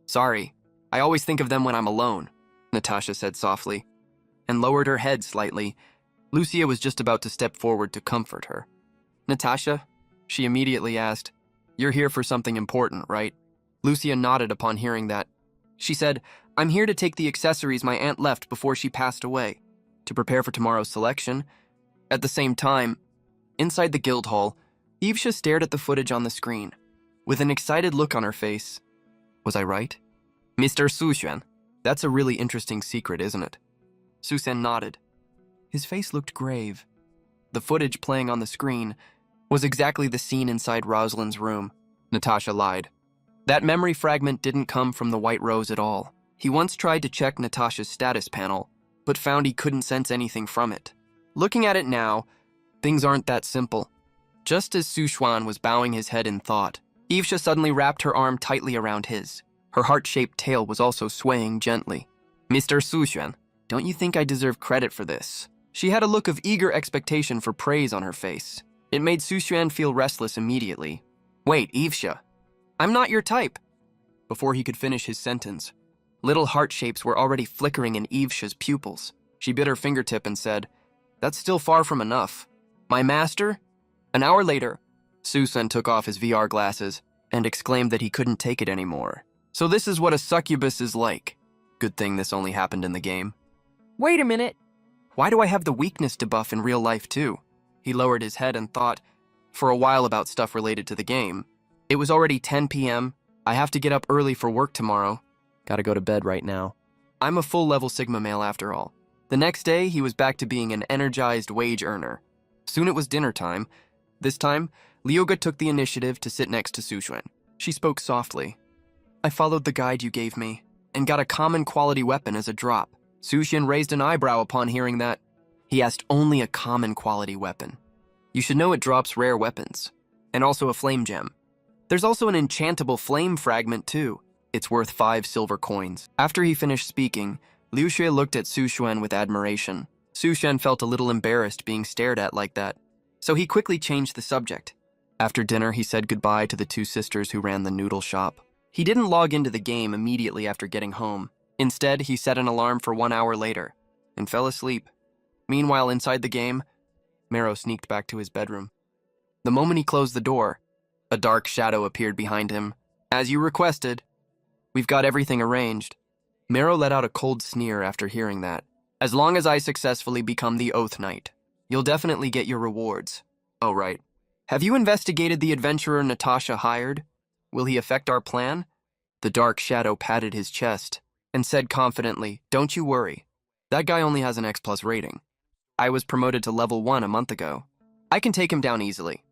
Speaker 1: "Sorry, I always think of them when I'm alone," Natasha said softly, and lowered her head slightly. Lucia was just about to step forward to comfort her. "Natasha," she immediately asked, "you're here for something important, right?" Lucia nodded upon hearing that. She said, "I'm here to take the accessories my aunt left before she passed away, to prepare for tomorrow's selection." At the same time, inside the guild hall, Evesha stared at the footage on the screen, with an excited look on her face. "Was I right? Mr. Suxuan, that's a really interesting secret, isn't it?" Suxuan nodded. His face looked grave. The footage playing on the screen was exactly the scene inside Rosalind's room. Natasha lied. That memory fragment didn't come from the white rose at all. He once tried to check Natasha's status panel, but found he couldn't sense anything from it. Looking at it now, things aren't that simple. Just as Suxuan was bowing his head in thought, Evesha suddenly wrapped her arm tightly around his. Her heart-shaped tail was also swaying gently. "Mr. Suxuan, don't you think I deserve credit for this?" She had a look of eager expectation for praise on her face. It made Suxuan feel restless immediately. "Wait, Evesha, I'm not your type." Before he could finish his sentence, little heart shapes were already flickering in Evesha's pupils. She bit her fingertip and said, "That's still far from enough. My master?" An hour later, Suxuan took off his VR glasses and exclaimed that he couldn't take it anymore. "So this is what a succubus is like." Good thing this only happened in the game. "Wait a minute. Why do I have the weakness debuff in real life too?" He lowered his head and thought for a while about stuff related to the game. It was already 10 p.m. I have to get up early for work tomorrow. Gotta go to bed right now. I'm a full-level Sigma male after all. The next day, he was back to being an energized wage earner. Soon it was dinner time. This time, Lyoga took the initiative to sit next to Suxuan. She spoke softly. "I followed the guide you gave me and got a common quality weapon as a drop." Suxuan raised an eyebrow upon hearing that. He asked only a common quality weapon. "You should know it drops rare weapons, and also a flame gem. There's also an enchantable flame fragment too. It's worth 5 silver coins." After he finished speaking, Liu Xue looked at Suxuan with admiration. Suxuan felt a little embarrassed being stared at like that, so he quickly changed the subject. After dinner, he said goodbye to the two sisters who ran the noodle shop. He didn't log into the game immediately after getting home. Instead, he set an alarm for 1 hour later and fell asleep. Meanwhile, inside the game, Mero sneaked back to his bedroom. The moment he closed the door, a dark shadow appeared behind him. "As you requested. We've got everything arranged." Mero let out a cold sneer after hearing that. "As long as I successfully become the Oath Knight, you'll definitely get your rewards." "Oh, right. Have you investigated the adventurer Natasha hired? Will he affect our plan?" The dark shadow patted his chest and said confidently, "Don't you worry. That guy only has an X+ rating. I was promoted to level 1 a month ago. I can take him down easily.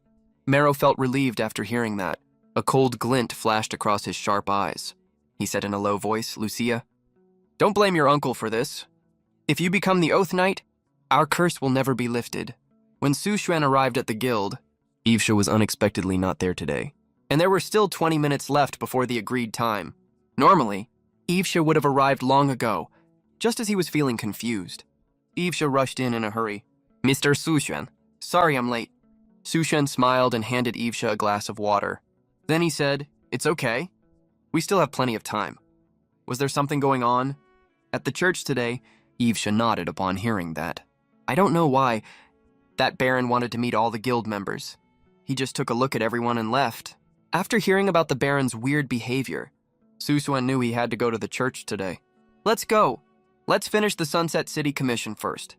Speaker 1: Mero felt relieved after hearing that. A cold glint flashed across his sharp eyes. He said in a low voice, Lucia, don't blame your uncle for this. If you become the Oath Knight, our curse will never be lifted. When Su Xuan arrived at the guild, Yvesha was unexpectedly not there today, and there were still 20 minutes left before the agreed time. Normally, Yvesha would have arrived long ago, just as he was feeling confused. Yvesha rushed in a hurry. Mr. Su Xuan, sorry I'm late. Su Xuan smiled and handed Yvesha a glass of water. Then he said, it's okay. We still have plenty of time. Was there something going on? At the church today, Yvesha nodded upon hearing that. I don't know why. That Baron wanted to meet all the guild members. He just took a look at everyone and left. After hearing about the Baron's weird behavior, Su Xuan knew he had to go to the church today. Let's go. Let's finish the Sunset City Commission first.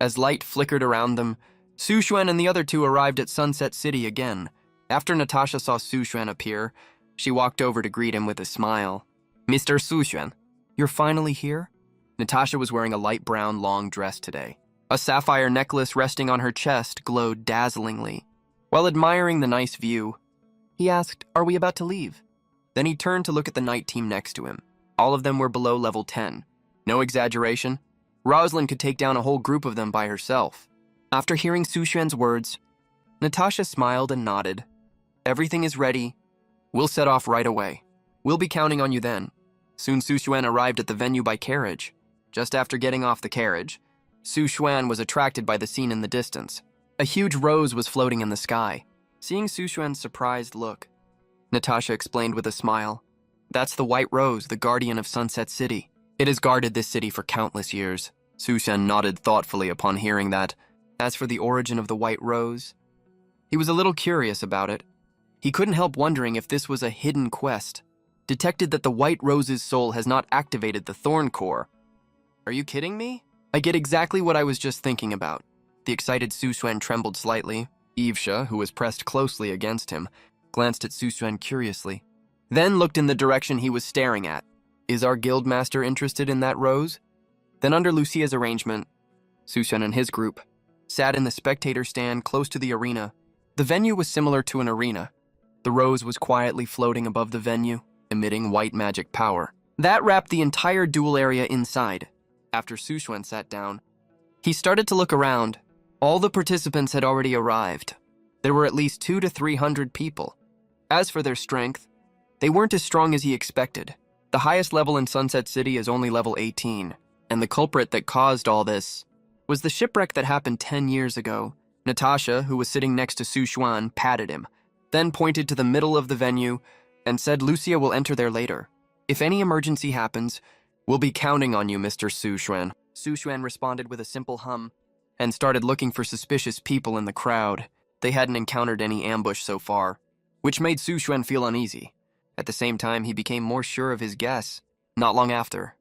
Speaker 1: As light flickered around them, Su Xuan and the other two arrived at Sunset City again. After Natasha saw Su Xuan appear, she walked over to greet him with a smile. Mr. Su Xuan, you're finally here? Natasha was wearing a light brown long dress today. A sapphire necklace resting on her chest glowed dazzlingly. While admiring the nice view, he asked, are we about to leave? Then he turned to look at the night team next to him. All of them were below level 10. No exaggeration. Rosalind could take down a whole group of them by herself. After hearing Su Xuan's words, Natasha smiled and nodded. Everything is ready. We'll set off right away. We'll be counting on you then. Soon Su Xuan arrived at the venue by carriage. Just after getting off the carriage, Su Xuan was attracted by the scene in the distance. A huge rose was floating in the sky. Seeing Su Xuan's surprised look, Natasha explained with a smile, that's the White Rose, the guardian of Sunset City. It has guarded this city for countless years. Su Xuan nodded thoughtfully upon hearing that. As for the origin of the White Rose, he was a little curious about it. He couldn't help wondering if this was a hidden quest. Detected that the White Rose's soul has not activated the Thorn Core. Are you kidding me? I get exactly what I was just thinking about. The excited Su Xuan trembled slightly. Yvesha, who was pressed closely against him, glanced at Su Xuan curiously, then looked in the direction he was staring at. Is our guildmaster interested in that rose? Then under Lucia's arrangement, Su Xuan and his group sat in the spectator stand close to the arena. The venue was similar to an arena. The rose was quietly floating above the venue, emitting white magic power. That wrapped the entire duel area inside. After Su Xuan sat down, he started to look around. All the participants had already arrived. There were at least 200 to 300 people. As for their strength, they weren't as strong as he expected. The highest level in Sunset City is only level 18, and the culprit that caused all this was the shipwreck that happened 10 years ago. Natasha, who was sitting next to Su Xuan, patted him, then pointed to the middle of the venue and said Lucia will enter there later. If any emergency happens, we'll be counting on you, Mr. Su Xuan. Su Xuan responded with a simple hum and started looking for suspicious people in the crowd. They hadn't encountered any ambush so far, which made Su Xuan feel uneasy. At the same time, he became more sure of his guess. Not long after,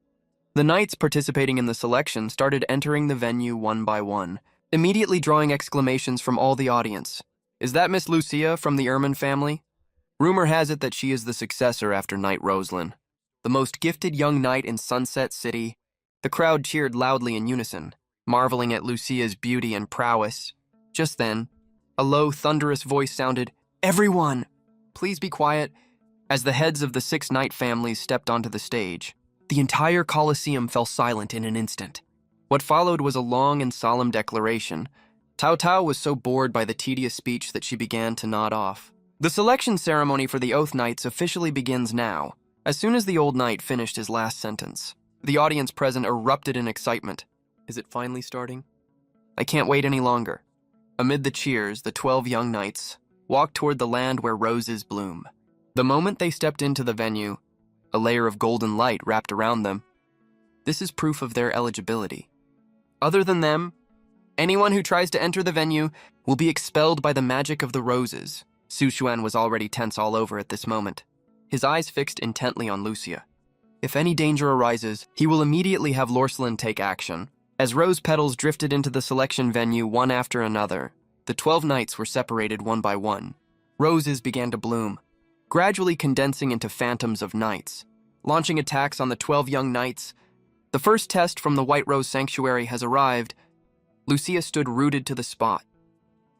Speaker 1: the knights participating in the selection started entering the venue one by one, immediately drawing exclamations from all the audience. Is that Miss Lucia from the Ermine family? Rumor has it that she is the successor after Knight Rosalind, the most gifted young knight in Sunset City. The crowd cheered loudly in unison, marveling at Lucia's beauty and prowess. Just then, a low, thunderous voice sounded, "Everyone, please be quiet." As the heads of the 6 knight families stepped onto the stage, the entire Colosseum fell silent in an instant. What followed was a long and solemn declaration. Tao Tao was so bored by the tedious speech that she began to nod off. The selection ceremony for the Oath Knights officially begins now. As soon as the old knight finished his last sentence, the audience present erupted in excitement. Is it finally starting? I can't wait any longer. Amid the cheers, the 12 young knights walked toward the land where roses bloom. The moment they stepped into the venue, a layer of golden light wrapped around them. This is proof of their eligibility. Other than them, anyone who tries to enter the venue will be expelled by the magic of the roses. Su Xuan was already tense all over at this moment, his eyes fixed intently on Lucia. If any danger arises, he will immediately have Lorcelin take action. As rose petals drifted into the selection venue one after another, the 12 knights were separated one by one. Roses began to bloom, gradually condensing into phantoms of knights, launching attacks on the 12 young knights. The first test from the White Rose Sanctuary has arrived. Lucia stood rooted to the spot.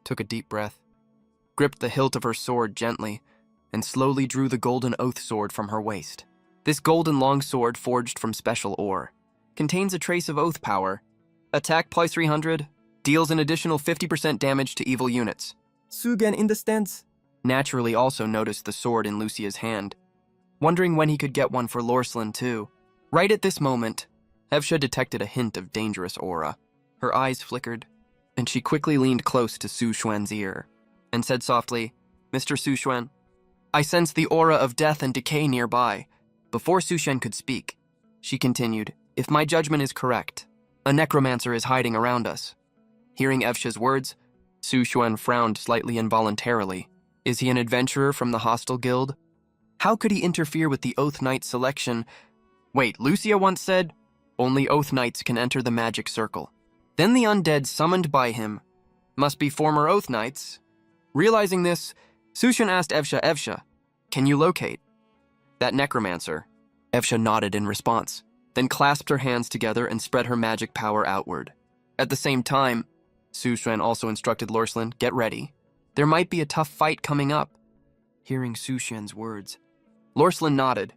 Speaker 1: took a deep breath, gripped the hilt of her sword gently, and slowly drew the golden oath sword from her waist. This golden longsword, forged from special ore, contains a trace of oath power. Attack plus 300, deals an additional 50% damage to evil units. Sugen in the stance naturally also noticed the sword in Lucia's hand, wondering when he could get one for Lorslin too. Right at this moment, Evsha detected a hint of dangerous aura. Her eyes flickered, and she quickly leaned close to Su Xuan's ear and said softly, "Mr. Su Xuan, I sense the aura of death and decay nearby." Before Su Xuan could speak, she continued, "If my judgment is correct, a necromancer is hiding around us." Hearing Evsha's words, Su Xuan frowned slightly involuntarily. Is he an adventurer from the hostile guild? How could he interfere with the Oath Knight selection? Wait, Lucia once said, only Oath Knights can enter the magic circle. Then the undead summoned by him must be former Oath Knights. Realizing this, Su Xuan asked Evsha, "Can you locate that necromancer?" Evsha nodded in response, then clasped her hands together and spread her magic power outward. At the same time, Su Xuan also instructed Lorslin, "Get ready. There might be a tough fight coming up." Hearing Su Xuan's words, Lorslin nodded,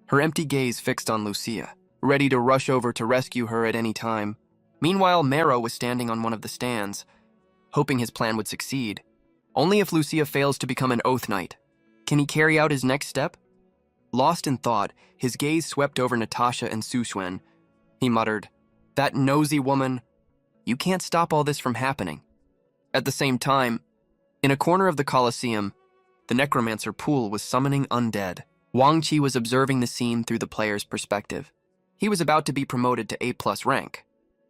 Speaker 1: her empty gaze fixed on Lucia, ready to rush over to rescue her at any time. Meanwhile, Mero was standing on one of the stands, hoping his plan would succeed. Only if Lucia fails to become an Oath Knight can he carry out his next step. Lost in thought, his gaze swept over Natasha and Su Xuan. He muttered, "That nosy woman. You can't stop all this from happening." At the same time, in a corner of the Colosseum, the necromancer pool was summoning undead. Wang Qi was observing the scene through the player's perspective. He was about to be promoted to A+ rank,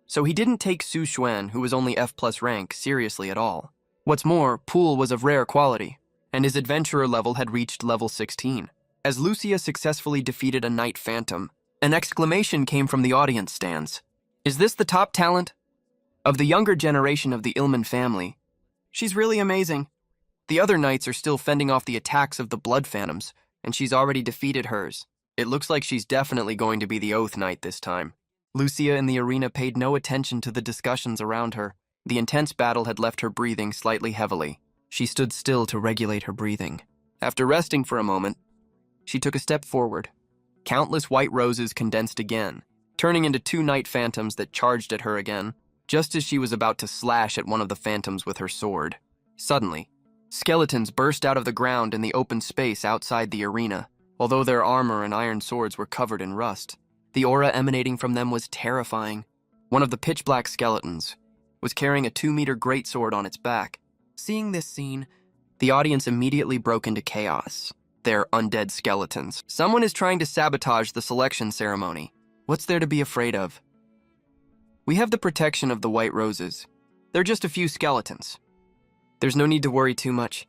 Speaker 1: so he didn't take Su Xuan, who was only F+ rank, seriously at all. What's more, Pool was of rare quality, and his adventurer level had reached level 16. As Lucia successfully defeated a Knight Phantom, an exclamation came from the audience stands. "Is this the top talent of the younger generation of the Ilman family? She's really amazing. The other knights are still fending off the attacks of the Blood Phantoms, and she's already defeated hers. It looks like she's definitely going to be the Oath Knight this time." Lucia in the arena paid no attention to the discussions around her. The intense battle had left her breathing slightly heavily. She stood still to regulate her breathing. After resting for a moment, she took a step forward. Countless white roses condensed again, turning into 2 Knight Phantoms that charged at her again, just as she was about to slash at one of the phantoms with her sword. Suddenly, skeletons burst out of the ground in the open space outside the arena, although their armor and iron swords were covered in rust. The aura emanating from them was terrifying. One of the pitch-black skeletons was carrying a 2-meter greatsword on its back. Seeing this scene, the audience immediately broke into chaos. They're undead skeletons. Someone is trying to sabotage the selection ceremony. What's there to be afraid of? We have the protection of the white roses. They're just a few skeletons. There's no need to worry too much.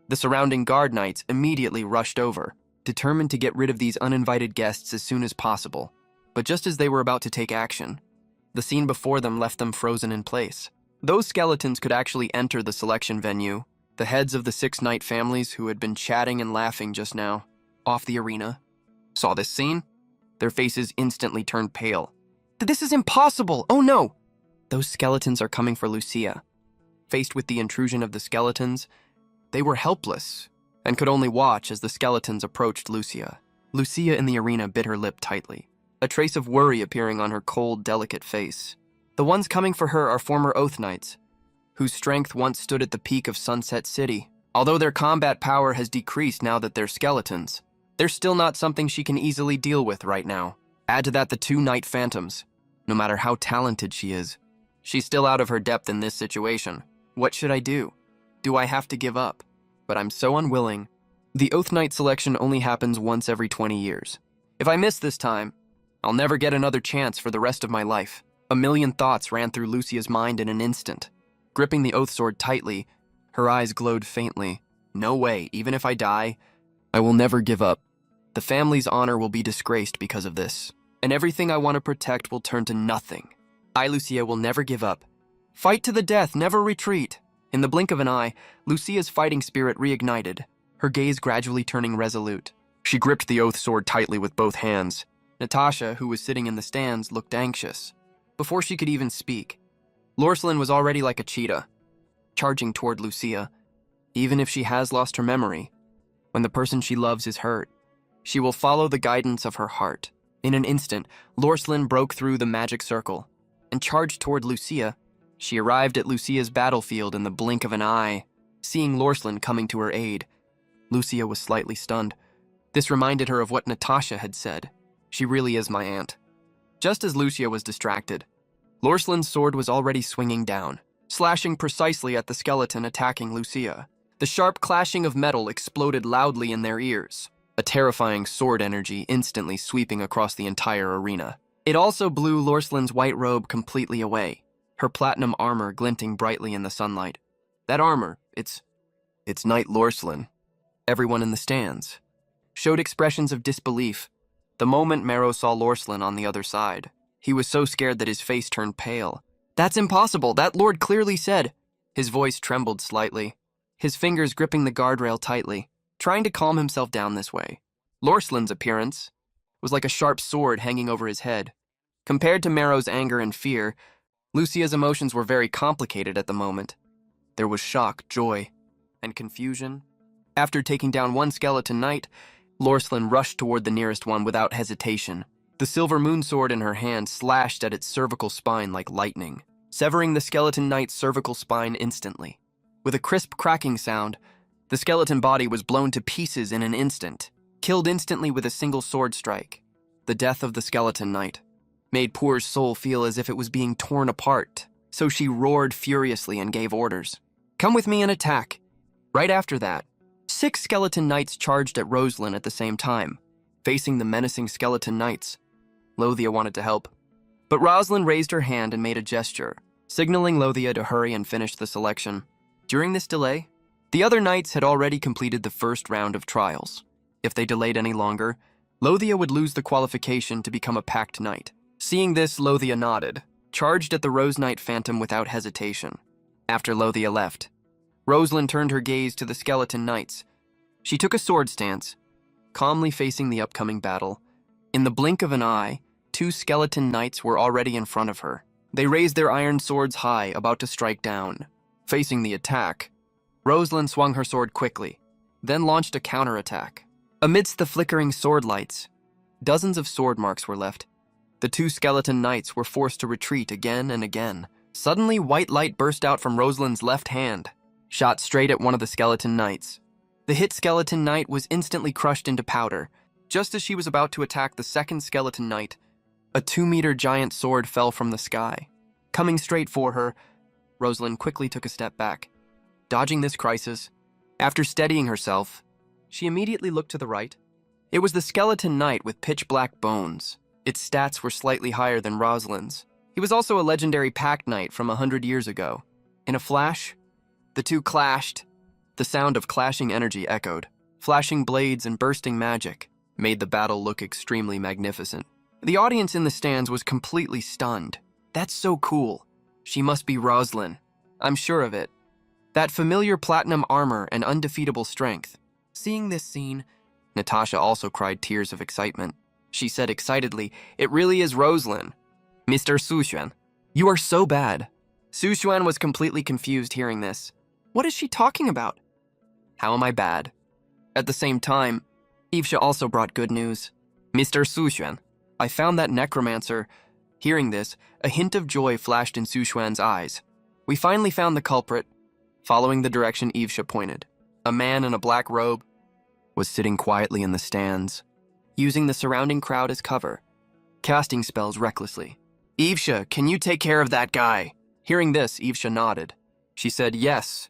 Speaker 1: The surrounding guard knights immediately rushed over, determined to get rid of these uninvited guests as soon as possible. But just as they were about to take action, the scene before them left them frozen in place. Those skeletons could actually enter the selection venue, the heads of the 6 knight families who had been chatting and laughing just now, off the arena, saw this scene. Their faces instantly turned pale. "This is impossible! Oh no!" Those skeletons are coming for Lucia. Faced with the intrusion of the skeletons, they were helpless and could only watch as the skeletons approached Lucia. Lucia in the arena bit her lip tightly, a trace of worry appearing on her cold, delicate face. The ones coming for her are former Oath Knights, whose strength once stood at the peak of Sunset City. Although their combat power has decreased now that they're skeletons, they're still not something she can easily deal with right now. Add to that the 2 Knight Phantoms. No matter how talented she is, she's still out of her depth in this situation. What should I do? Do I have to give up? But I'm so unwilling. The Oath Knight selection only happens once every 20 years. If I miss this time, I'll never get another chance for the rest of my life. A million thoughts ran through Lucia's mind in an instant. Gripping the oath sword tightly, her eyes glowed faintly. No way, even if I die, I will never give up. The family's honor will be disgraced because of this, and everything I want to protect will turn to nothing. I, Lucia, will never give up. Fight to the death, never retreat. In the blink of an eye, Lucia's fighting spirit reignited, her gaze gradually turning resolute. She gripped the oath sword tightly with both hands. Natasha, who was sitting in the stands, looked anxious. Before she could even speak, Lorslin was already like a cheetah, charging toward Lucia. Even if she has lost her memory, when the person she loves is hurt, she will follow the guidance of her heart. In an instant, Lorslyn broke through the magic circle and charged toward Lucia. She arrived at Lucia's battlefield in the blink of an eye. Seeing Lorslyn coming to her aid, Lucia was slightly stunned. This reminded her of what Natasha had said. She really is my aunt. Just as Lucia was distracted, Lorslyn's sword was already swinging down, slashing precisely at the skeleton attacking Lucia. The sharp clashing of metal exploded loudly in their ears, a terrifying sword energy instantly sweeping across the entire arena. It also blew Lorslyn's white robe completely away, her platinum armor glinting brightly in the sunlight. That armor, it's Knight Lorslyn. Everyone in the stands showed expressions of disbelief the moment Mero saw Lorslyn on the other side. He was so scared that his face turned pale. "That's impossible, that lord clearly said." His voice trembled slightly, his fingers gripping the guardrail tightly, trying to calm himself down this way. Lorslyn's appearance was like a sharp sword hanging over his head. Compared to Mero's anger and fear, Lucia's emotions were very complicated at the moment. There was shock, joy, and confusion. After taking down one skeleton knight, Lorslyn rushed toward the nearest one without hesitation. The silver moon sword in her hand slashed at its cervical spine like lightning, severing the skeleton knight's cervical spine instantly. With a crisp cracking sound, the skeleton body was blown to pieces in an instant, killed instantly with a single sword strike. The death of the skeleton knight made Poor's soul feel as if it was being torn apart, so she roared furiously and gave orders. "Come with me and attack." Right after that, 6 skeleton knights charged at Rosalind at the same time, facing the menacing skeleton knights. Lothia wanted to help, but Rosalind raised her hand and made a gesture, signaling Lothia to hurry and finish the selection. During this delay, the other knights had already completed the first round of trials. If they delayed any longer, Lothia would lose the qualification to become a packed knight. Seeing this, Lothia nodded, charged at the Rose Knight Phantom without hesitation. After Lothia left, Rosalind turned her gaze to the skeleton knights. She took a sword stance, calmly facing the upcoming battle. In the blink of an eye, 2 skeleton knights were already in front of her. They raised their iron swords high, about to strike down. Facing the attack, Rosalind swung her sword quickly, then launched a counterattack. Amidst the flickering sword lights, dozens of sword marks were left. The 2 skeleton knights were forced to retreat again and again. Suddenly, white light burst out from Rosalind's left hand, shot straight at one of the skeleton knights. The hit skeleton knight was instantly crushed into powder. Just as she was about to attack the second skeleton knight, a 2-meter giant sword fell from the sky. Coming straight for her, Rosalind quickly took a step back. Dodging this crisis, after steadying herself, she immediately looked to the right. It was the skeleton knight with pitch-black bones. Its stats were slightly higher than Rosalind's. He was also a legendary pack knight from 100 years ago. In a flash, the two clashed. The sound of clashing energy echoed. Flashing blades and bursting magic made the battle look extremely magnificent. The audience in the stands was completely stunned. "That's so cool. She must be Rosalind. I'm sure of it. That familiar platinum armor and undefeatable strength." Seeing this scene, Natasha also cried tears of excitement. She said excitedly, "It really is Rosalind. Mr. Sushuan, you are so bad." Sushuan was completely confused hearing this. What is she talking about? How am I bad? At the same time, Ivsha also brought good news. "Mr. Sushuan, I found that necromancer." Hearing this, a hint of joy flashed in Sushuan's eyes. "We finally found the culprit." Following the direction Ivsha pointed, a man in a black robe was sitting quietly in the stands, using the surrounding crowd as cover, casting spells recklessly. "Ivsha, can you take care of that guy?" Hearing this, Ivsha nodded. She said, "Yes,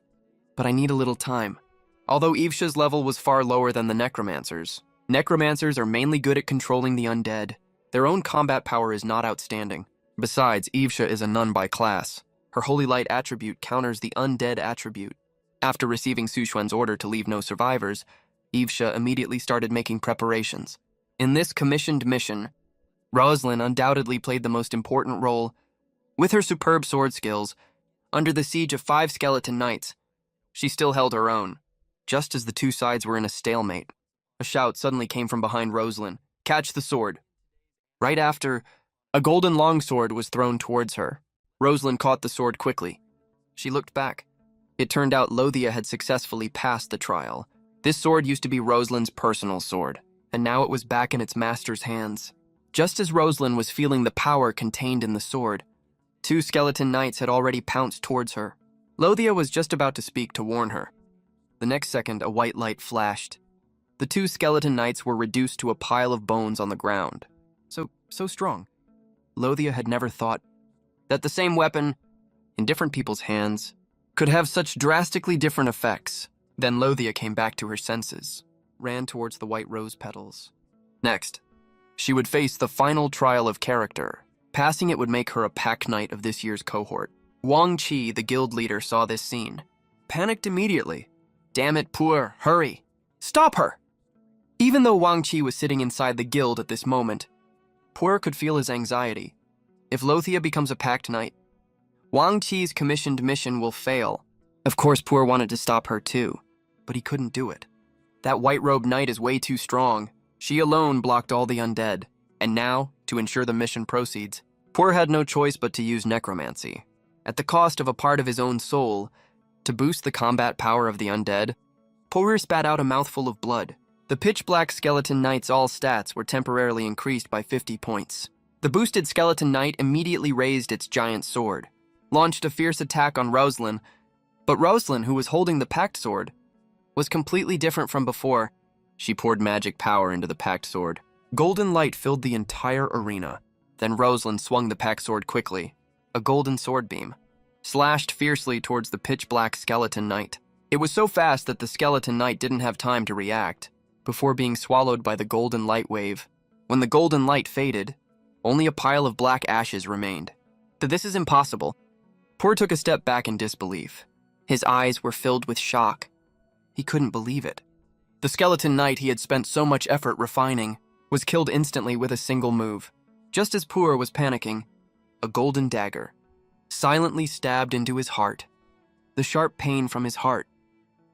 Speaker 1: but I need a little time." Although Ivsha's level was far lower than the necromancers, necromancers are mainly good at controlling the undead. Their own combat power is not outstanding. Besides, Ivsha is a nun by class. Her holy light attribute counters the undead attribute. After receiving Sushuan's order to leave no survivors, Ivsha immediately started making preparations. In this commissioned mission, Rosalind undoubtedly played the most important role. With her superb sword skills, under the siege of 5 skeleton knights, she still held her own. Just as the two sides were in a stalemate, a shout suddenly came from behind Rosalind, "Catch the sword!" Right after, a golden longsword was thrown towards her. Rosalind caught the sword quickly. She looked back. It turned out Lothia had successfully passed the trial. This sword used to be Rosalind's personal sword, and now it was back in its master's hands. Just as Rosalind was feeling the power contained in the sword, 2 skeleton knights had already pounced towards her. Lothia was just about to speak to warn her. The next second, a white light flashed. The 2 skeleton knights were reduced to a pile of bones on the ground. So strong. Lothia had never thought that the same weapon, in different people's hands, could have such drastically different effects. Then Lothia came back to her senses, ran towards the white rose petals. Next, she would face the final trial of character. Passing it would make her a pack knight of this year's cohort. Wang Qi, the guild leader, saw this scene. Panicked immediately. Damn it, Puer, hurry! Stop her! Even though Wang Qi was sitting inside the guild at this moment, Puer could feel his anxiety. If Lothia becomes a packed knight, Wang Qi's commissioned mission will fail. Of course, Puer wanted to stop her too, but he couldn't do it. That white-robed knight is way too strong. She alone blocked all the undead. And now, to ensure the mission proceeds, Puer had no choice but to use necromancy. At the cost of a part of his own soul, to boost the combat power of the undead, Puer spat out a mouthful of blood. The pitch-black skeleton knight's all stats were temporarily increased by 50 points. The boosted skeleton knight immediately raised its giant sword, launched a fierce attack on Rosalind, but Rosalind, who was holding the packed sword, was completely different from before. She poured magic power into the packed sword. Golden light filled the entire arena. Then Rosalind swung the packed sword quickly. A golden sword beam slashed fiercely towards the pitch-black skeleton knight. It was so fast that the skeleton knight didn't have time to react, before being swallowed by the golden light wave. When the golden light faded, only a pile of black ashes remained. This is impossible. Puer took a step back in disbelief. His eyes were filled with shock. He couldn't believe it. The skeleton knight he had spent so much effort refining was killed instantly with a single move. Just as Puer was panicking, a golden dagger silently stabbed into his heart. The sharp pain from his heart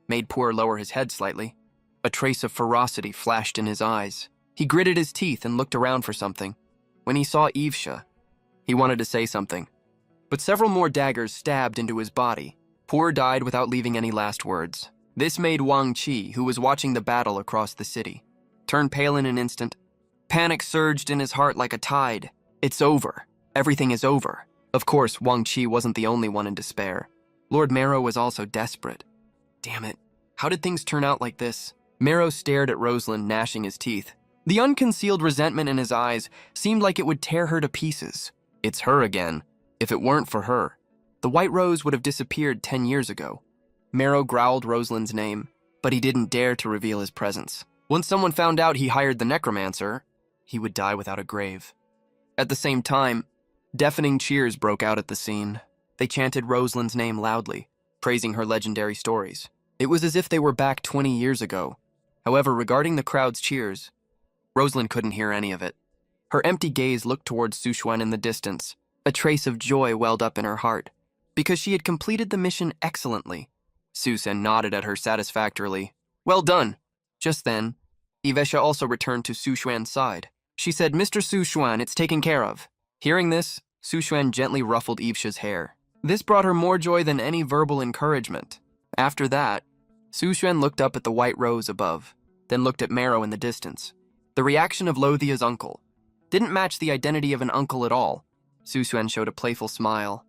Speaker 1: made Puer lower his head slightly. A trace of ferocity flashed in his eyes. He gritted his teeth and looked around for something. When he saw Evesha, he wanted to say something, but several more daggers stabbed into his body. Puer died without leaving any last words. This made Wang Qi, who was watching the battle across the city, turn pale in an instant. Panic surged in his heart like a tide. It's over. Everything is over. Of course, Wang Qi wasn't the only one in despair. Lord Marrow was also desperate. Damn it. How did things turn out like this? Marrow stared at Rosalind, gnashing his teeth. The unconcealed resentment in his eyes seemed like it would tear her to pieces. It's her again. If it weren't for her, the White Rose would have disappeared 10 years ago. Marrow growled Rosalind's name, but he didn't dare to reveal his presence. Once someone found out he hired the necromancer, he would die without a grave. At the same time, deafening cheers broke out at the scene. They chanted Rosalind's name loudly, praising her legendary stories. It was as if they were back 20 years ago. However, regarding the crowd's cheers, Rosalind couldn't hear any of it. Her empty gaze looked towards Suxuan in the distance. A trace of joy welled up in her heart, because she had completed the mission excellently. Susan nodded at her satisfactorily. Well done. Just then, Evesha also returned to Suxuan's side. She said, Mr. Suxuan, it's taken care of. Hearing this, Suxuan gently ruffled Evesha's hair. This brought her more joy than any verbal encouragement. After that, Suxuan looked up at the white rose above, then looked at Marrow in the distance. The reaction of Lothia's uncle didn't match the identity of an uncle at all. Suxuan showed a playful smile.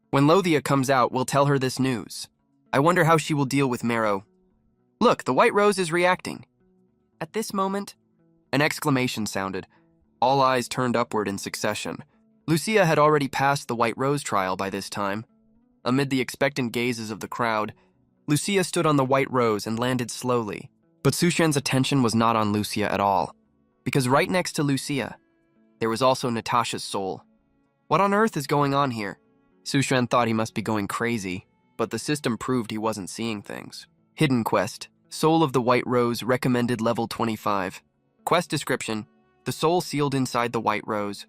Speaker 1: When Lothia comes out, we'll tell her this news. I wonder how she will deal with Marrow. Look, the white rose is reacting. At this moment, an exclamation sounded. All eyes turned upward in succession. Lucia had already passed the white rose trial by this time. Amid the expectant gazes of the crowd, Lucia stood on the white rose and landed slowly. But Suxuan's attention was not on Lucia at all, because right next to Lucia, there was also Natasha's soul. What on earth is going on here? Suxuan thought he must be going crazy, but the system proved he wasn't seeing things. Hidden quest, Soul of the White Rose, recommended level 25. Quest description, the soul sealed inside the White Rose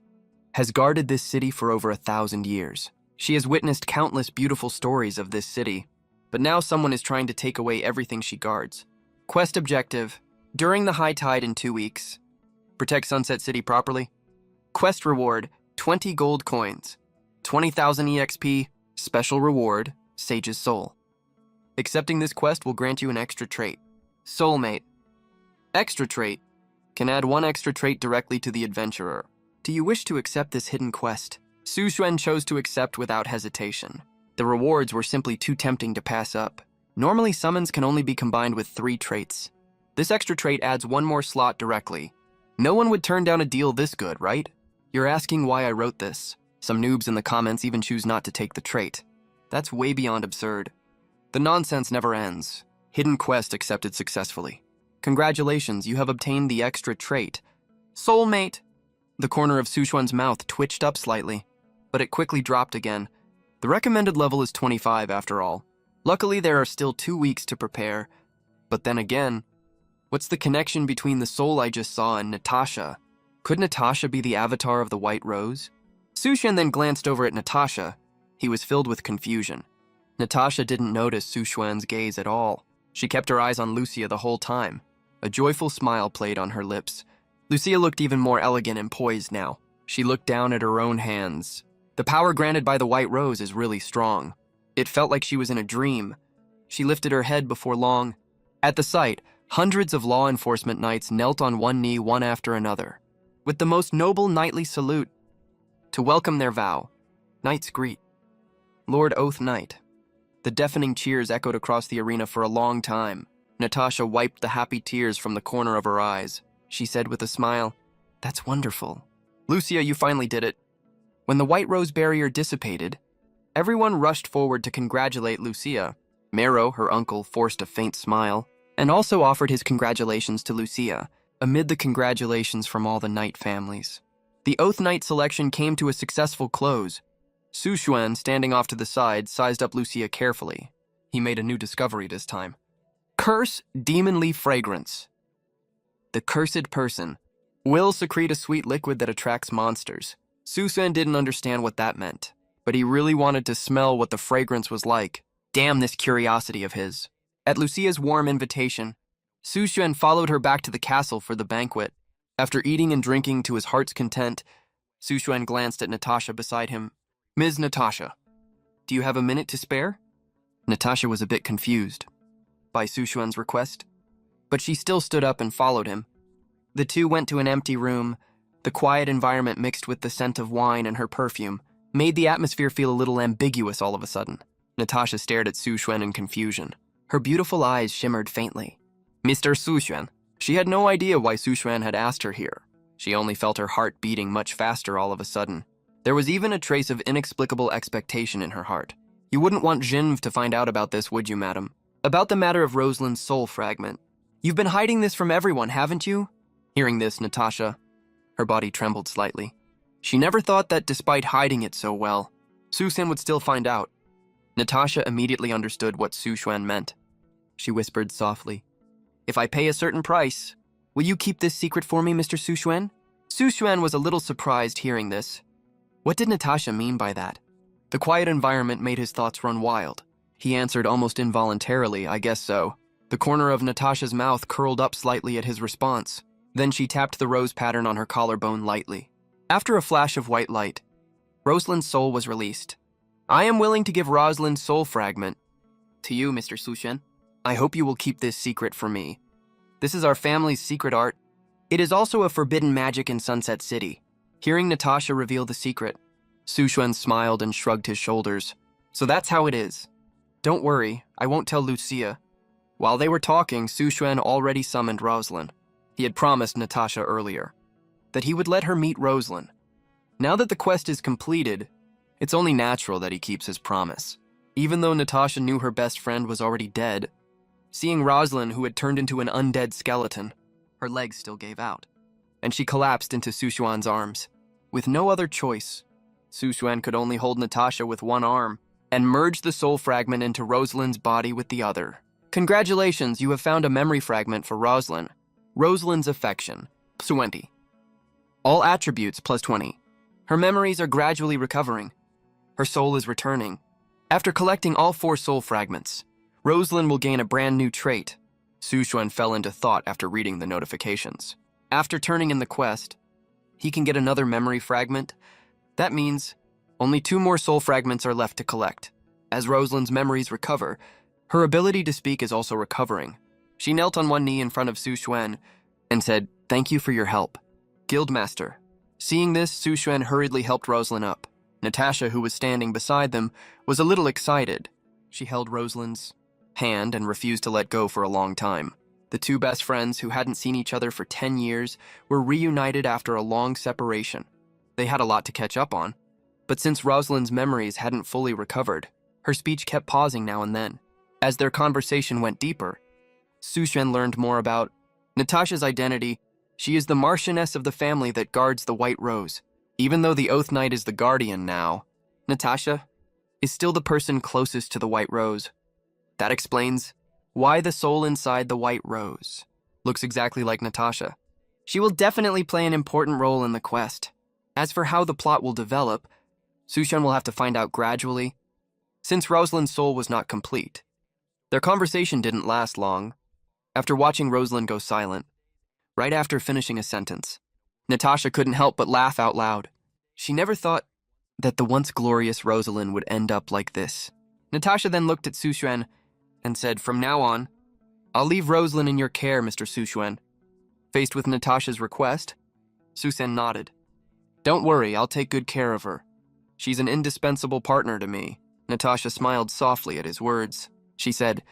Speaker 1: has guarded this city for over 1,000 years. She has witnessed countless beautiful stories of this city, but now someone is trying to take away everything she guards. Quest objective, during the high tide in 2 weeks, protect Sunset City properly. Quest reward, 20 gold coins, 20,000 EXP, special reward, Sage's Soul. Accepting this quest will grant you an extra trait. Soulmate. Extra trait. Can add one extra trait directly to the adventurer. Do you wish to accept this hidden quest? Su Xuan chose to accept without hesitation. The rewards were simply too tempting to pass up. Normally, summons can only be combined with 3 traits. This extra trait adds 1 more slot directly. No one would turn down a deal this good, right? You're asking why I wrote this. Some noobs in the comments even choose not to take the trait. That's way beyond absurd. The nonsense never ends. Hidden quest accepted successfully. Congratulations, you have obtained the extra trait. Soulmate. The corner of Su Xuan's mouth twitched up slightly, but it quickly dropped again. The recommended level is 25 after all. Luckily, there are still 2 weeks to prepare. But then again, what's the connection between the soul I just saw and Natasha? Could Natasha be the avatar of the White Rose? Su Xuan then glanced over at Natasha. He was filled with confusion. Natasha didn't notice Su Xuan's gaze at all. She kept her eyes on Lucia the whole time. A joyful smile played on her lips. Lucia looked even more elegant and poised now. She looked down at her own hands. The power granted by the White Rose is really strong. It felt like she was in a dream. She lifted her head before long. At the sight, hundreds of law enforcement knights knelt on one knee one after another. With the most noble knightly salute. To welcome their vow, knights greet. Lord Oath Knight. The deafening cheers echoed across the arena for a long time. Natasha wiped the happy tears from the corner of her eyes. She said with a smile, "That's wonderful. Lucia, you finally did it." When the White Rose barrier dissipated, everyone rushed forward to congratulate Lucia. Mero, her uncle, forced a faint smile, and also offered his congratulations to Lucia, amid the congratulations from all the knight families. The Oath Knight selection came to a successful close. Su Xuan, standing off to the side, sized up Lucia carefully. He made a new discovery this time. Curse Demonly Fragrance. The cursed person will secrete a sweet liquid that attracts monsters. Su Xuan didn't understand what that meant, but he really wanted to smell what the fragrance was like. Damn this curiosity of his. At Lucia's warm invitation, Su Xuan followed her back to the castle for the banquet. After eating and drinking to his heart's content, Su Xuan glanced at Natasha beside him. Ms. Natasha, do you have a minute to spare? Natasha was a bit confused by Su Xuan's request, but she still stood up and followed him. The two went to an empty room. The quiet environment mixed with the scent of wine and her perfume made the atmosphere feel a little ambiguous all of a sudden. Natasha stared at Su Xuan in confusion. Her beautiful eyes shimmered faintly. Mr. Su Xuan. She had no idea why Su Xuan had asked her here. She only felt her heart beating much faster all of a sudden. There was even a trace of inexplicable expectation in her heart. You wouldn't want Jinv to find out about this, would you, madam? About the matter of Rosalind's soul fragment. You've been hiding this from everyone, haven't you? Hearing this, Natasha, her body trembled slightly. She never thought that despite hiding it so well, Su Xuan would still find out. Natasha immediately understood what Su Xuan meant. She whispered softly, "If I pay a certain price, will you keep this secret for me, Mr. Su Xuan?" Su Xuan was a little surprised hearing this. What did Natasha mean by that? The quiet environment made his thoughts run wild. He answered almost involuntarily, "I guess so." The corner of Natasha's mouth curled up slightly at his response. Then she tapped the rose pattern on her collarbone lightly. After a flash of white light, Rosalind's soul was released. "I am willing to give Rosalind's soul fragment to you, Mr. Su Xuan. I hope you will keep this secret for me. This is our family's secret art. It is also a forbidden magic in Sunset City." Hearing Natasha reveal the secret, Su Xuan smiled and shrugged his shoulders. "So that's how it is. Don't worry, I won't tell Lucia." While they were talking, Su Xuan already summoned Rosalind. He had promised Natasha earlier that he would let her meet Rosalind. Now that the quest is completed, it's only natural that he keeps his promise. Even though Natasha knew her best friend was already dead, seeing Rosalind, who had turned into an undead skeleton, her legs still gave out, and she collapsed into Su Xuan's arms. With no other choice, Su Xuan could only hold Natasha with one arm and merge the soul fragment into Rosalind's body with the other. Congratulations, you have found a memory fragment for Rosalind. Rosalind's affection, 20. All attributes, +20. Her memories are gradually recovering. Her soul is returning. After collecting all 4 soul fragments, Rosalind will gain a brand new trait. Su Xuan fell into thought after reading the notifications. After turning in the quest, he can get another memory fragment. That means only 2 more soul fragments are left to collect. As Rosalind's memories recover, Her ability to speak is also recovering. She knelt on one knee in front of Su Xuan and said, "Thank you for your help." Guildmaster. Seeing this, Su Xuan hurriedly helped Rosalind up. Natasha, who was standing beside them, was a little excited. She held Rosalind's hand and refused to let go for a long time. The two best friends, who hadn't seen each other for 10 years, were reunited after a long separation. They had a lot to catch up on, but since Rosalind's memories hadn't fully recovered, her speech kept pausing now and then. As their conversation went deeper, Su Xuan learned more about Natasha's identity. She is the Marchioness of the family that guards the White Rose. Even though the Oath Knight is the guardian now, Natasha is still the person closest to the White Rose. That explains why the soul inside the White Rose looks exactly like Natasha. She will definitely play an important role in the quest. As for how the plot will develop, Su Xuan will have to find out gradually, since Rosalind's soul was not complete. Their conversation didn't last long. After watching Rosalind go silent, right after finishing a sentence, Natasha couldn't help but laugh out loud. She never thought that the once glorious Rosalind would end up like this. Natasha then looked at Su Xuan and said, "From now on, I'll leave Rosalind in your care, Mr. Su Xuan." Faced with Natasha's request, Su Xuan nodded. "Don't worry, I'll take good care of her. She's an indispensable partner to me." Natasha smiled softly at his words. She said,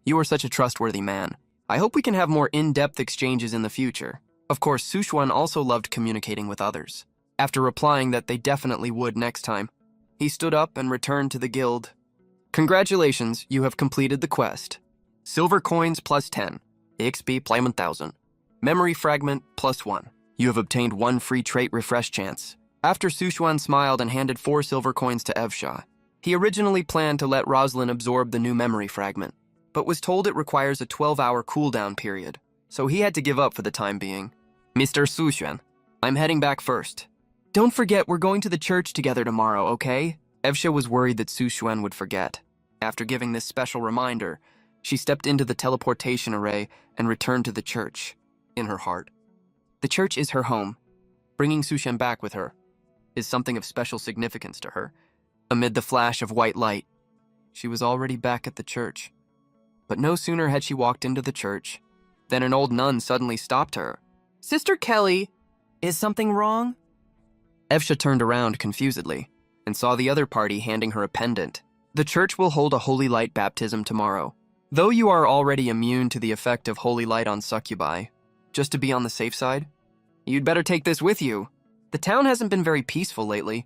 Speaker 1: "You are such a trustworthy man. I hope we can have more in-depth exchanges in the future." Of course, Su Xuan also loved communicating with others. After replying that they definitely would next time, he stood up and returned to the guild. "Congratulations, you have completed the quest. Silver coins plus 10, XP plus 1,000, memory fragment plus 1. You have obtained 1 free trait refresh chance." After Su Xuan smiled and handed 4 silver coins to Evsha, he originally planned to let Rosalind absorb the new memory fragment, but was told it requires a 12-hour cooldown period, so he had to give up for the time being. "Mr. Su Xuan, I'm heading back first. Don't forget we're going to the church together tomorrow, okay?" Evsha was worried that Su Xuan would forget. After giving this special reminder, she stepped into the teleportation array and returned to the church. In her heart, the church is her home. Bringing Su Xuan back with her is something of special significance to her. Amid the flash of white light, she was already back at the church. But no sooner had she walked into the church than an old nun suddenly stopped her. "Sister Kelly, is something wrong?" Evsha turned around confusedly and saw the other party handing her a pendant. "The church will hold a holy light baptism tomorrow. Though you are already immune to the effect of holy light on succubi, just to be on the safe side, you'd better take this with you. The town hasn't been very peaceful lately."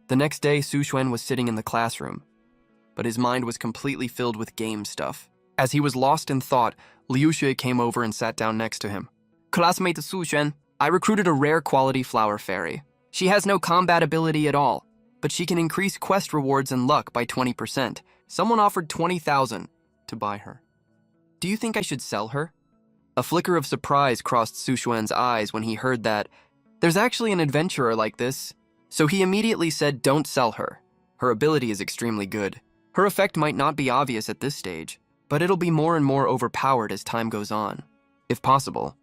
Speaker 1: The next day, Su Xuan was sitting in the classroom, but his mind was completely filled with game stuff. As he was lost in thought, Liu Xue came over and sat down next to him. "Classmate Su Xuan, I recruited a rare quality flower fairy. She has no combat ability at all, but she can increase quest rewards and luck by 20%. Someone offered 20,000 to buy her. Do you think I should sell her?" A flicker of surprise crossed Su Xuan's eyes when he heard that. There's actually an adventurer like this. So he immediately said, "Don't sell her. Her ability is extremely good. Her effect might not be obvious at this stage, but it'll be more and more overpowered as time goes on. If possible,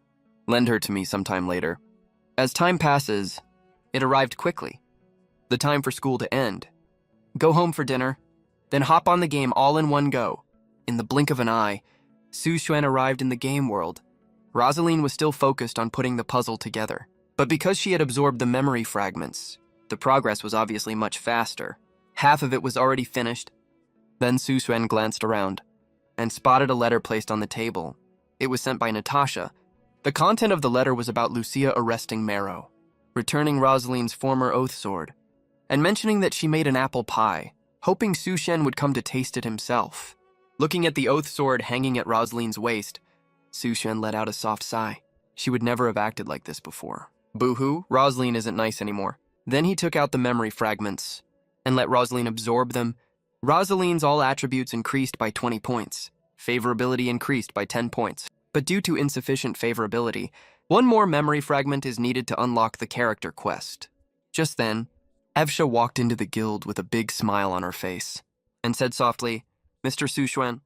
Speaker 1: lend her to me sometime later." As time passes, it arrived quickly. The time for school to end. Go home for dinner, then hop on the game all in one go. In the blink of an eye, Su Xuan arrived in the game world. Rosaline was still focused on putting the puzzle together, but because she had absorbed the memory fragments, the progress was obviously much faster. Half of it was already finished. Then Su Xuan glanced around and spotted a letter placed on the table. It was sent by Natasha. The content of the letter was about Lucia arresting Marrow, returning Rosaline's former oath sword, and mentioning that she made an apple pie, hoping Su Xuan would come to taste it himself. Looking at the oath sword hanging at Rosaline's waist, Su Xuan let out a soft sigh. She would never have acted like this before. Boo-hoo, Rosaline isn't nice anymore. Then he took out the memory fragments and let Rosaline absorb them. Rosaline's all attributes increased by 20 points. Favorability increased by 10 points. But due to insufficient favorability, one more memory fragment is needed to unlock the character quest. Just then, Evsha walked into the guild with a big smile on her face and said softly, "Mr. Su Xuan."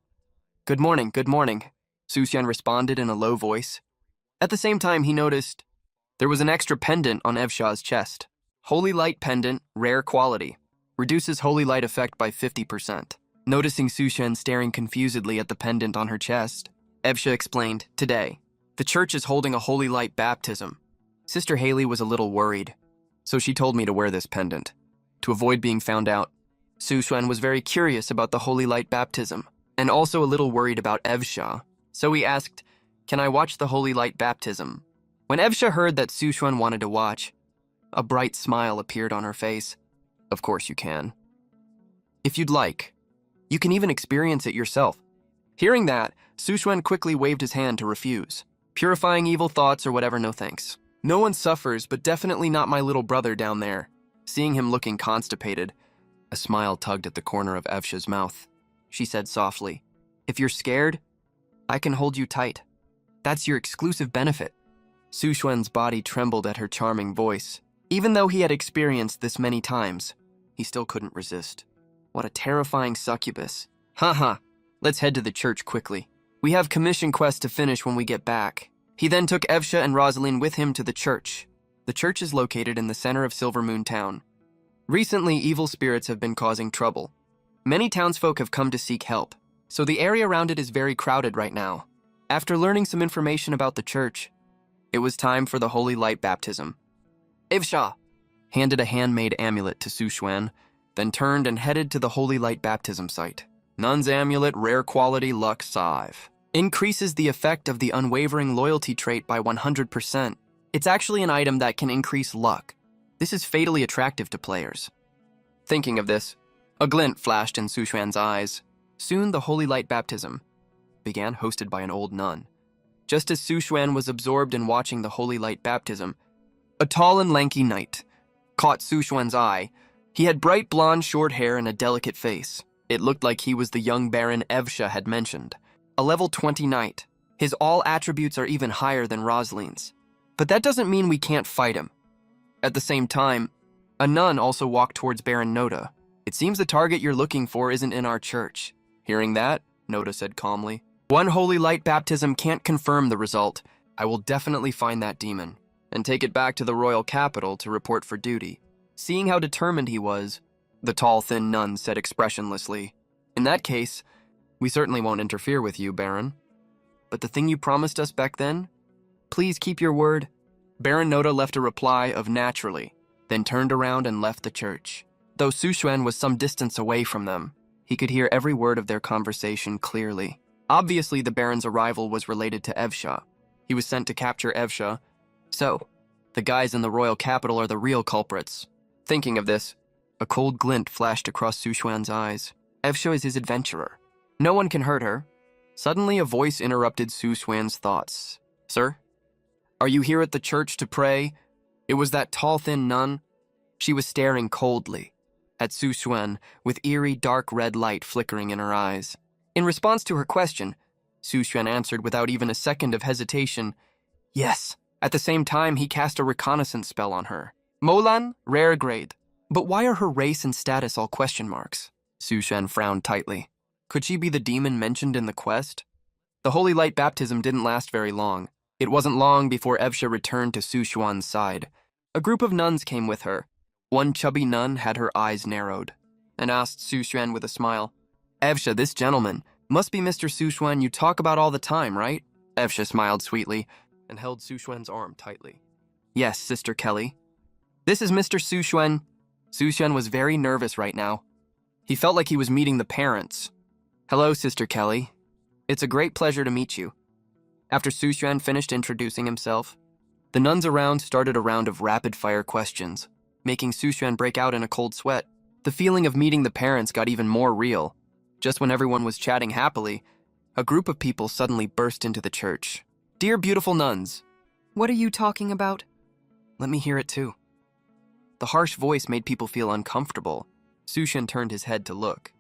Speaker 1: Good morning. Su Xuan responded in a low voice. At the same time, he noticed there was an extra pendant on Evsha's chest. Holy Light Pendant, rare quality. Reduces Holy Light effect by 50%. Noticing Sushen staring confusedly at the pendant on her chest, Evsha explained, "Today, the church is holding a holy light baptism. Sister Haley was a little worried, so she told me to wear this pendant, to avoid being found out. Sushen was very curious about the holy light baptism, and also a little worried about Evsha, so he asked, 'Can I watch the holy light baptism?' When Evsha heard that Sushen wanted to watch, a bright smile appeared on her face. 'Of course you can. If you'd like, you can even experience it yourself.' Hearing that, Sushen quickly waved his hand to refuse. 'Purifying evil thoughts or whatever, no thanks. No one suffers, but definitely not my little brother down there.' Seeing him looking constipated, a smile tugged at the corner of Evsha's mouth. She said softly, 'If you're scared, I can hold you tight. That's your exclusive benefit.' Sushen's body trembled at her charming voice. Even though he had experienced this many times, he still couldn't resist. What a terrifying succubus. Haha, let's head to the church quickly. We have commission quests to finish when we get back. He then took Evsha and Rosaline with him to the church. The church is located in the center of Silver Moon Town. Recently, evil spirits have been causing trouble. Many townsfolk have come to seek help, so the area around it is very crowded right now. After learning some information about the church, it was time for the holy light baptism. Evsha handed a handmade amulet to Sushen, then turned and headed to the holy light baptism site. Nun's amulet, rare quality, luck salve. Increases the effect of the unwavering loyalty trait by 100%. It's actually an item that can increase luck. This is fatally attractive to players. Thinking of this, a glint flashed in Sushen's eyes. Soon the holy light baptism began, hosted by an old nun. Just as Sushen was absorbed in watching the holy light baptism, a tall and lanky knight caught Sushen's eye. He had bright blonde short hair and a delicate face. It looked like he was the young Baron Evsha had mentioned. A level 20 knight. His all attributes are even higher than Rosaline's. But that doesn't mean we can't fight him. At the same time, a nun also walked towards Baron Noda. "It seems the target you're looking for isn't in our church." Hearing that, Noda said calmly, "One holy light baptism can't confirm the result. I will definitely find that demon and take it back to the royal capital to report for duty." Seeing how determined he was, the tall, thin nun said expressionlessly, "In that case, we certainly won't interfere with you, Baron. But the thing you promised us back then? Please keep your word." Baron Noda left a reply of "naturally," then turned around and left the church. Though Sushen was some distance away from them, he could hear every word of their conversation clearly. Obviously, the Baron's arrival was related to Evsha. He was sent to capture Evsha. So, the guys in the royal capital are the real culprits. Thinking of this, a cold glint flashed across Sushen's eyes. Evsha is his adventurer. No one can hurt her. Suddenly, a voice interrupted Sushen's thoughts. "Sir? Are you here at the church to pray?" It was that tall, thin nun. She was staring coldly at Sushen with eerie, dark red light flickering in her eyes. In response to her question, Sushen answered without even a second of hesitation, "Yes." At the same time, he cast a reconnaissance spell on her. Molan, rare grade. But why are her race and status all question marks? Sushen frowned tightly. Could she be the demon mentioned in the quest? The holy light baptism didn't last very long. It wasn't long before Evsha returned to Sushen's side. A group of nuns came with her. One chubby nun had her eyes narrowed and asked Sushen with a smile, "Evsha, this gentleman must be Mr. Sushen you talk about all the time, right?" Evsha smiled sweetly and held Sushen's arm tightly. "Yes, Sister Kelly. This is Mr. Sushen." Sushen was very nervous right now. He felt like he was meeting the parents. "Hello, Sister Kelly. It's a great pleasure to meet you." After Sushen finished introducing himself, the nuns around started a round of rapid-fire questions, making Sushen break out in a cold sweat. The feeling of meeting the parents got even more real. Just when everyone was chatting happily, a group of people suddenly burst into the church. "Dear beautiful nuns." "What are you talking about?" "Let me hear it too." The harsh voice made people feel uncomfortable. Sushen turned his head to look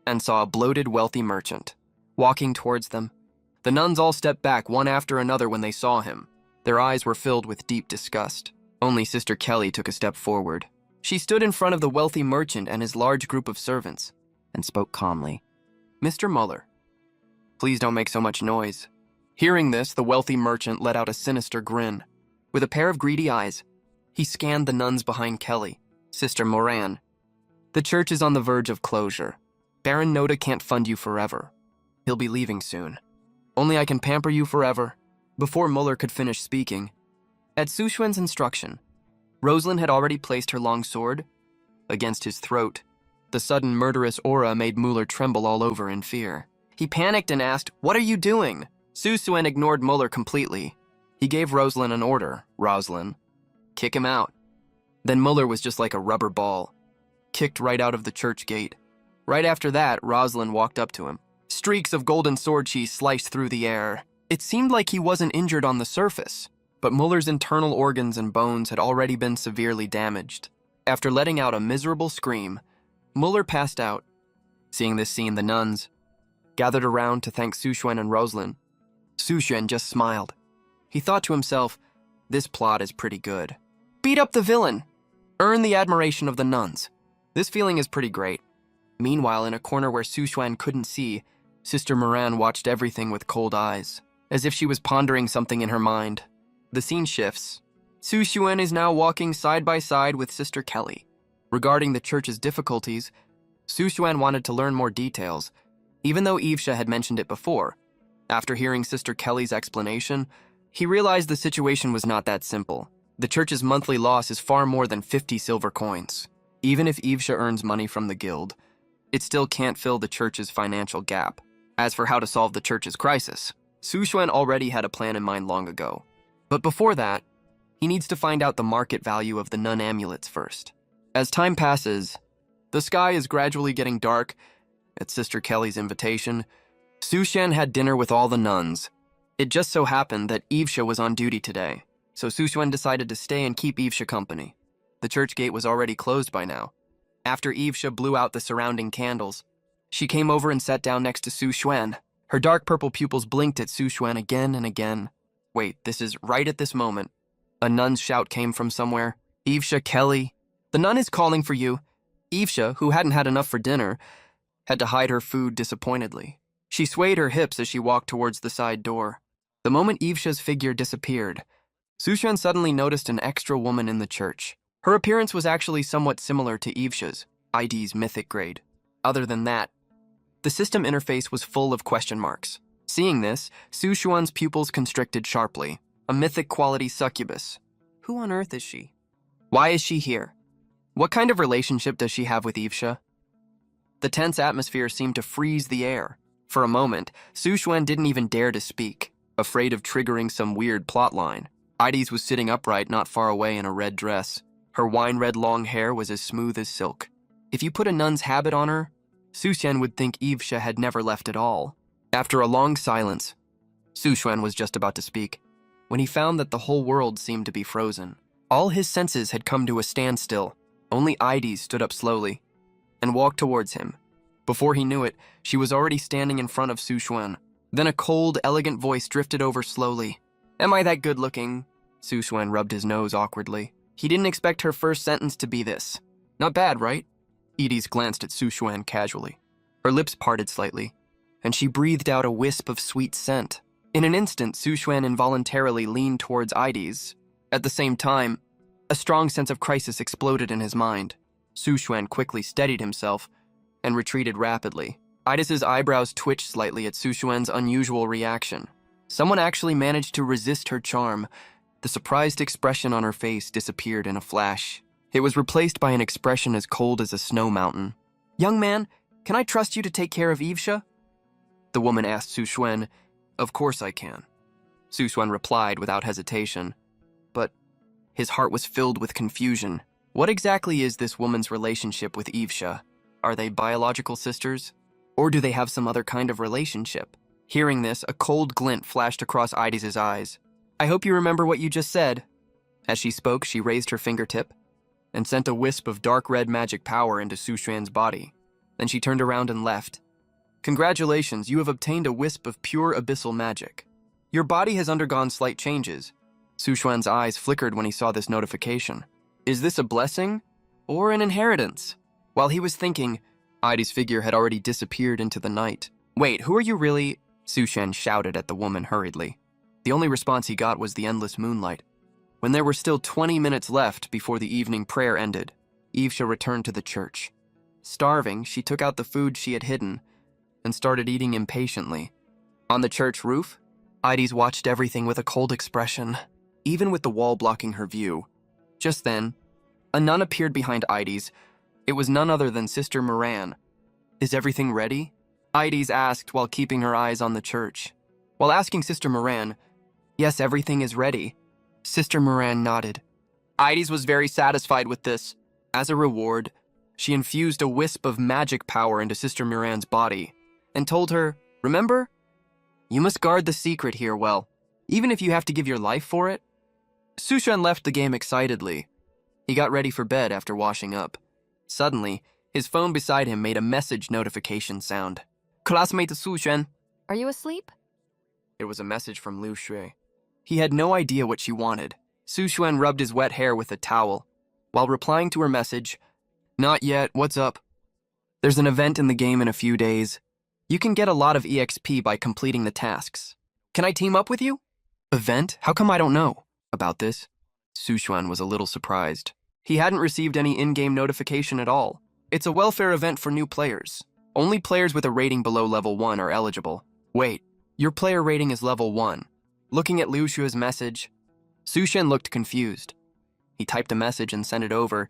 Speaker 1: and saw a bloated, wealthy merchant walking towards them. The nuns all stepped back one after another when they saw him. Their eyes were filled with deep disgust. Only Sister Kelly took a step forward. She stood in front of the wealthy merchant and his large group of servants and spoke calmly. "Mr. Muller, please don't make so much noise." Hearing this, the wealthy merchant let out a sinister grin. With a pair of greedy eyes, he scanned the nuns behind Kelly. "Sister Moran, the church is on the verge of closure. Baron Noda can't fund you forever. He'll be leaving soon. Only I can pamper you forever." Before Muller could finish speaking, at Su Xuan's instruction, Rosalind had already placed her long sword against his throat. The sudden murderous aura made Muller tremble all over in fear. He panicked and asked, "What are you doing?" Su Xuan ignored Muller completely. He gave Rosalind an order. "Rosalind, kick him out." Then Muller was just like a rubber ball, kicked right out of the church gate. Right after that, Rosalind walked up to him. Streaks of golden sword chi sliced through the air. It seemed like he wasn't injured on the surface, but Muller's internal organs and bones had already been severely damaged. After letting out a miserable scream, Muller passed out. Seeing this scene, the nuns gathered around to thank Su Xuan and Rosalind. Su Xuan just smiled. He thought to himself, this plot is pretty good. Beat up the villain. Earn the admiration of the nuns. This feeling is pretty great. Meanwhile, in a corner where Su Xuan couldn't see, Sister Moran watched everything with cold eyes, as if she was pondering something in her mind. The scene shifts. Su Xuan is now walking side by side with Sister Kelly. Regarding the church's difficulties, Su Xuan wanted to learn more details, even though Evesha had mentioned it before. After hearing Sister Kelly's explanation, he realized the situation was not that simple. The church's monthly loss is far more than 50 silver coins. Even if Evesha earns money from the guild, it still can't fill the church's financial gap. As for how to solve the church's crisis, Su Xuan already had a plan in mind long ago. But before that, he needs to find out the market value of the nun amulets first. As time passes, the sky is gradually getting dark. At Sister Kelly's invitation, Su Xuan had dinner with all the nuns. It just so happened that Evesha was on duty today, so Su Xuan decided to stay and keep Evesha company. The church gate was already closed by now. After Evesha blew out the surrounding candles, she came over and sat down next to Su Xuan. Her dark purple pupils blinked at Su Xuan again and again. Wait, this is right at this moment. A nun's shout came from somewhere. "Evesha, Kelly, the nun is calling for you." Evesha, who hadn't had enough for dinner, had to hide her food disappointedly. She swayed her hips as she walked towards the side door. The moment Evesha's figure disappeared, Su Xuan suddenly noticed an extra woman in the church. Her appearance was actually somewhat similar to Evesha's, ID's mythic grade. Other than that, the system interface was full of question marks. Seeing this, Su Xuan's pupils constricted sharply. A mythic quality succubus. Who on earth is she? Why is she here? What kind of relationship does she have with Evesha? The tense atmosphere seemed to freeze the air. For a moment, Su Xuan didn't even dare to speak, afraid of triggering some weird plotline. Ides was sitting upright not far away in a red dress. Her wine-red long hair was as smooth as silk. If you put a nun's habit on her, Su Xuan would think Evesha had never left at all. After a long silence, Su Xuan was just about to speak, when he found that the whole world seemed to be frozen. All his senses had come to a standstill. Only Ides stood up slowly and walked towards him. Before he knew it, she was already standing in front of Su Xuan. Then a cold, elegant voice drifted over slowly. "Am I that good-looking?" Su Xuan rubbed his nose awkwardly. He didn't expect her first sentence to be this. "Not bad, right?" Edie glanced at Su Xuan casually. Her lips parted slightly, and she breathed out a wisp of sweet scent. In an instant, Su Xuan involuntarily leaned towards Ides. At the same time, a strong sense of crisis exploded in his mind. Su Xuan quickly steadied himself and retreated rapidly. Ides's eyebrows twitched slightly at Su Xuan's unusual reaction. Someone actually managed to resist her charm. The surprised expression on her face disappeared in a flash. It was replaced by an expression as cold as a snow mountain. "Young man, can I trust you to take care of Evesha?" The woman asked Su Xuan. "Of course I can," Su Xuan replied without hesitation. But his heart was filled with confusion. What exactly is this woman's relationship with Evesha? Are they biological sisters? Or do they have some other kind of relationship? Hearing this, a cold glint flashed across Ides's eyes. "I hope you remember what you just said." As she spoke, she raised her fingertip and sent a wisp of dark red magic power into Su Xuan's body. Then she turned around and left. "Congratulations, you have obtained a wisp of pure abyssal magic. Your body has undergone slight changes." Su Xuan's eyes flickered when he saw this notification. Is this a blessing or an inheritance? While he was thinking, Ides' figure had already disappeared into the night. "Wait, who are you really?" Su Xuan shouted at the woman hurriedly. The only response he got was the endless moonlight. When there were still 20 minutes left before the evening prayer ended, Evesha returned to the church. Starving, she took out the food she had hidden and started eating impatiently. On the church roof, Ides watched everything with a cold expression, even with the wall blocking her view. Just then, a nun appeared behind Ides. It was none other than Sister Moran. "Is everything ready?" Ides asked while keeping her eyes on the church. While asking Sister Moran, "Yes, everything is ready." Sister Moran nodded. Ides was very satisfied with this. As a reward, she infused a wisp of magic power into Sister Moran's body and told her, "Remember, you must guard the secret here well, even if you have to give your life for it." Sushan left the game excitedly. He got ready for bed after washing up. Suddenly, his phone beside him made a message notification sound. "Classmate Sushan."
Speaker 2: Are you asleep?
Speaker 1: It was a message from Liu Shui. He had no idea what she wanted. Su Xuan rubbed his wet hair with a towel. While replying to her message, "Not yet, what's up?" "There's an event in the game in a few days. You can get a lot of EXP by completing the tasks. Can I team up with you?" "Event? How come I don't know about this?" Su Xuan was a little surprised. He hadn't received any in-game notification at all. It's a welfare event for new players. Only players with a rating below level 1 are eligible. Wait, your player rating is level 1. Looking at Liu Shui's message, Su Shen looked confused. He typed a message and sent it over.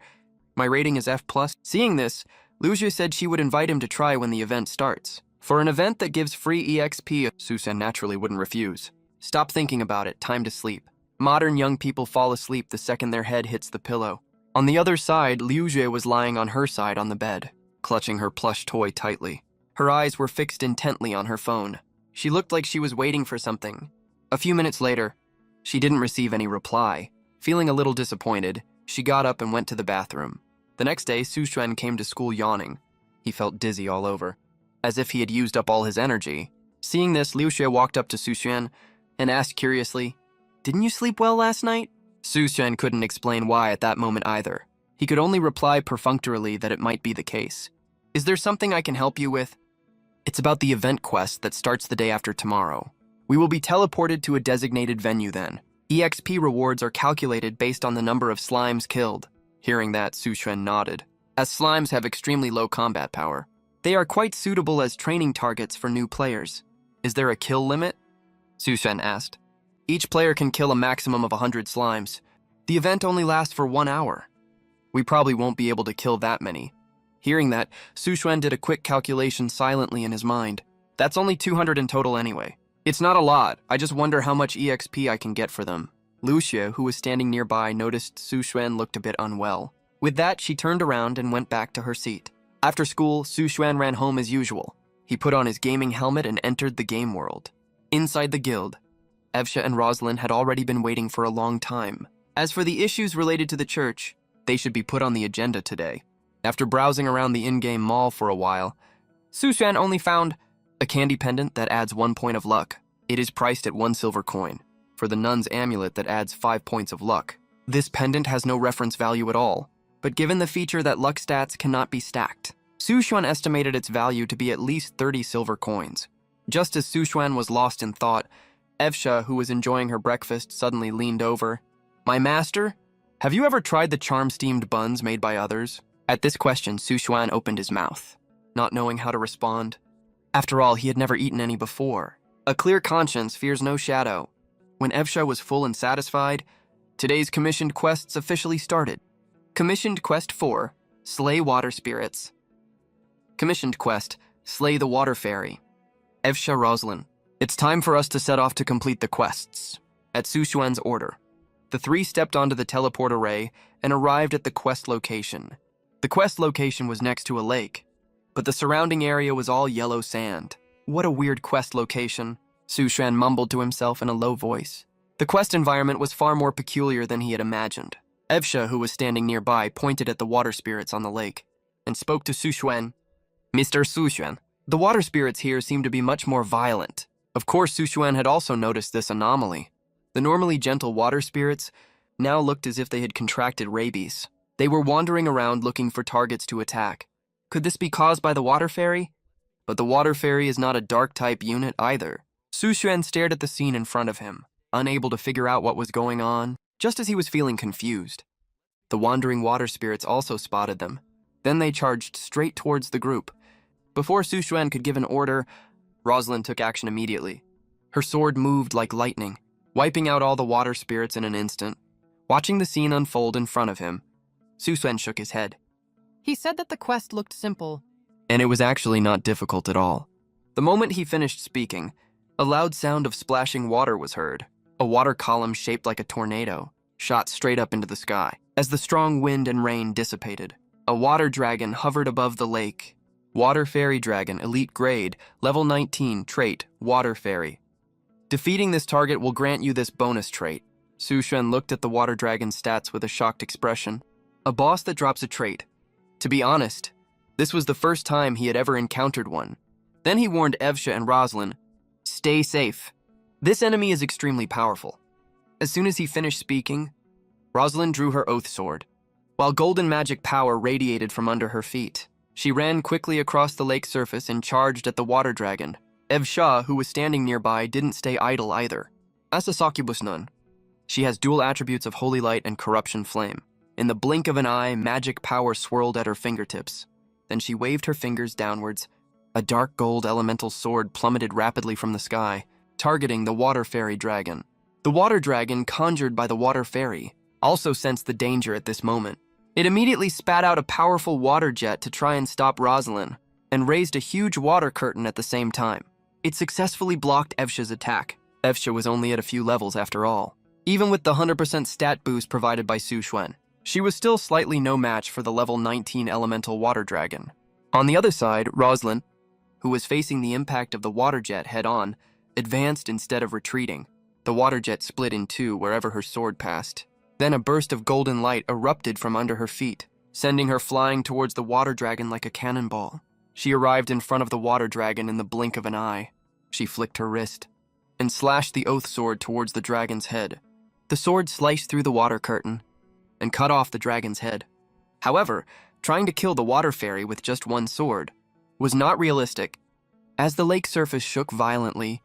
Speaker 1: "My rating is F+. Seeing this, Liu Shui said she would invite him to try when the event starts. For an event that gives free EXP, Su Shen naturally wouldn't refuse. Stop thinking about it, time to sleep. Modern young people fall asleep the second their head hits the pillow. On the other side, Liu Jue was lying on her side on the bed, clutching her plush toy tightly. Her eyes were fixed intently on her phone. She looked like she was waiting for something. A few minutes later, she didn't receive any reply. Feeling a little disappointed, she got up and went to the bathroom. The next day, Su Xuan came to school yawning. He felt dizzy all over, as if he had used up all his energy. Seeing this, Liu Xue walked up to Su Xuan and asked curiously, "Didn't you sleep well last night?" Su Xuan couldn't explain why at that moment either. He could only reply perfunctorily that it might be the case. "Is there something I can help you with?" "It's about the event quest that starts the day after tomorrow. We will be teleported to a designated venue then. EXP rewards are calculated based on the number of slimes killed." Hearing that, Su Xuan nodded. As slimes have extremely low combat power, they are quite suitable as training targets for new players. "Is there a kill limit?" Su Xuan asked. "Each player can kill a maximum of 100 slimes. The event only lasts for 1 hour. We probably won't be able to kill that many." Hearing that, Su Xuan did a quick calculation silently in his mind. "That's only 200 in total anyway. It's not a lot, I just wonder how much EXP I can get for them." Liu Xue, who was standing nearby, noticed Su Xuan looked a bit unwell. With that, she turned around and went back to her seat. After school, Su Xuan ran home as usual. He put on his gaming helmet and entered the game world. Inside the guild, Evsha and Rosalind had already been waiting for a long time. As for the issues related to the church, they should be put on the agenda today. After browsing around the in-game mall for a while, Su Xuan only found a candy pendant that adds 1 point of luck. It is priced at 1 silver coin. For the nun's amulet that adds 5 points of luck. This pendant has no reference value at all, but given the feature that luck stats cannot be stacked, Su Xuan estimated its value to be at least 30 silver coins. Just as Su Xuan was lost in thought, Evsha, who was enjoying her breakfast, suddenly leaned over. "My master, have you ever tried the charm-steamed buns made by others?" At this question, Su Xuan opened his mouth, not knowing how to respond. After all, he had never eaten any before. A clear conscience fears no shadow. When Evsha was full and satisfied, today's commissioned quests officially started. Commissioned Quest 4, Slay Water Spirits. Commissioned Quest, Slay the Water Fairy. Evsha Roslin, it's time for us to set off to complete the quests. At Su Xuan's order, the three stepped onto the teleport array and arrived at the quest location. The quest location was next to a lake, but the surrounding area was all yellow sand. What a weird quest location, Su Xuan mumbled to himself in a low voice. The quest environment was far more peculiar than he had imagined. Evsha, who was standing nearby, pointed at the water spirits on the lake and spoke to Su Xuan. "Mr. Su Xuan, the water spirits here seem to be much more violent." Of course, Su Xuan had also noticed this anomaly. The normally gentle water spirits now looked as if they had contracted rabies. They were wandering around looking for targets to attack. Could this be caused by the water fairy? But the water fairy is not a dark-type unit either. Su Xuan stared at the scene in front of him, unable to figure out what was going on, just as he was feeling confused. The wandering water spirits also spotted them. Then they charged straight towards the group. Before Su Xuan could give an order, Rosalind took action immediately. Her sword moved like lightning, wiping out all the water spirits in an instant. Watching the scene unfold in front of him, Su Xuan shook his head.
Speaker 2: He said that the quest looked simple.
Speaker 1: And it was actually not difficult at all. The moment he finished speaking, a loud sound of splashing water was heard. A water column shaped like a tornado shot straight up into the sky. As the strong wind and rain dissipated, a water dragon hovered above the lake. Water Fairy Dragon, Elite Grade, Level 19, Trait, Water Fairy. Defeating this target will grant you this bonus trait. Su Xuan looked at the water dragon's stats with a shocked expression. A boss that drops a trait. To be honest, this was the first time he had ever encountered one. Then he warned Evsha and Rosalind, "Stay safe. This enemy is extremely powerful." As soon as he finished speaking, Rosalind drew her oath sword. While golden magic power radiated from under her feet, she ran quickly across the lake surface and charged at the water dragon. Evsha, who was standing nearby, didn't stay idle either. As a succubus nun, she has dual attributes of holy light and corruption flame. In the blink of an eye, magic power swirled at her fingertips. Then she waved her fingers downwards. A dark gold elemental sword plummeted rapidly from the sky, targeting the water fairy dragon. The water dragon, conjured by the water fairy, also sensed the danger at this moment. It immediately spat out a powerful water jet to try and stop Rosalind, and raised a huge water curtain at the same time. It successfully blocked Evsha's attack. Evsha was only at a few levels after all. Even with the 100% stat boost provided by Su Xuan, she was still slightly no match for the level 19 elemental water dragon. On the other side, Rosalind, who was facing the impact of the water jet head-on, advanced instead of retreating. The water jet split in two wherever her sword passed. Then a burst of golden light erupted from under her feet, sending her flying towards the water dragon like a cannonball. She arrived in front of the water dragon in the blink of an eye. She flicked her wrist and slashed the oath sword towards the dragon's head. The sword sliced through the water curtain and cut off the dragon's head. However, trying to kill the water fairy with just one sword was not realistic. As the lake surface shook violently,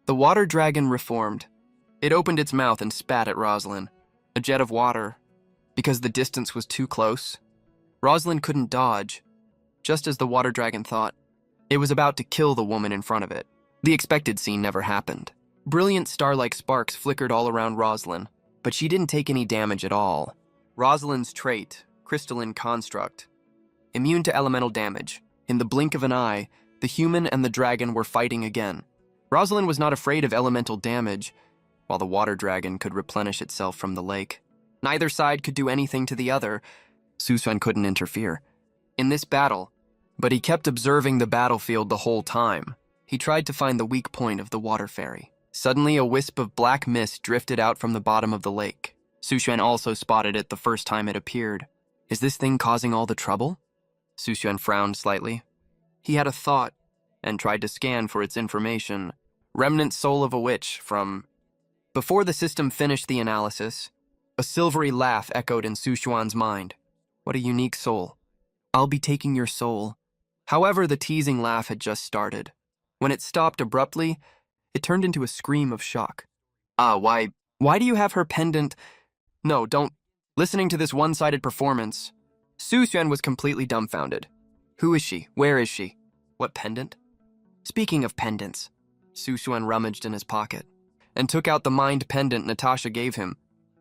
Speaker 1: the water dragon reformed. It opened its mouth and spat at Rosalind, a jet of water, because the distance was too close. Rosalind couldn't dodge, just as the water dragon thought. It was about to kill the woman in front of it. The expected scene never happened. Brilliant star-like sparks flickered all around Rosalind, but she didn't take any damage at all. Rosalind's trait, Crystalline Construct, immune to elemental damage. In the blink of an eye, the human and the dragon were fighting again. Rosalind was not afraid of elemental damage, while the water dragon could replenish itself from the lake. Neither side could do anything to the other. Su Xuan couldn't interfere in this battle, but he kept observing the battlefield the whole time. He tried to find the weak point of the water fairy. Suddenly, a wisp of black mist drifted out from the bottom of the lake. Su Xuan also spotted it the first time it appeared. Is this thing causing all the trouble? Su Xuan frowned slightly. He had a thought and tried to scan for its information. Remnant soul of a witch from... Before the system finished the analysis, a silvery laugh echoed in Su Xuan's mind. What a unique soul. I'll be taking your soul. However, the teasing laugh had just started. When it stopped abruptly, it turned into a scream of shock. Why do you have her pendant? No, don't. Listening to this one-sided performance, Su Xuan was completely dumbfounded. Who is she? Where is she? What pendant? Speaking of pendants, Su Xuan rummaged in his pocket and took out the mind pendant Natasha gave him.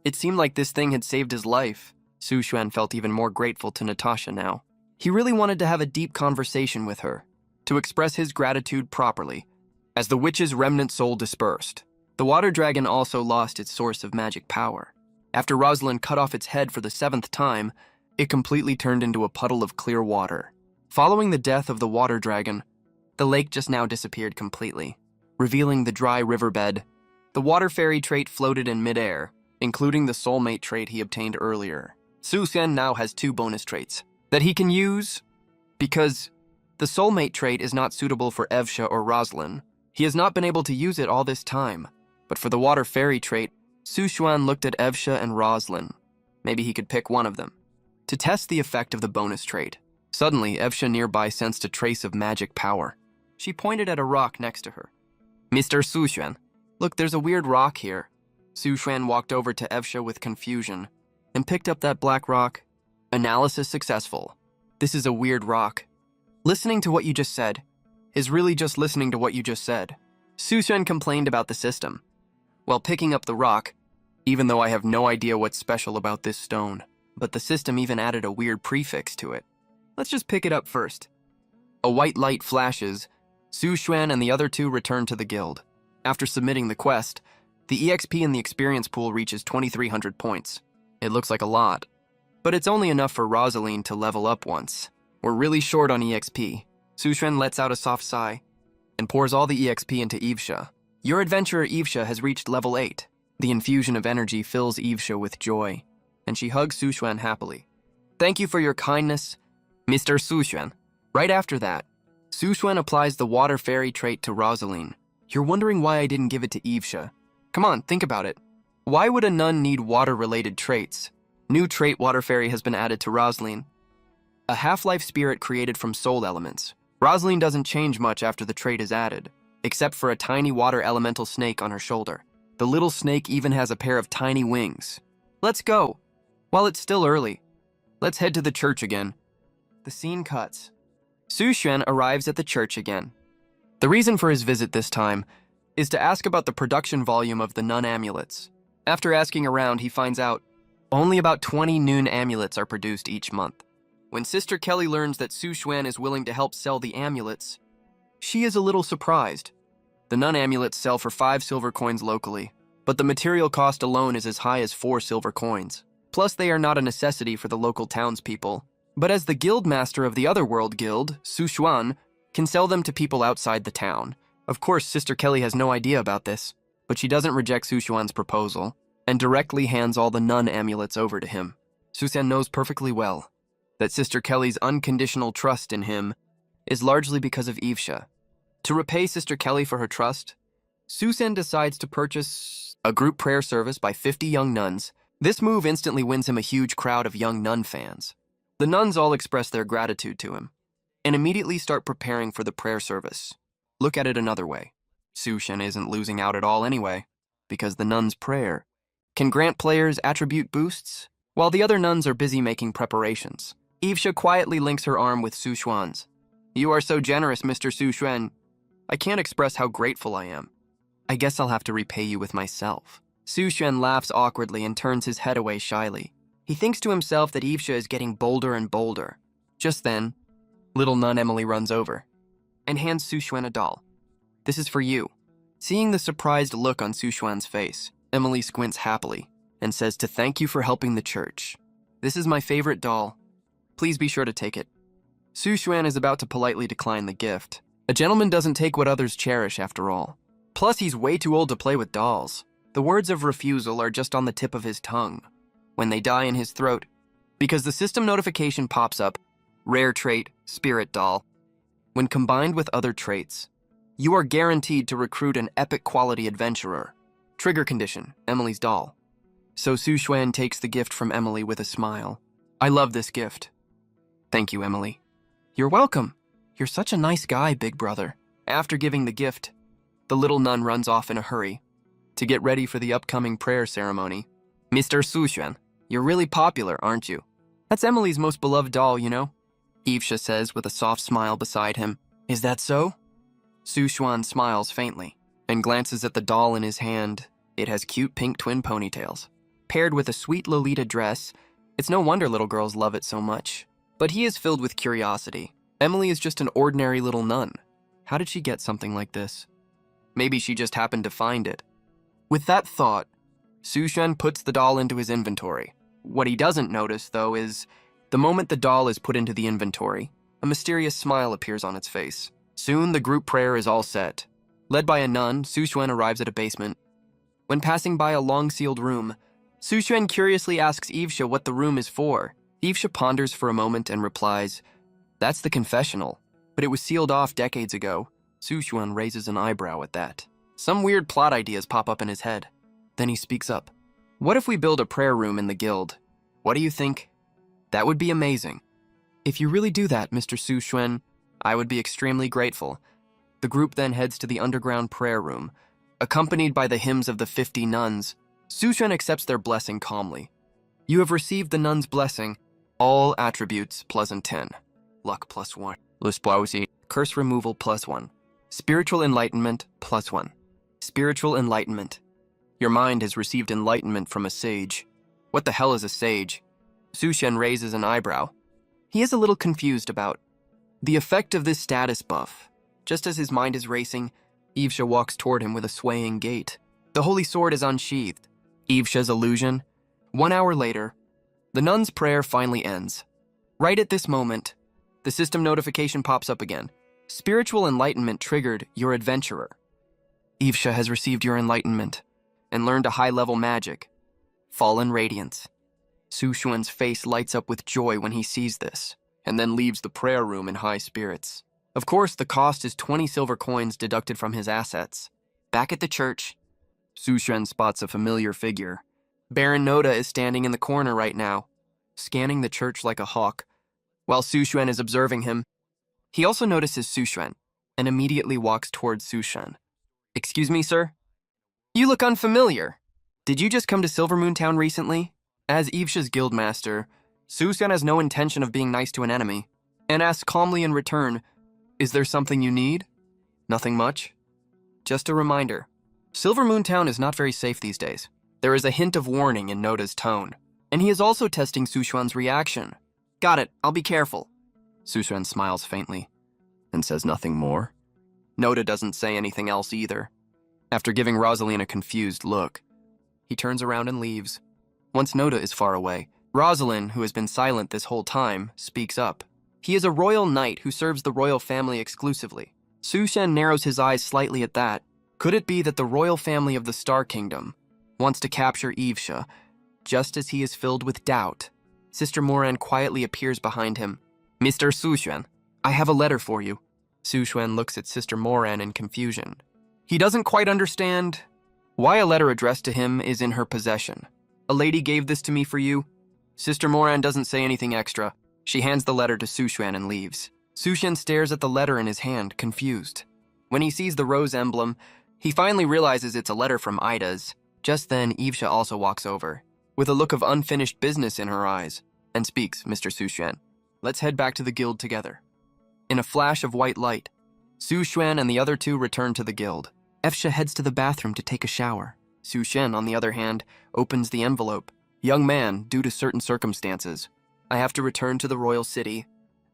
Speaker 1: It seemed like this thing had saved his life. Su Xuan felt even more grateful to Natasha now. He really wanted to have a deep conversation with her, to express his gratitude properly. As the witch's remnant soul dispersed, the water dragon also lost its source of magic power. After Rosalind cut off its head for the 7th time, it completely turned into a puddle of clear water. Following the death of the water dragon, the lake just now disappeared completely, revealing the dry riverbed. The water fairy trait floated in midair, including the soulmate trait he obtained earlier. Su Xuan now has 2 bonus traits that he can use because the soulmate trait is not suitable for Evsha or Rosalind. He has not been able to use it all this time, but for the water fairy trait, Su Xuan looked at Evsha and Rosalind. Maybe he could pick one of them to test the effect of the bonus trait. Suddenly, Evsha nearby sensed a trace of magic power. She pointed at a rock next to her. Mr. Su Xuan, look, there's a weird rock here. Su Xuan walked over to Evsha with confusion and picked up that black rock. Analysis successful. This is a weird rock. Listening to what you just said is really just listening to what you just said. Suxuan complained about the system while picking up the rock, even though I have no idea what's special about this stone. But the system even added a weird prefix to it. Let's just pick it up first. A white light flashes. Suxuan and the other two return to the guild. After submitting the quest, the EXP in the experience pool reaches 2,300 points. It looks like a lot, but it's only enough for Rosaline to level up once. We're really short on EXP. Suxuan lets out a soft sigh and pours all the EXP into Evesha. Your adventurer Evesha has reached level 8. The infusion of energy fills Evesha with joy, and she hugs Suxuan happily. Thank you for your kindness, Mr. Suxuan. Right after that, Suxuan applies the water fairy trait to Rosaline. You're wondering why I didn't give it to Evesha. Come on, think about it. Why would a nun need water-related traits? New trait water fairy has been added to Rosaline. A half-life spirit created from soul elements. Rosaline doesn't change much after the trait is added, except for a tiny water elemental snake on her shoulder. The little snake even has a pair of tiny wings. Let's go. While it's still early, let's head to the church again. The scene cuts. Suxuan arrives at the church again. The reason for his visit this time is to ask about the production volume of the nun amulets. After asking around, he finds out only about 20 nun amulets are produced each month. When Sister Kelly learns that Suxuan is willing to help sell the amulets, she is a little surprised. The nun amulets sell for 5 silver coins locally, but the material cost alone is as high as 4 silver coins. Plus, they are not a necessity for the local townspeople. But as the guild master of the Otherworld Guild, Suxuan can sell them to people outside the town. Of course, Sister Kelly has no idea about this, but she doesn't reject Suxuan's proposal and directly hands all the nun amulets over to him. Suxuan knows perfectly well that Sister Kelly's unconditional trust in him is largely because of Evesha. To repay Sister Kelly for her trust, Suxuan decides to purchase a group prayer service by 50 young nuns. This move instantly wins him a huge crowd of young nun fans. The nuns all express their gratitude to him and immediately start preparing for the prayer service. Look at it another way. Suxuan isn't losing out at all anyway, because the nuns' prayer can grant players attribute boosts, while the other nuns are busy making preparations. Evesha quietly links her arm with Suxuan's. You are so generous, Mr. Suxuan. I can't express how grateful I am. I guess I'll have to repay you with myself. Suxuan laughs awkwardly and turns his head away shyly. He thinks to himself that Evesha is getting bolder and bolder. Just then, little nun Emily runs over and hands Suxuan a doll. This is for you. Seeing the surprised look on Suxuan's face, Emily squints happily and says to thank you for helping the church. This is my favorite doll. Please be sure to take it. Suxuan is about to politely decline the gift. A gentleman doesn't take what others cherish after all. Plus, he's way too old to play with dolls. The words of refusal are just on the tip of his tongue when they die in his throat, because the system notification pops up, rare trait, spirit doll. When combined with other traits, you are guaranteed to recruit an epic quality adventurer. Trigger condition, Emily's doll. So Suxuan takes the gift from Emily with a smile. I love this gift. Thank you, Emily. You're welcome. You're such a nice guy, big brother. After giving the gift, the little nun runs off in a hurry to get ready for the upcoming prayer ceremony. Mr. Suxuan, you're really popular, aren't you? That's Emily's most beloved doll, you know? Evesha says with a soft smile beside him. Is that so? Suxuan smiles faintly and glances at the doll in his hand. It has cute pink twin ponytails. Paired with a sweet Lolita dress, it's no wonder little girls love it so much. But he is filled with curiosity. Emily is just an ordinary little nun. How did she get something like this? Maybe she just happened to find it. With that thought, Suxuan puts the doll into his inventory. What he doesn't notice, though, is the moment the doll is put into the inventory, a mysterious smile appears on its face. Soon, the group prayer is all set. Led by a nun, Suxuan arrives at a basement. When passing by a long-sealed room, Suxuan curiously asks Evesha what the room is for. Evesha ponders for a moment and replies, "That's the confessional, but it was sealed off decades ago." Suxuan raises an eyebrow at that. Some weird plot ideas pop up in his head. Then he speaks up. What if we build a prayer room in the guild? What do you think? That would be amazing. If you really do that, Mr. Suxuan, I would be extremely grateful. The group then heads to the underground prayer room. Accompanied by the hymns of the 50 nuns, Suxuan accepts their blessing calmly. You have received the nun's blessing, all attributes +10. Luck +1. Lusplausi. Curse removal +1. Spiritual enlightenment +1. Spiritual enlightenment. Your mind has received enlightenment from a sage. What the hell is a sage? Sushen raises an eyebrow. He is a little confused about the effect of this status buff. Just as his mind is racing, Yvesha walks toward him with a swaying gait. The holy sword is unsheathed. Yvesha's illusion. 1 hour later, the nun's prayer finally ends. Right at this moment, the system notification pops up again. Spiritual enlightenment triggered your adventurer. Yvesha has received your enlightenment and learned a high-level magic, Fallen Radiance. Sushuan's face lights up with joy when he sees this, and then leaves the prayer room in high spirits. Of course, the cost is 20 silver coins deducted from his assets. Back at the church, Sushuan spots a familiar figure. Baron Noda is standing in the corner right now, scanning the church like a hawk, while Sushuan is observing him. He also notices Sushuan, and immediately walks towards Sushuan. Excuse me, sir? You look unfamiliar. Did you just come to Silvermoon Town recently? As Yvesha's guildmaster, Sushuan has no intention of being nice to an enemy, and asks calmly in return, is there something you need? Nothing much. Just a reminder, Silvermoon Town is not very safe these days. There is a hint of warning in Noda's tone, and he is also testing Sushuan's reaction. Got it, I'll be careful. Sushuan smiles faintly, and says nothing more. Noda doesn't say anything else either. After giving Rosaline a confused look, he turns around and leaves. Once Noda is far away, Rosaline, who has been silent this whole time, speaks up. He is a royal knight who serves the royal family exclusively. Sushen narrows his eyes slightly at that. Could it be that the royal family of the Star Kingdom wants to capture Yvesha? Just as he is filled with doubt, Sister Moran quietly appears behind him. Mr. Sushen, I have a letter for you. Sushen looks at Sister Moran in confusion. He doesn't quite understand why a letter addressed to him is in her possession. A lady gave this to me for you. Sister Moran doesn't say anything extra. She hands the letter to Sushen and leaves. Sushen stares at the letter in his hand, confused. When he sees the rose emblem, he finally realizes it's a letter from Ida's. Just then, Yvesha also walks over, with a look of unfinished business in her eyes, and speaks, Mr. Sushen. Let's head back to the guild together. In a flash of white light, Sushen and the other two return to the guild. Yvesha heads to the bathroom to take a shower. Sushen, on the other hand, opens the envelope. Young man, due to certain circumstances, I have to return to the royal city.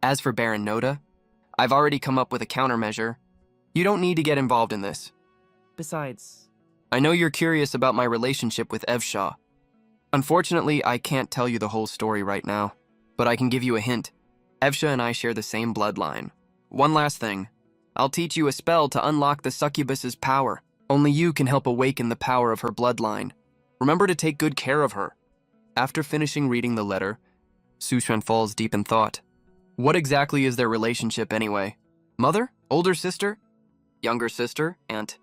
Speaker 1: As for Baron Noda, I've already come up with a countermeasure. You don't need to get involved in this. Besides, I know you're curious about my relationship with Yvesha. Unfortunately, I can't tell you the whole story right now, but I can give you a hint. Yvesha and I share the same bloodline. One last thing. I'll teach you a spell to unlock the succubus's power. Only you can help awaken the power of her bloodline. Remember to take good care of her. After finishing reading the letter, Sushen falls deep in thought. What exactly is their relationship anyway? Mother? Older sister? Younger sister? Aunt?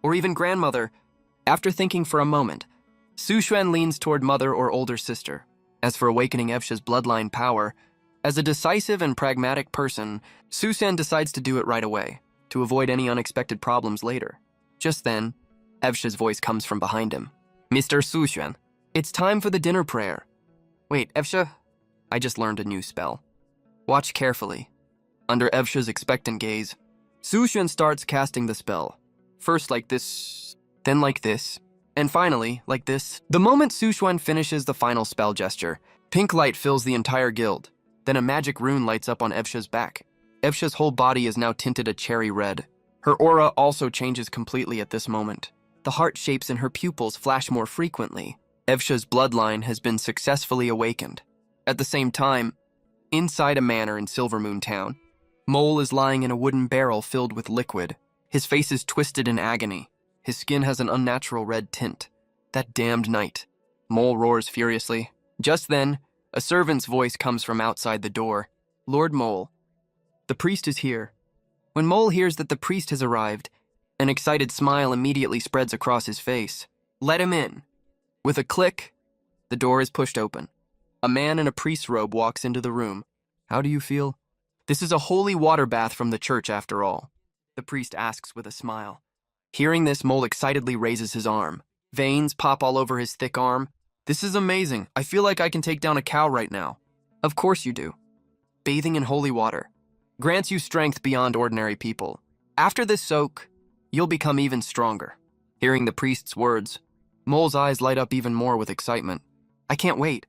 Speaker 1: Or even grandmother? After thinking for a moment, Sushen leans toward mother or older sister. As for awakening Yvesha's bloodline power, as a decisive and pragmatic person, Sushen decides to do it right away, to avoid any unexpected problems later. Just then, Yvesha's voice comes from behind him. Mr. Sushen, it's time for the dinner prayer. Wait, Yvesha? I just learned a new spell. Watch carefully. Under Yvesha's expectant gaze, Sushen starts casting the spell. First like this, then like this, and finally like this. The moment Sushen finishes the final spell gesture, pink light fills the entire guild. Then a magic rune lights up on Yvesha's back. Yvesha's whole body is now tinted a cherry red. Her aura also changes completely at this moment. The heart shapes in her pupils flash more frequently. Yvesha's bloodline has been successfully awakened. At the same time, inside a manor in Silvermoon Town, Mole is lying in a wooden barrel filled with liquid. His face is twisted in agony. His skin has an unnatural red tint. That damned night. Mole roars furiously. Just then, a servant's voice comes from outside the door. Lord Mole, the priest is here. When Mole hears that the priest has arrived, an excited smile immediately spreads across his face. Let him in. With a click, the door is pushed open. A man in a priest's robe walks into the room. How do you feel? This is a holy water bath from the church after all, the priest asks with a smile. Hearing this, Mole excitedly raises his arm. Veins pop all over his thick arm. This is amazing. I feel like I can take down a cow right now. Of course you do. bathing in holy water, grants you strength beyond ordinary people. After this soak, you'll become even stronger. Hearing the priest's words, Mole's eyes light up even more with excitement. I can't wait.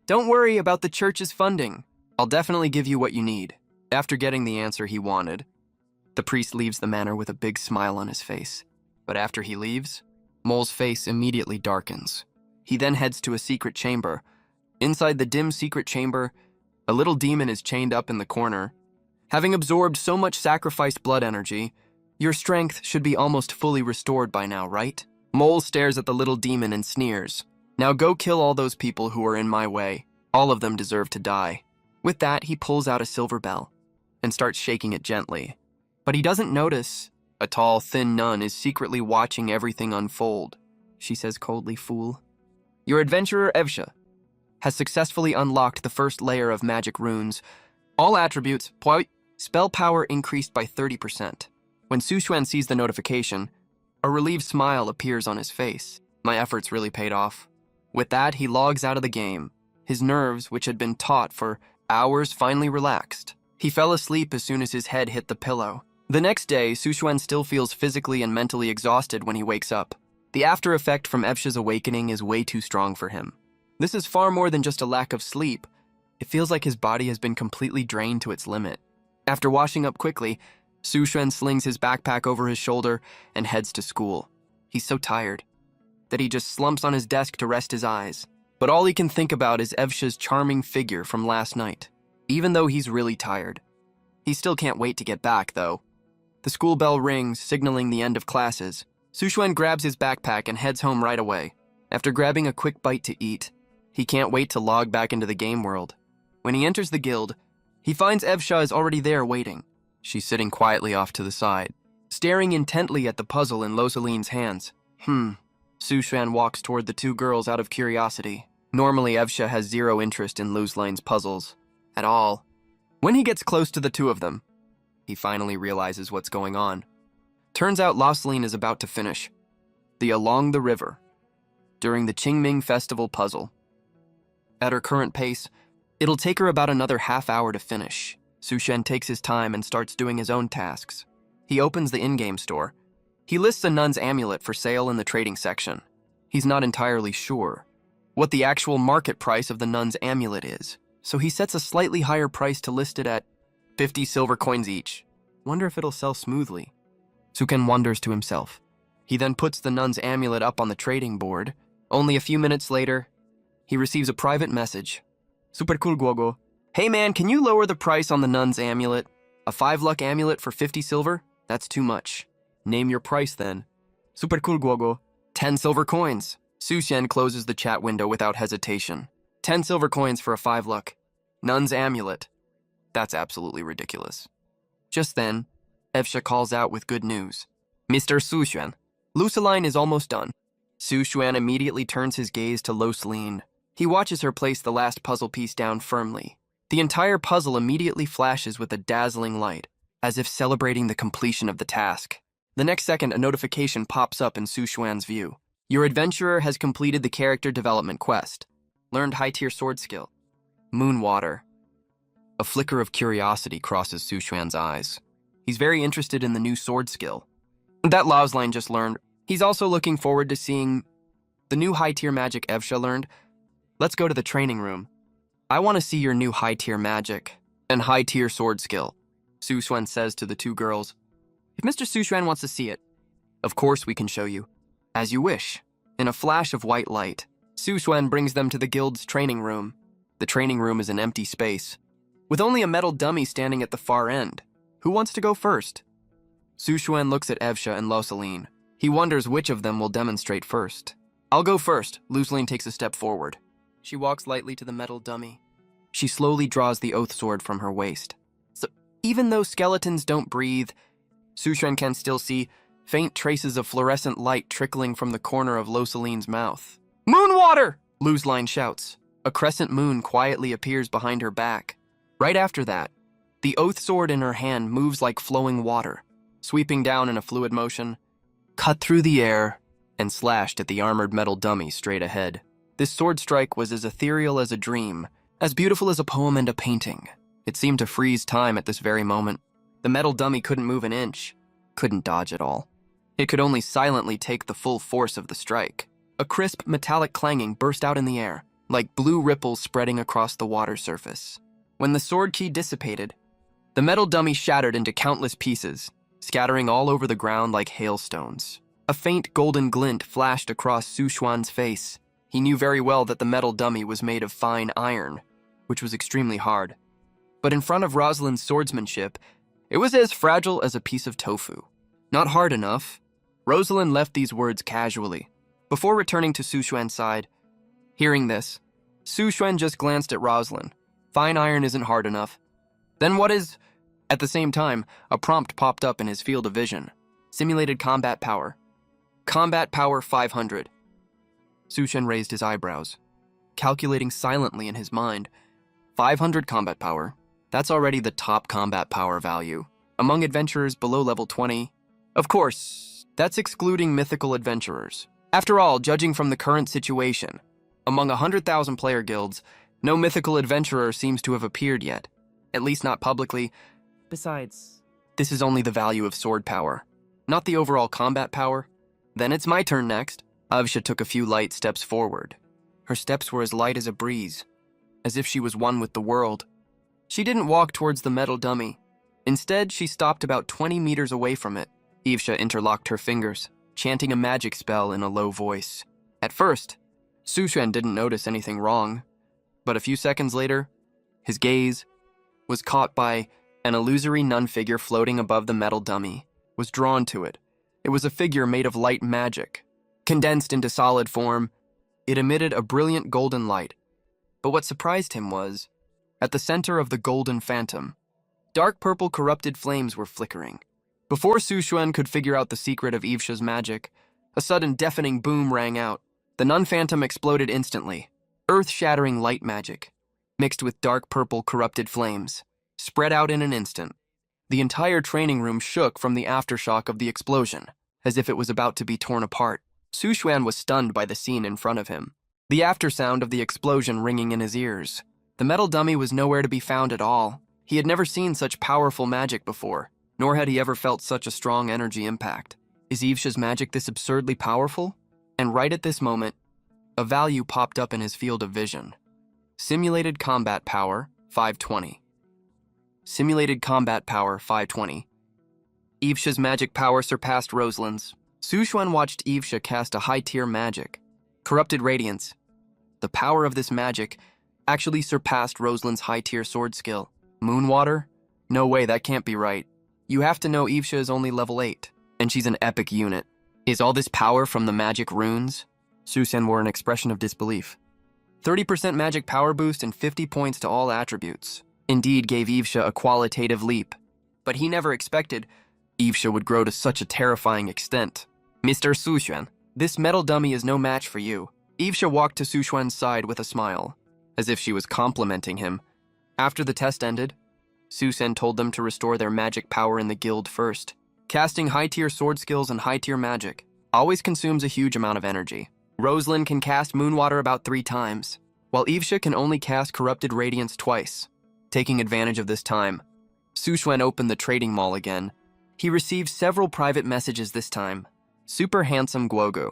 Speaker 1: Don't worry about the church's funding. I'll definitely give you what you need. After getting the answer he wanted, the priest leaves the manor with a big smile on his face. But after he leaves, Mole's face immediately darkens. He then heads to a secret chamber. Inside the dim secret chamber, a little demon is chained up in the corner. Having absorbed so much sacrificed blood energy, your strength should be almost fully restored by now, right? Mole stares at the little demon and sneers. Now go kill all those people who are in my way. All of them deserve to die. With that, he pulls out a silver bell and starts shaking it gently. But he doesn't notice a tall, thin nun is secretly watching everything unfold. She says coldly, "Fool. Your adventurer Evsha has successfully unlocked the first layer of magic runes. All attributes, spell power increased by 30%. When Su Xuan sees the notification, a relieved smile appears on his face. My efforts really paid off. With that, he logs out of the game. His nerves, which had been taut for hours, finally relaxed. He fell asleep as soon as his head hit the pillow. The next day, Su Xuan still feels physically and mentally exhausted when he wakes up. The after effect from Evsha's awakening is way too strong for him. This is far more than just a lack of sleep. It feels like his body has been completely drained to its limit. After washing up quickly, Su Xuan slings his backpack over his shoulder and heads to school. He's so tired that he just slumps on his desk to rest his eyes. But all he can think about is Evsha's charming figure from last night. Even though he's really tired, he still can't wait to get back, though. The school bell rings, signaling the end of classes. Su Xuan grabs his backpack and heads home right away. After grabbing a quick bite to eat, he can't wait to log back into the game world. When he enters the guild, he finds Evsha is already there waiting. She's sitting quietly off to the side, staring intently at the puzzle in Losaline's hands. Su Xuan walks toward the two girls out of curiosity. Normally, Evsha has zero interest in Losaline's puzzles. At all. When he gets close to the two of them, he finally realizes what's going on. Turns out Losaline is about to finish the Along the River during the Qingming Festival puzzle. At her current pace, it'll take her about another half hour to finish. Su Xuan takes his time and starts doing his own tasks. He opens the in-game store. He lists a nun's amulet for sale in the trading section. He's not entirely sure what the actual market price of the nun's amulet is, so he sets a slightly higher price to list it at 50 silver coins each. Wonder if it'll sell smoothly. Su Xuan wonders to himself. He then puts the nun's amulet up on the trading board. Only a few minutes later, he receives a private message. Super cool, Guogo. Hey man, can you lower the price on the nun's amulet? A 5-luck amulet for 50 silver? That's too much. Name your price then. Super cool, Guogo. 10 silver coins. Su Xuan closes the chat window without hesitation. 10 silver coins for a 5-luck. Nun's amulet. That's absolutely ridiculous. Just then, Evsha calls out with good news. Mr. Su Xuan, Losaline is almost done. Su Xuan immediately turns his gaze to Losaline. He watches her place the last puzzle piece down firmly. The entire puzzle immediately flashes with a dazzling light, as if celebrating the completion of the task. The next second, a notification pops up in Su Xuan's view. Your adventurer has completed the character development quest. Learned high-tier sword skill. Moonwater. A flicker of curiosity crosses Su Xuan's eyes. He's very interested in the new sword skill that Losaline just learned. He's also looking forward to seeing the new high-tier magic Evsha learned. Let's go to the training room. I want to see your new high-tier magic and high-tier sword skill, Su Xuan says to the two girls. If Mr. Su Xuan wants to see it, of course we can show you. As you wish. In a flash of white light, Su Xuan brings them to the guild's training room. The training room is an empty space, with only a metal dummy standing at the far end. Who wants to go first? Su Xuan looks at Evsha and Losaline. He wonders which of them will demonstrate first. I'll go first. Losaline takes a step forward. She walks lightly to the metal dummy. She slowly draws the oath sword from her waist. So, even though skeletons don't breathe, Su Xuan can still see faint traces of fluorescent light trickling from the corner of Losaline's mouth. Moonwater! Losaline shouts. A crescent moon quietly appears behind her back. Right after that, the oath sword in her hand moves like flowing water, sweeping down in a fluid motion, cut through the air, and slashed at the armored metal dummy straight ahead. This sword strike was as ethereal as a dream, as beautiful as a poem and a painting. It seemed to freeze time at this very moment. The metal dummy couldn't move an inch, couldn't dodge at all. It could only silently take the full force of the strike. A crisp, metallic clanging burst out in the air, like blue ripples spreading across the water surface. When the sword ki dissipated, the metal dummy shattered into countless pieces, scattering all over the ground like hailstones. A faint golden glint flashed across Su Xuan's face. He knew very well that the metal dummy was made of fine iron, which was extremely hard. But in front of Rosalind's swordsmanship, it was as fragile as a piece of tofu. Not hard enough. Rosalind left these words casually, before returning to Su Xuan's side. Hearing this, Su Xuan just glanced at Rosalind. Fine iron isn't hard enough. Then what is... At the same time, a prompt popped up in his field of vision. Simulated combat power. Combat power 500. Su Xuan raised his eyebrows, calculating silently in his mind. 500 combat power. That's already the top combat power value. Among adventurers below level 20. Of course, that's excluding mythical adventurers. After all, judging from the current situation, among 100,000 player guilds, no mythical adventurer seems to have appeared yet. At least not publicly. Besides, this is only the value of sword power, not the overall combat power. Then it's my turn next. Avsha took a few light steps forward. Her steps were as light as a breeze, as if she was one with the world. She didn't walk towards the metal dummy. Instead, she stopped about 20 meters away from it. Avsha interlocked her fingers, chanting a magic spell in a low voice. At first, Su Xuan didn't notice anything wrong, but a few seconds later, his gaze was caught by an illusory nun figure floating above the metal dummy. Was drawn to it. It was a figure made of light magic. Condensed into solid form, it emitted a brilliant golden light. But what surprised him was, at the center of the golden phantom, dark purple corrupted flames were flickering. Before Su Xuan could figure out the secret of Avsha's magic, a sudden deafening boom rang out. The nun phantom exploded instantly. Earth-shattering light magic, mixed with dark purple corrupted flames, spread out in an instant. The entire training room shook from the aftershock of the explosion, as if it was about to be torn apart. Su Xuan was stunned by the scene in front of him, the aftersound of the explosion ringing in his ears. The metal dummy was nowhere to be found at all. He had never seen such powerful magic before, nor had he ever felt such a strong energy impact. Is Avsha's magic this absurdly powerful? And right at this moment, a value popped up in his field of vision. Simulated combat power, 520. Simulated combat power, 520. Avsha's magic power surpassed Rosalind's. Su Xuan watched Avsha cast a high-tier magic, Corrupted Radiance. The power of this magic actually surpassed Rosalind's high-tier sword skill. Moonwater? No way, that can't be right. You have to know Avsha is only level 8, and she's an epic unit. Is all this power from the magic runes? Su Xuan wore an expression of disbelief. 30% magic power boost and 50 points to all attributes. Indeed gave Avsha a qualitative leap. But he never expected Avsha would grow to such a terrifying extent. Mr. Su Xuan, this metal dummy is no match for you. Avsha walked to Su Xuan's side with a smile, as if she was complimenting him. After the test ended, Su Xuan told them to restore their magic power in the guild first. Casting high-tier sword skills and high-tier magic always consumes a huge amount of energy. Rosalind can cast Moonwater about 3 times, while Avsha can only cast Corrupted Radiance twice. Taking advantage of this time, Su Xuan opened the trading mall again. He received several private messages this time. Super handsome Guogu.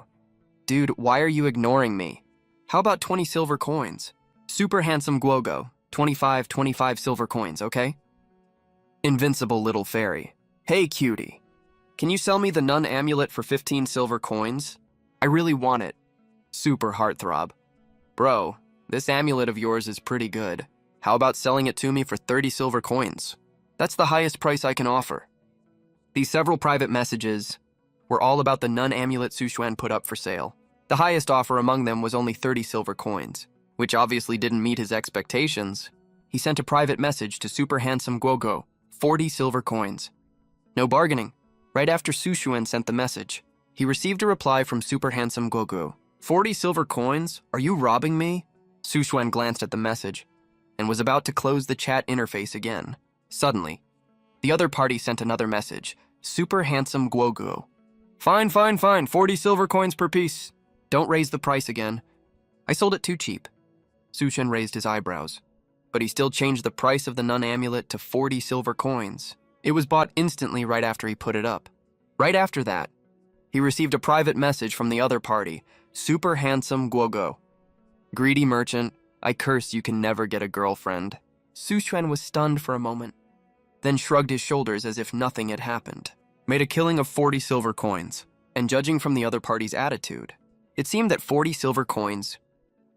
Speaker 1: Dude, why are you ignoring me? How about 20 silver coins? Super handsome Guogu. 25 silver coins, okay? Invincible little fairy. Hey, cutie. Can you sell me the nun amulet for 15 silver coins? I really want it. Super heartthrob. Bro, this amulet of yours is pretty good. How about selling it to me for 30 silver coins? That's the highest price I can offer. These several private messages were all about the nun amulet Su Xuan put up for sale. The highest offer among them was only 30 silver coins, which obviously didn't meet his expectations. He sent a private message to Super Handsome Guogu, 40 silver coins. No bargaining. Right after Su Xuan sent the message, he received a reply from Super Handsome Guogu. 40 silver coins? Are you robbing me? Su Xuan glanced at the message and was about to close the chat interface again. Suddenly, the other party sent another message. Super Handsome Guogu. Fine, 40 silver coins per piece. Don't raise the price again. I sold it too cheap. Su Xuan raised his eyebrows. but he still changed the price of the nun amulet to 40 silver coins. It was bought instantly right after he put it up. Right after that, he received a private message from the other party, Super Handsome Guogo. Greedy merchant, I curse you can never get a girlfriend. Su Xuan was stunned for a moment, then shrugged his shoulders as if nothing had happened. Made a killing of 40 silver coins, and judging from the other party's attitude, it seemed that 40 silver coins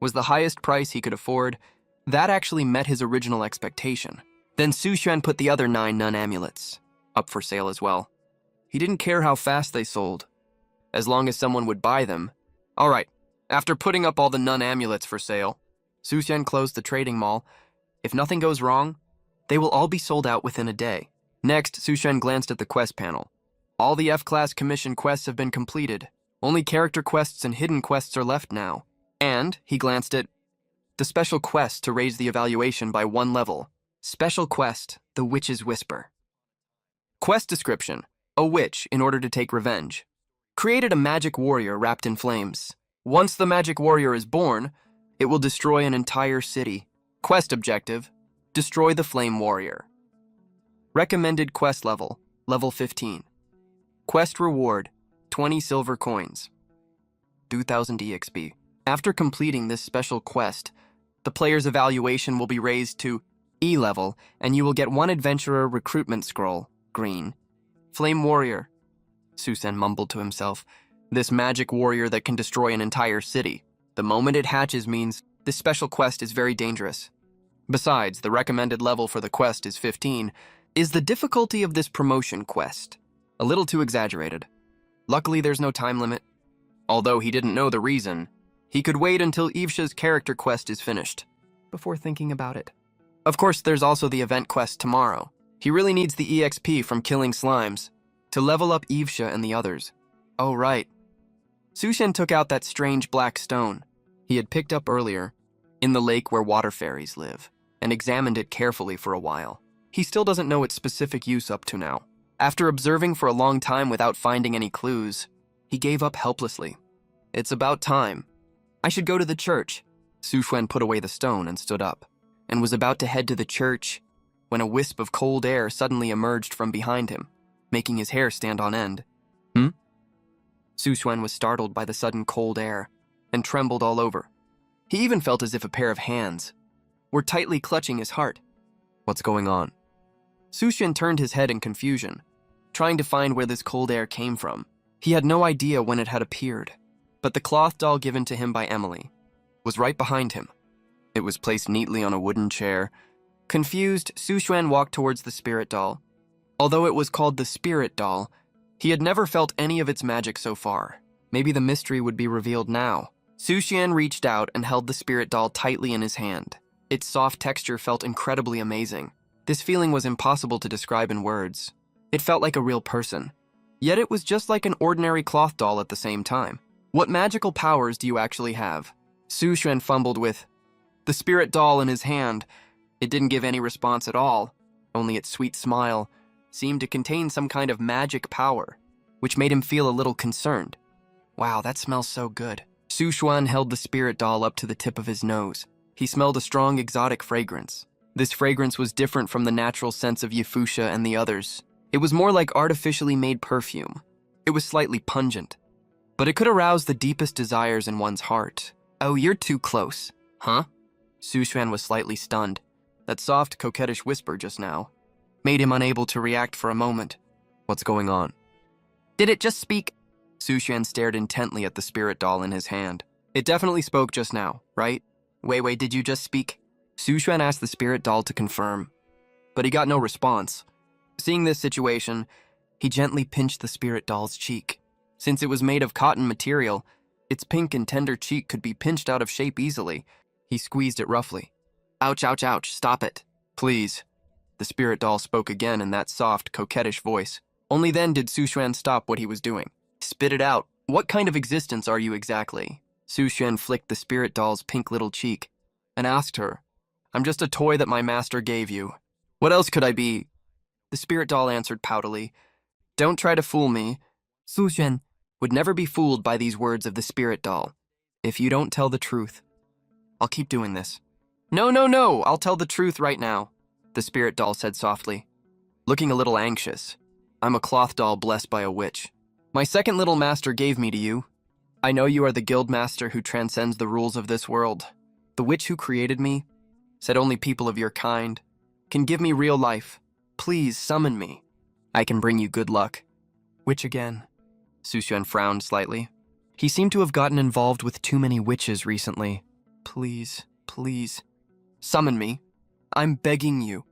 Speaker 1: was the highest price he could afford. That actually met his original expectation. Then Su Xuan put the other 9 nun amulets up for sale as well. He didn't care how fast they sold, as long as someone would buy them. All right, after putting up all the nun amulets for sale, Su Xuan closed the trading mall. If nothing goes wrong, they will all be sold out within a day. Next, Su Xuan glanced at the quest panel. All the F-class commission quests have been completed. Only character quests and hidden quests are left now. And, he glanced at the special quest to raise the evaluation by 1 level. Special quest, The Witch's Whisper. Quest description: a witch, in order to take revenge, created a magic warrior wrapped in flames. Once the magic warrior is born, it will destroy an entire city. Quest objective: destroy the flame warrior. Recommended quest level, level 15. Quest reward, 20 silver coins. 2000 EXP. After completing this special quest, the player's evaluation will be raised to E level, and you will get 1 adventurer recruitment scroll, green. Flame warrior, Su Xuan mumbled to himself. This magic warrior that can destroy an entire city. The moment it hatches means this special quest is very dangerous. Besides, the recommended level for the quest is 15. Is the difficulty of this promotion quest a little too exaggerated? Luckily, there's no time limit. Although he didn't know the reason, he could wait until Evesha's character quest is finished before thinking about it. Of course, there's also the event quest tomorrow. He really needs the EXP from killing slimes to level up Evesha and the others. Oh, right. Su Xuan took out that strange black stone he had picked up earlier in the lake where water fairies live, and examined it carefully for a while. He still doesn't know its specific use up to now. After observing for a long time without finding any clues, he gave up helplessly. It's about time. I should go to the church. Su Xuan put away the stone and stood up, and was about to head to the church when a wisp of cold air suddenly emerged from behind him, making his hair stand on end. Su Xuan was startled by the sudden cold air and trembled all over. He even felt as if a pair of hands were tightly clutching his heart. What's going on? Su Xuan turned his head in confusion, trying to find where this cold air came from. He had no idea when it had appeared, but the cloth doll given to him by Emily was right behind him. It was placed neatly on a wooden chair. Confused, Su Xuan walked towards the spirit doll. Although it was called the spirit doll, he had never felt any of its magic so far. Maybe the mystery would be revealed now. Su Xuan reached out and held the spirit doll tightly in his hand. Its soft texture felt incredibly amazing. This feeling was impossible to describe in words. It felt like a real person. Yet it was just like an ordinary cloth doll at the same time. What magical powers do you actually have? Su Xuan fumbled with the spirit doll in his hand. It didn't give any response at all. Only its sweet smile seemed to contain some kind of magic power, which made him feel a little concerned. Wow, that smells so good. Su Xuan held the spirit doll up to the tip of his nose. He smelled a strong exotic fragrance. This fragrance was different from the natural scents of Yifusha and the others. It was more like artificially made perfume. It was slightly pungent, but it could arouse the deepest desires in one's heart. Oh, you're too close. Huh? Su Xuan was slightly stunned. That soft, coquettish whisper just now made him unable to react for a moment. What's going on? Did it just speak? Su Xuan stared intently at the spirit doll in his hand. It definitely spoke just now, right? Wait, did you just speak? Su Xuan asked the spirit doll to confirm, but he got no response. Seeing this situation, he gently pinched the spirit doll's cheek. Since it was made of cotton material, its pink and tender cheek could be pinched out of shape easily. He squeezed it roughly. Ouch, ouch, ouch, stop it. Please. The spirit doll spoke again in that soft, coquettish voice. Only then did Su Xuan stop what he was doing. Spit it out. What kind of existence are you exactly? Su Xuan flicked the spirit doll's pink little cheek and asked her, I'm just a toy that my master gave you. What else could I be? The spirit doll answered poutily, Don't try to fool me. Su Xuan would never be fooled by these words of the spirit doll. If you don't tell the truth, I'll keep doing this. No, no, no, I'll tell the truth right now, the spirit doll said softly, looking a little anxious. I'm a cloth doll blessed by a witch. My second little master gave me to you. I know you are the guild master who transcends the rules of this world. The witch who created me said only people of your kind can give me real life. Please summon me. I can bring you good luck. Witch again. Suxuan frowned slightly. He seemed to have gotten involved with too many witches recently. Please, please, summon me. I'm begging you.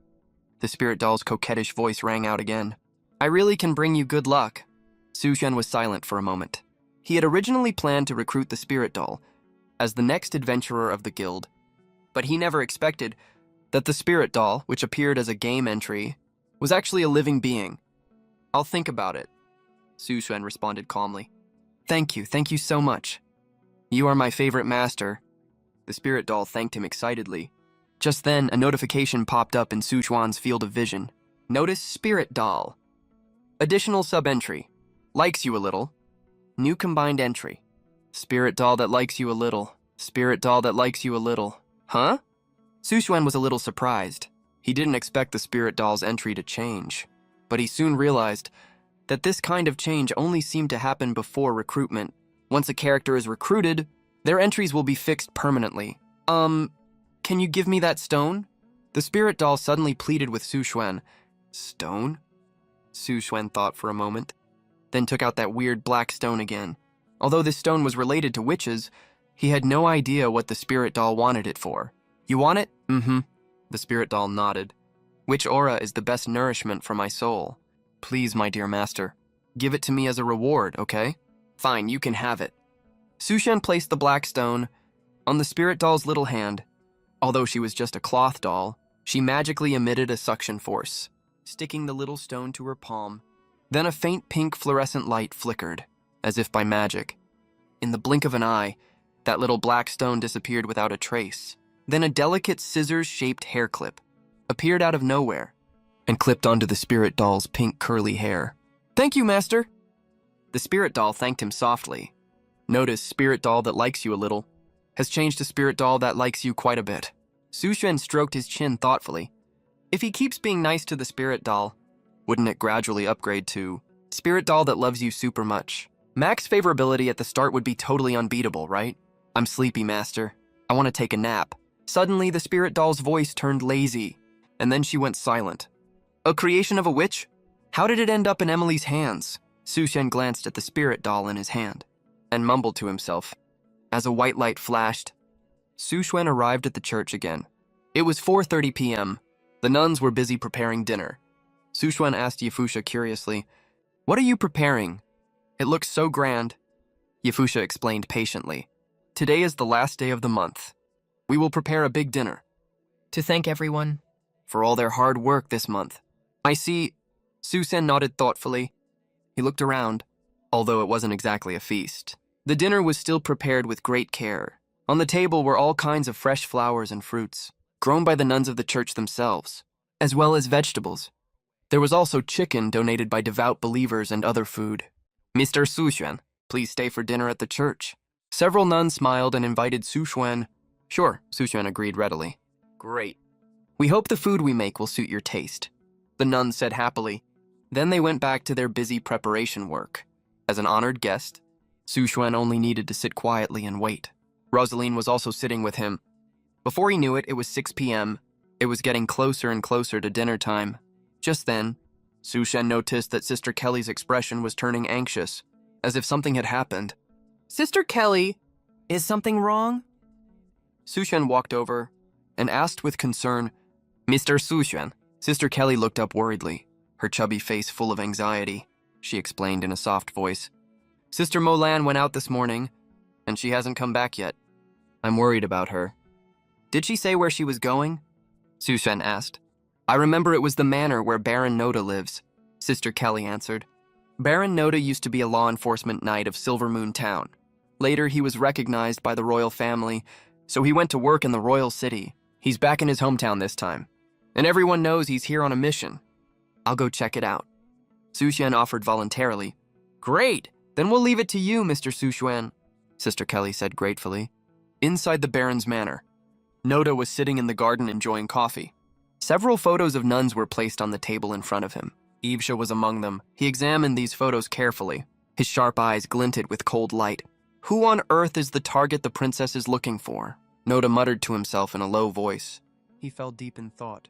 Speaker 1: The spirit doll's coquettish voice rang out again. I really can bring you good luck. Suxuan was silent for a moment. He had originally planned to recruit the spirit doll as the next adventurer of the guild, but he never expected that the spirit doll, which appeared as a game entry, was actually a living being. I'll think about it, Suxuan responded calmly. Thank you so much. You are my favorite master. The spirit doll thanked him excitedly. Just then, a notification popped up in Suxuan's field of vision. Notice spirit doll. Additional sub-entry. Likes you a little. New combined entry. Spirit doll that likes you a little. Spirit doll that likes you a little. Huh? Suxuan was a little surprised. He didn't expect the spirit doll's entry to change, but he soon realized that this kind of change only seemed to happen before recruitment. Once a character is recruited, their entries will be fixed permanently. Can you give me that stone? The spirit doll suddenly pleaded with Suxuan. Stone? Suxuan thought for a moment, then took out that weird black stone again. Although this stone was related to witches, he had no idea what the spirit doll wanted it for. You want it? Mm-hmm. The spirit doll nodded. Witch aura is the best nourishment for my soul. Please, my dear master, give it to me as a reward, okay? Fine, you can have it. Suxuan placed the black stone on the spirit doll's little hand. Although she was just a cloth doll, she magically emitted a suction force, sticking the little stone to her palm. Then a faint pink fluorescent light flickered, as if by magic. In the blink of an eye, that little black stone disappeared without a trace. Then a delicate scissors-shaped hair clip appeared out of nowhere and clipped onto the spirit doll's pink curly hair. Thank you, master. The spirit doll thanked him softly. Notice spirit doll that likes you a little has changed to spirit doll that likes you quite a bit. Suxuan stroked his chin thoughtfully. If he keeps being nice to the spirit doll, wouldn't it gradually upgrade to spirit doll that loves you super much? Max favorability at the start would be totally unbeatable, right? I'm sleepy, master. I want to take a nap. Suddenly, the spirit doll's voice turned lazy, and then she went silent. A creation of a witch? How did it end up in Emily's hands? Suxuan glanced at the spirit doll in his hand and mumbled to himself. As a white light flashed, Suxuan arrived at the church again. It was 4:30 p.m. The nuns were busy preparing dinner. Suxuan asked Yafusha curiously, "What are you preparing? It looks so grand." Yafusha explained patiently. "Today is the last day of the month. We will prepare a big dinner
Speaker 2: To thank everyone.
Speaker 1: for all their hard work this month." I see. Suxuan nodded thoughtfully. He looked around, although it wasn't exactly a feast. The dinner was still prepared with great care. On the table were all kinds of fresh flowers and fruits, grown by the nuns of the church themselves, as well as vegetables. There was also chicken donated by devout believers and other food. Mr. Suxuan, please stay for dinner at the church. Several nuns smiled and invited Suxuan. Sure, Suxuan agreed readily. Great. We hope the food we make will suit your taste, the nuns said happily. Then they went back to their busy preparation work. As an honored guest, Suxuan only needed to sit quietly and wait. Rosaline was also sitting with him. Before he knew it, it was 6 p.m. It was getting closer and closer to dinner time. Just then, Suxuan noticed that Sister Kelly's expression was turning anxious, as if something had happened.
Speaker 2: Sister Kelly, is something wrong?
Speaker 1: Suxuan walked over and asked with concern, Mr. Suxuan. Sister Kelly looked up worriedly, her chubby face full of anxiety. She explained in a soft voice. Sister Molan went out this morning, and she hasn't come back yet. I'm worried about her. Did she say where she was going? Suxuan asked. I remember it was the manor where Baron Noda lives, Sister Kelly answered. Baron Noda used to be a law enforcement knight of Silver Moon Town. Later, he was recognized by the royal family, so he went to work in the royal city. He's back in his hometown this time, and everyone knows he's here on a mission. I'll go check it out. Suxuan offered voluntarily. Great! Then we'll leave it to you, Mr. Suxuan, Sister Kelly said gratefully. Inside the Baron's manor, Noda was sitting in the garden enjoying coffee. Several photos of nuns were placed on the table in front of him. Ivsha was among them. He examined these photos carefully. His sharp eyes glinted with cold light. Who on earth is the target the princess is looking for? Noda muttered to himself in a low voice. He fell deep in thought.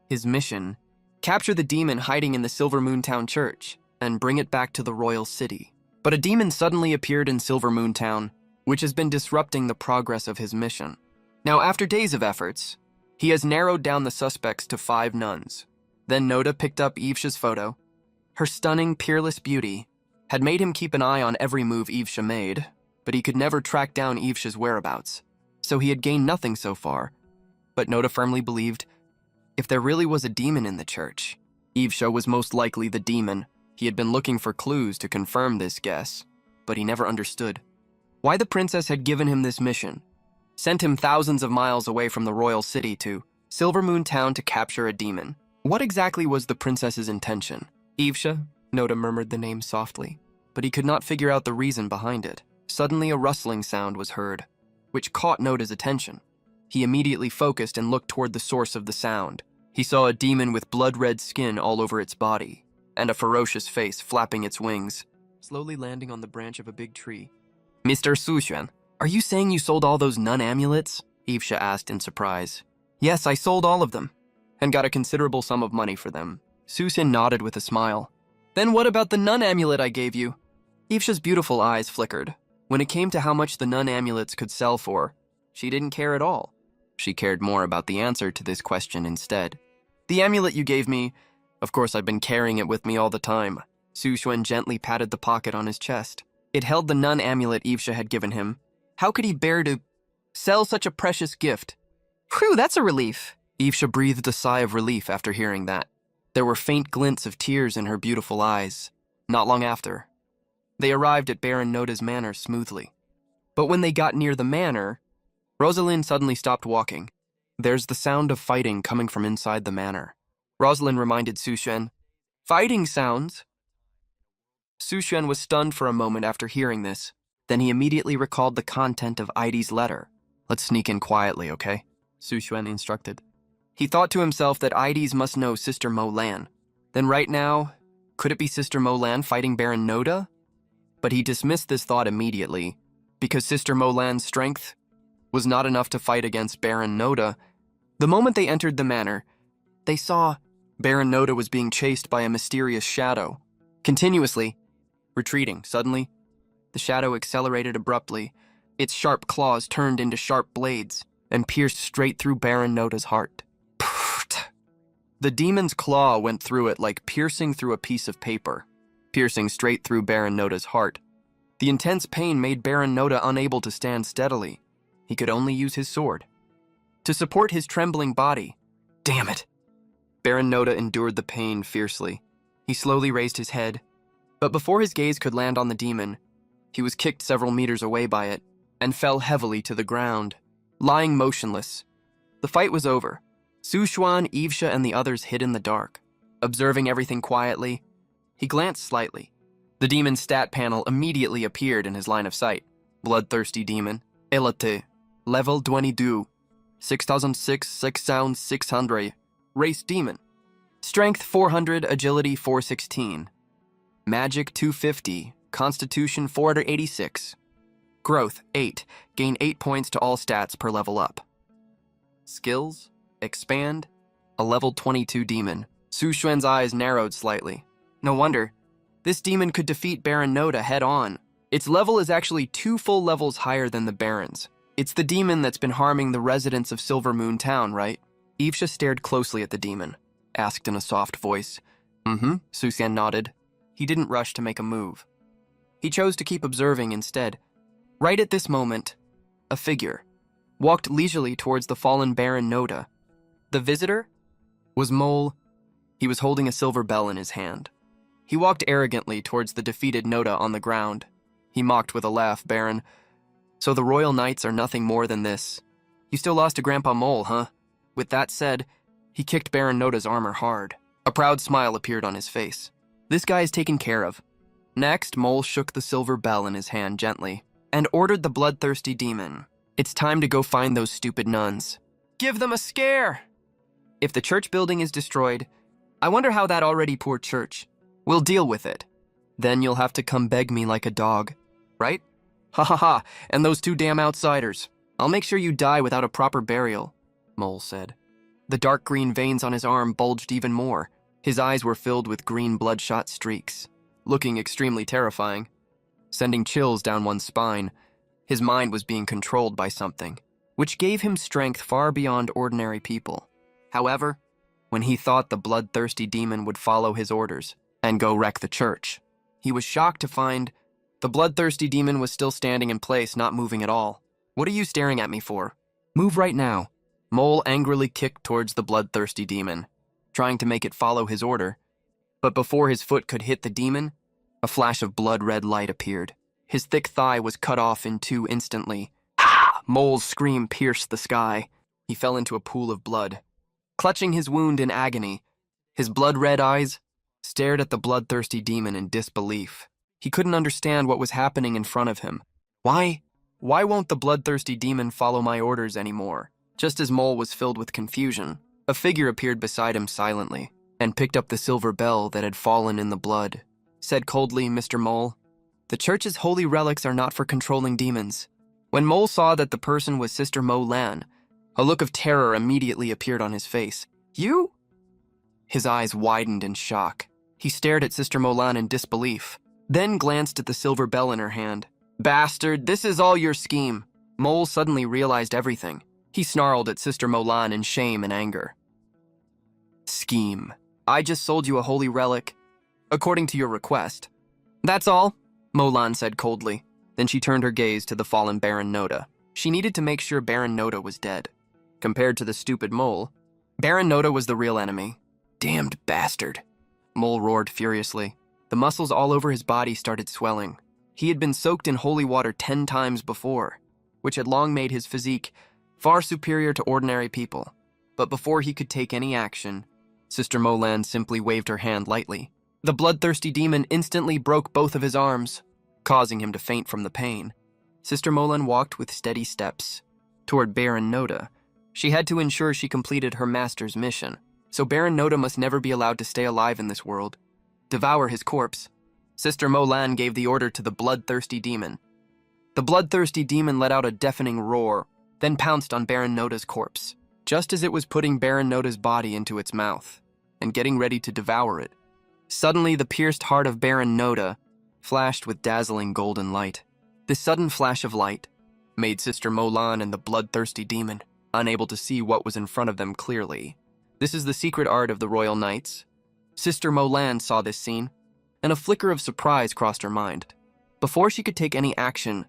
Speaker 1: His mission: capture the demon hiding in the Silver Moon Town church and bring it back to the royal city. But a demon suddenly appeared in Silver Moon Town, which has been disrupting the progress of his mission. Now, after days of efforts, he has narrowed down the suspects to 5 nuns. Then Noda picked up Ivsha's photo. Her stunning, peerless beauty had made him keep an eye on every move Ivsha made, but he could never track down Ivsha's whereabouts, so he had gained nothing so far. But Noda firmly believed if there really was a demon in the church, Ivsha was most likely the demon. He had been looking for clues to confirm this guess, but he never understood why the princess had given him this mission, sent him thousands of miles away from the royal city to Silver Moon Town to capture a demon. What exactly was the princess's intention? Ivsha, Noda murmured the name softly, but he could not figure out the reason behind it. Suddenly a rustling sound was heard, which caught Noda's attention. He immediately focused and looked toward the source of the sound. He saw a demon with blood-red skin all over its body, and a ferocious face flapping its wings, slowly landing on the branch of a big tree. Mr. Sushuan, are you saying you sold all those nun amulets? Ivsha asked in surprise. Yes, I sold all of them, and got a considerable sum of money for them. Susan nodded with a smile. Then what about the nun amulet I gave you? Ivsha's beautiful eyes flickered. When it came to how much the nun amulets could sell for, she didn't care at all. She cared more about the answer to this question instead. The amulet you gave me, of course I've been carrying it with me all the time. Su Xuan gently patted the pocket on his chest. It held the nun amulet Ivsha had given him. How could he bear to sell such a precious gift? Phew, that's a relief. Ivsha breathed a sigh of relief after hearing that. There were faint glints of tears in her beautiful eyes. Not long after, they arrived at Baron Noda's manor smoothly. But when they got near the manor, Rosalind suddenly stopped walking. There's the sound of fighting coming from inside the manor. Rosalind reminded Su Xuan. Fighting sounds? Su Xuan was stunned for a moment after hearing this. Then he immediately recalled the content of Aidi's letter. Let's sneak in quietly, okay? Su Xuan instructed. He thought to himself that Aides must know Sister Mo Lan. Then right now, could it be Sister Mo Lan fighting Baron Noda? But he dismissed this thought immediately, because Sister Mo Lan's strength was not enough to fight against Baron Noda. The moment they entered the manor, they saw Baron Noda was being chased by a mysterious shadow, continuously retreating. Suddenly, the shadow accelerated abruptly. Its sharp claws turned into sharp blades and pierced straight through Baron Noda's heart. The demon's claw went through it like piercing through a piece of paper, piercing straight through Baron Noda's heart. The intense pain made Baron Noda unable to stand steadily. He could only use his sword to support his trembling body. Damn it! Baron Noda endured the pain fiercely. He slowly raised his head, but before his gaze could land on the demon, he was kicked several meters away by it and fell heavily to the ground, lying motionless. The fight was over. Su Xuan, Ivsha, and the others hid in the dark. Observing everything quietly, he glanced slightly. The demon's stat panel immediately appeared in his line of sight. Bloodthirsty demon. Elite. Level 22. 6006, 6,600. Race demon. Strength 400, agility 416. Magic 250, constitution 486. Growth 8, gain 8 points to all stats per level up. Skills, expand, a level 22 demon. Su Xuan's eyes narrowed slightly. No wonder, this demon could defeat Baron Noda head on. Its level is actually 2 full levels higher than the Baron's. It's the demon that's been harming the residents of Silver Moon Town, right? Ivsha stared closely at the demon, asked in a soft voice. Su Xuan nodded. He didn't rush to make a move. He chose to keep observing instead. Right at this moment, a figure walked leisurely towards the fallen Baron Noda. The visitor was Mole. He was holding a silver bell in his hand. He walked arrogantly towards the defeated Noda on the ground. He mocked with a laugh, Baron. So the Royal Knights are nothing more than this. You still lost to Grandpa Mole, huh? With that said, he kicked Baron Noda's armor hard. A proud smile appeared on his face. This guy is taken care of. Next, Mole shook the silver bell in his hand gently and ordered the bloodthirsty demon. It's time to go find those stupid nuns. give them a scare. If the church building is destroyed, I wonder how that already poor church will deal with it. Then you'll have to come beg me like a dog, right? Ha ha ha, and those two damn outsiders. I'll make sure you die without a proper burial, Mole said. The dark green veins on his arm bulged even more. His eyes were filled with green bloodshot streaks, looking extremely terrifying, sending chills down one's spine. His mind was being controlled by something, which gave him strength far beyond ordinary people. However, when he thought the bloodthirsty demon would follow his orders and go wreck the church, he was shocked to find the bloodthirsty demon was still standing in place, not moving at all. What are you staring at me for? Move right now. Mole angrily kicked towards the bloodthirsty demon, trying to make it follow his order. But before his foot could hit the demon, a flash of blood-red light appeared. His thick thigh was cut off in two instantly. Ah! Mole's scream pierced the sky. He fell into a pool of blood. Clutching his wound in agony, his blood-red eyes stared at the bloodthirsty demon in disbelief. He couldn't understand what was happening in front of him. Why won't the bloodthirsty demon follow my orders anymore? Just as Mole was filled with confusion, a figure appeared beside him silently and picked up the silver bell that had fallen in the blood. Said coldly, Mr. Mole, "The church's holy relics are not for controlling demons." When Mole saw that the person was Sister Mo Lan, a look of terror immediately appeared on his face. You? His eyes widened in shock. He stared at Sister Mo Lan in disbelief, then glanced at the silver bell in her hand. Bastard, this is all your scheme. Mole suddenly realized everything. He snarled at Sister Mo Lan in shame and anger. Scheme. I just sold you a holy relic, according to your request. That's all, Mo Lan said coldly. Then she turned her gaze to the fallen Baron Noda. She needed to make sure Baron Noda was dead. Compared to the stupid Mole, Baron Noda was the real enemy. Damned bastard, Mole roared furiously. The muscles all over his body started swelling. He had been soaked in holy water 10 times before, which had long made his physique far superior to ordinary people. But before he could take any action, Sister Mo Lan simply waved her hand lightly. The bloodthirsty demon instantly broke both of his arms, causing him to faint from the pain. Sister Mo Lan walked with steady steps toward Baron Noda. She had to ensure she completed her master's mission, so Baron Noda must never be allowed to stay alive in this world. Devour his corpse. Sister Mo Lan gave the order to the bloodthirsty demon. The bloodthirsty demon let out a deafening roar, then pounced on Baron Noda's corpse, just as it was putting Baron Noda's body into its mouth and getting ready to devour it. Suddenly, the pierced heart of Baron Noda flashed with dazzling golden light. This sudden flash of light made Sister Mo Lan and the bloodthirsty demon unable to see what was in front of them clearly. This is the secret art of the Royal Knights. Sister Mo Lan saw this scene, and a flicker of surprise crossed her mind. Before she could take any action,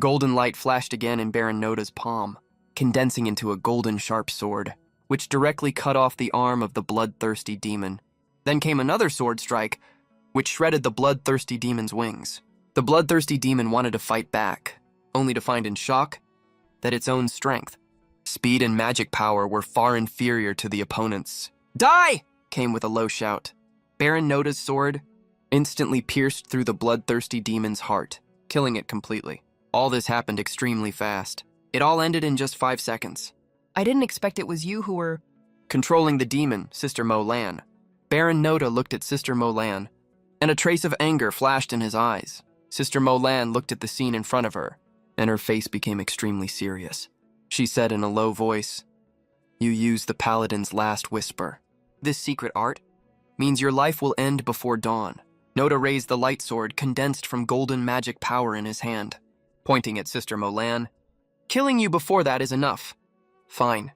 Speaker 1: golden light flashed again in Baron Noda's palm, condensing into a golden sharp sword, which directly cut off the arm of the bloodthirsty demon. Then came another sword strike, which shredded the bloodthirsty demon's wings. The bloodthirsty demon wanted to fight back, only to find in shock that its own strength, speed, and magic power were far inferior to the opponent's. Die! Came with a low shout. Baron Noda's sword instantly pierced through the bloodthirsty demon's heart, killing it completely. All this happened extremely fast. It all ended in just 5 seconds.
Speaker 2: I didn't expect it was you who were...
Speaker 1: Controlling the demon, Sister Mo Lan. Baron Noda looked at Sister Mo Lan, and a trace of anger flashed in his eyes. Sister Mo Lan looked at the scene in front of her, and her face became extremely serious. She said in a low voice, "You used the paladin's last whisper. This secret art means your life will end before dawn." Noda raised the light sword condensed from golden magic power in his hand, pointing at Sister Mo Lan. "Killing you before that is enough." Fine.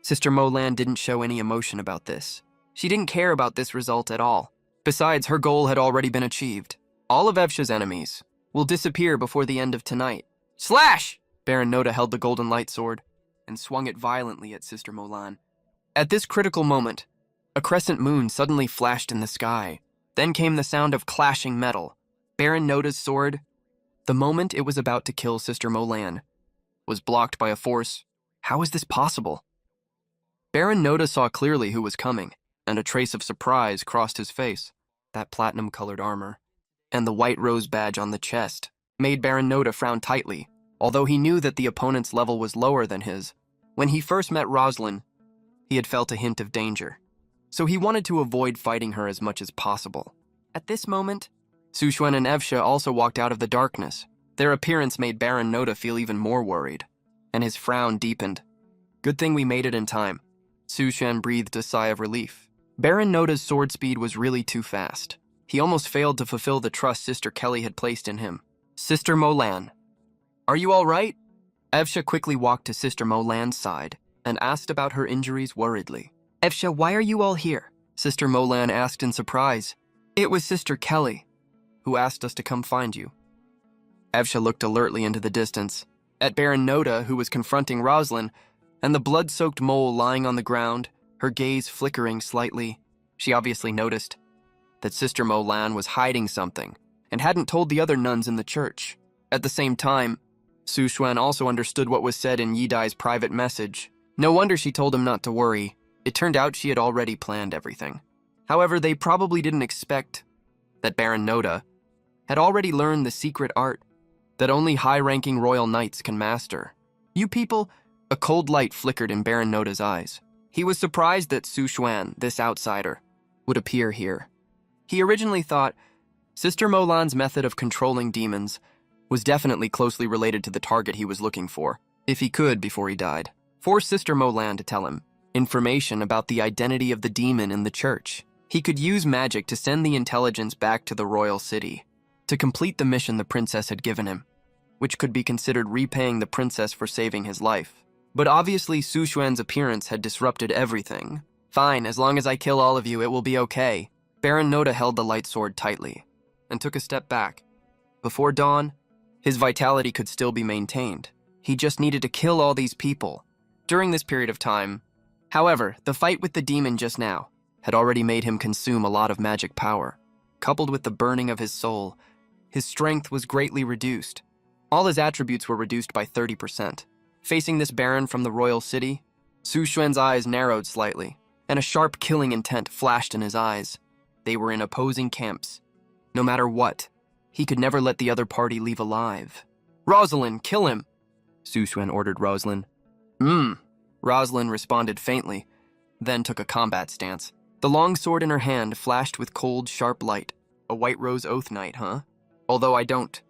Speaker 1: Sister Mo Lan didn't show any emotion about this. She didn't care about this result at all. Besides, her goal had already been achieved. All of Evsha's enemies will disappear before the end of tonight. Slash! Baron Noda held the golden light sword and swung it violently at Sister Mo Lan. At this critical moment, a crescent moon suddenly flashed in the sky. Then came the sound of clashing metal. Baron Noda's sword, the moment it was about to kill Sister Mo Lan, was blocked by a force. How is this possible? Baron Noda saw clearly who was coming, and a trace of surprise crossed his face. That platinum-colored armor and the white rose badge on the chest made Baron Noda frown tightly. Although he knew that the opponent's level was lower than his, When he first met Roslyn, he had felt a hint of danger, so he wanted to avoid fighting her as much as possible. At this moment, Sushuen and Evsha also walked out of the darkness. Their appearance made Baron Noda feel even more worried, and his frown deepened. Good thing we made it in time. Sushuen breathed a sigh of relief. Baron Noda's sword speed was really too fast. He almost failed to fulfill the trust Sister Kelly had placed in him. Sister Molan, are you all right? Evsha quickly walked to Sister Molan's side and asked about her injuries worriedly.
Speaker 2: Evsha, why are you all here?
Speaker 1: Sister Molan asked in surprise. It was Sister Kelly, who asked us to come find you. Evsha looked alertly into the distance, at Baron Noda, who was confronting Roslyn, and the blood-soaked mole lying on the ground, her gaze flickering slightly. She obviously noticed that Sister Molan was hiding something and hadn't told the other nuns in the church. At the same time, Sushuen also understood what was said in Yidai's private message. No wonder she told him not to worry. It turned out she had already planned everything. However, they probably didn't expect that Baron Noda had already learned the secret art that only high-ranking royal knights can master. You people, a cold light flickered in Baron Noda's eyes. He was surprised that Sushuen, this outsider, would appear here. He originally thought Sister Molan's method of controlling demons was definitely closely related to the target he was looking for, if he could before he died. Force Sister Molan to tell him information about the identity of the demon in the church. He could use magic to send the intelligence back to the royal city to complete the mission the princess had given him, which could be considered repaying the princess for saving his life. But obviously Sushuen's appearance had disrupted everything. Fine, as long as I kill all of you, it will be okay. Baron Noda held the light sword tightly and took a step back. Before dawn, his vitality could still be maintained. He just needed to kill all these people during this period of time. However, the fight with the demon just now had already made him consume a lot of magic power. Coupled with the burning of his soul, his strength was greatly reduced. All his attributes were reduced by 30%. Facing this baron from the royal city, Sushuen's eyes narrowed slightly, and a sharp killing intent flashed in his eyes. They were in opposing camps. No matter what, he could never let the other party leave alive. Rosalind, kill him! Sushuen ordered Rosalind. Rosalind responded faintly, then took a combat stance. The long sword in her hand flashed with cold, sharp light. A White Rose Oath Knight, huh? Although I don't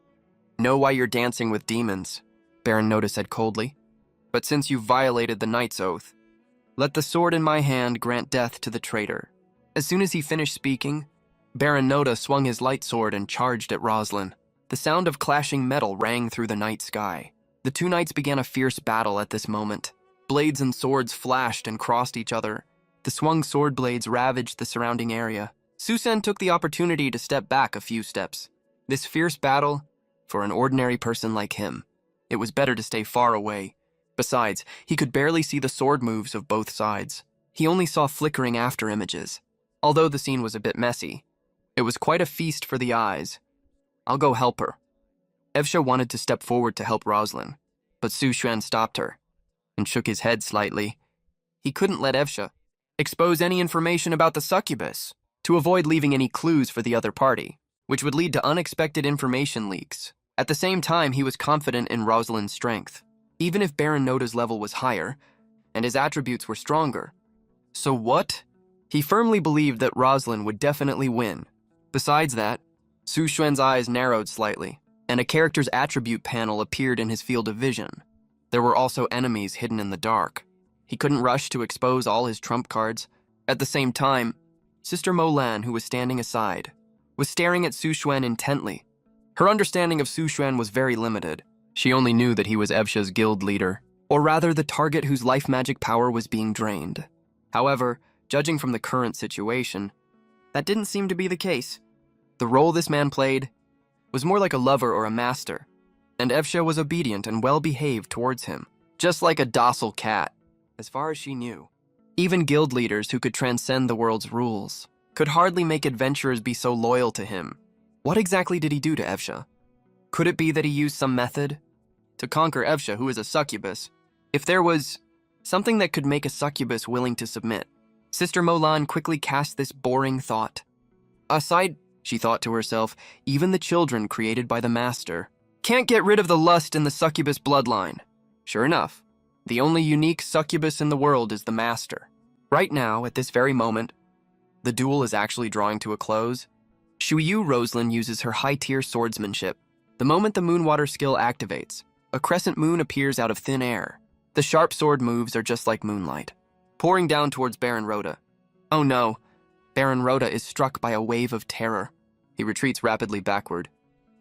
Speaker 1: know why you're dancing with demons, Baron Noda said coldly. But since you violated the Knight's Oath, let the sword in my hand grant death to the traitor. As soon as he finished speaking, Baron Noda swung his light sword and charged at Rosalind. The sound of clashing metal rang through the night sky. The two knights began a fierce battle at this moment. Blades and swords flashed and crossed each other. The swung sword blades ravaged the surrounding area. Susen took the opportunity to step back a few steps. This fierce battle, for an ordinary person like him, it was better to stay far away. Besides, he could barely see the sword moves of both sides. He only saw flickering after images. Although the scene was a bit messy, it was quite a feast for the eyes. I'll go help her. Evsha wanted to step forward to help Rosalind, but Sushuen stopped her and shook his head slightly. He couldn't let Evsha expose any information about the succubus to avoid leaving any clues for the other party, which would lead to unexpected information leaks. At the same time, he was confident in Rosalind's strength, even if Baron Noda's level was higher and his attributes were stronger. So what? He firmly believed that Rosalind would definitely win. Besides that, Sushuen's eyes narrowed slightly, and a character's attribute panel appeared in his field of vision. There were also enemies hidden in the dark. He couldn't rush to expose all his trump cards. At the same time, Sister Molan, who was standing aside, was staring at Sushuen intently. Her understanding of Sushuen was very limited. She only knew that he was Evsha's guild leader, or rather the target whose life magic power was being drained. However, judging from the current situation, that didn't seem to be the case. The role this man played was more like a lover or a master, and Evsha was obedient and well-behaved towards him, just like a docile cat, as far as she knew. Even guild leaders who could transcend the world's rules could hardly make adventurers be so loyal to him. What exactly did he do to Evsha? Could it be that he used some method to conquer Evsha, who is a succubus? If there was something that could make a succubus willing to submit, Sister Molan quickly cast this boring thought. Aside, she thought to herself, even the children created by the master can't get rid of the lust in the succubus bloodline. Sure enough, The only unique succubus in the world is the master. Right now, at this very moment, the duel is actually drawing to a close. Shuyu Roslyn uses her high-tier swordsmanship. The moment the Moonwater skill activates, a crescent moon appears out of thin air. The sharp sword moves are just like moonlight, pouring down towards Baron Rhoda. Oh no, Baron Rhoda is struck by a wave of terror. He retreats rapidly backward,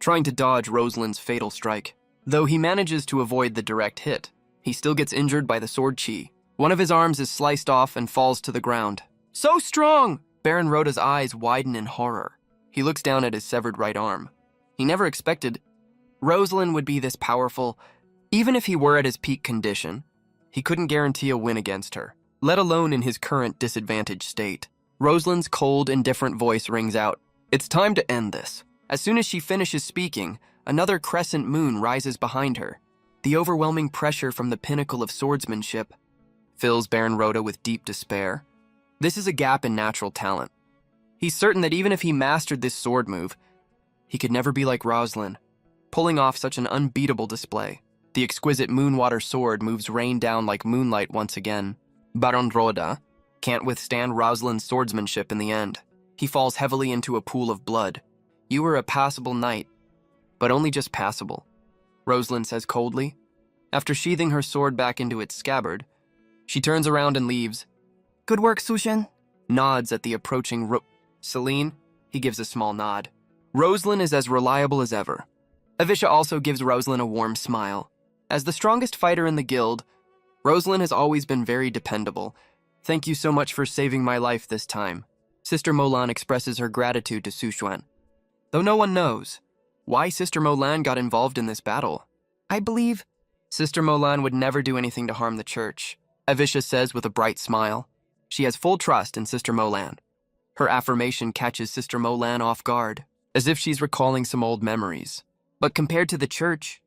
Speaker 1: trying to dodge Roslyn's fatal strike. Though he manages to avoid the direct hit, he still gets injured by the sword chi. One of his arms is sliced off and falls to the ground. So strong! Baron Rhoda's eyes widen in horror. He looks down at his severed right arm. He never expected Roslyn would be this powerful. Even if he were at his peak condition, he couldn't guarantee a win against her, let alone in his current disadvantaged state. Roslyn's cold, indifferent voice rings out. It's time to end this. As soon as she finishes speaking, another crescent moon rises behind her. The overwhelming pressure from the pinnacle of swordsmanship fills Baron Rhoda with deep despair. This is a gap in natural talent. He's certain that even if he mastered this sword move, he could never be like Roslyn, pulling off such an unbeatable display. The exquisite Moonwater sword moves rain down like moonlight once again. Baron Rhoda can't withstand Roslyn's swordsmanship in the end. He falls heavily into a pool of blood. You were a passable knight, but only just passable, Roslyn says coldly. After sheathing her sword back into its scabbard, she turns around and leaves.
Speaker 2: Good work, Sushen.
Speaker 1: Nods at the approaching Celine. He gives a small nod. Roslyn is as reliable as ever. Avisha also gives Roslyn a warm smile. As the strongest fighter in the guild, Roslyn has always been very dependable. Thank you so much for saving my life this time. Sister Molan expresses her gratitude to Sushuan. Though no one knows why Sister Molan got involved in this battle.
Speaker 2: I believe
Speaker 1: Sister Molan would never do anything to harm the church, Avisha says with a bright smile. She has full trust in Sister Molan. Her affirmation catches Sister Molan off guard, as if she's recalling some old memories. But compared to the church,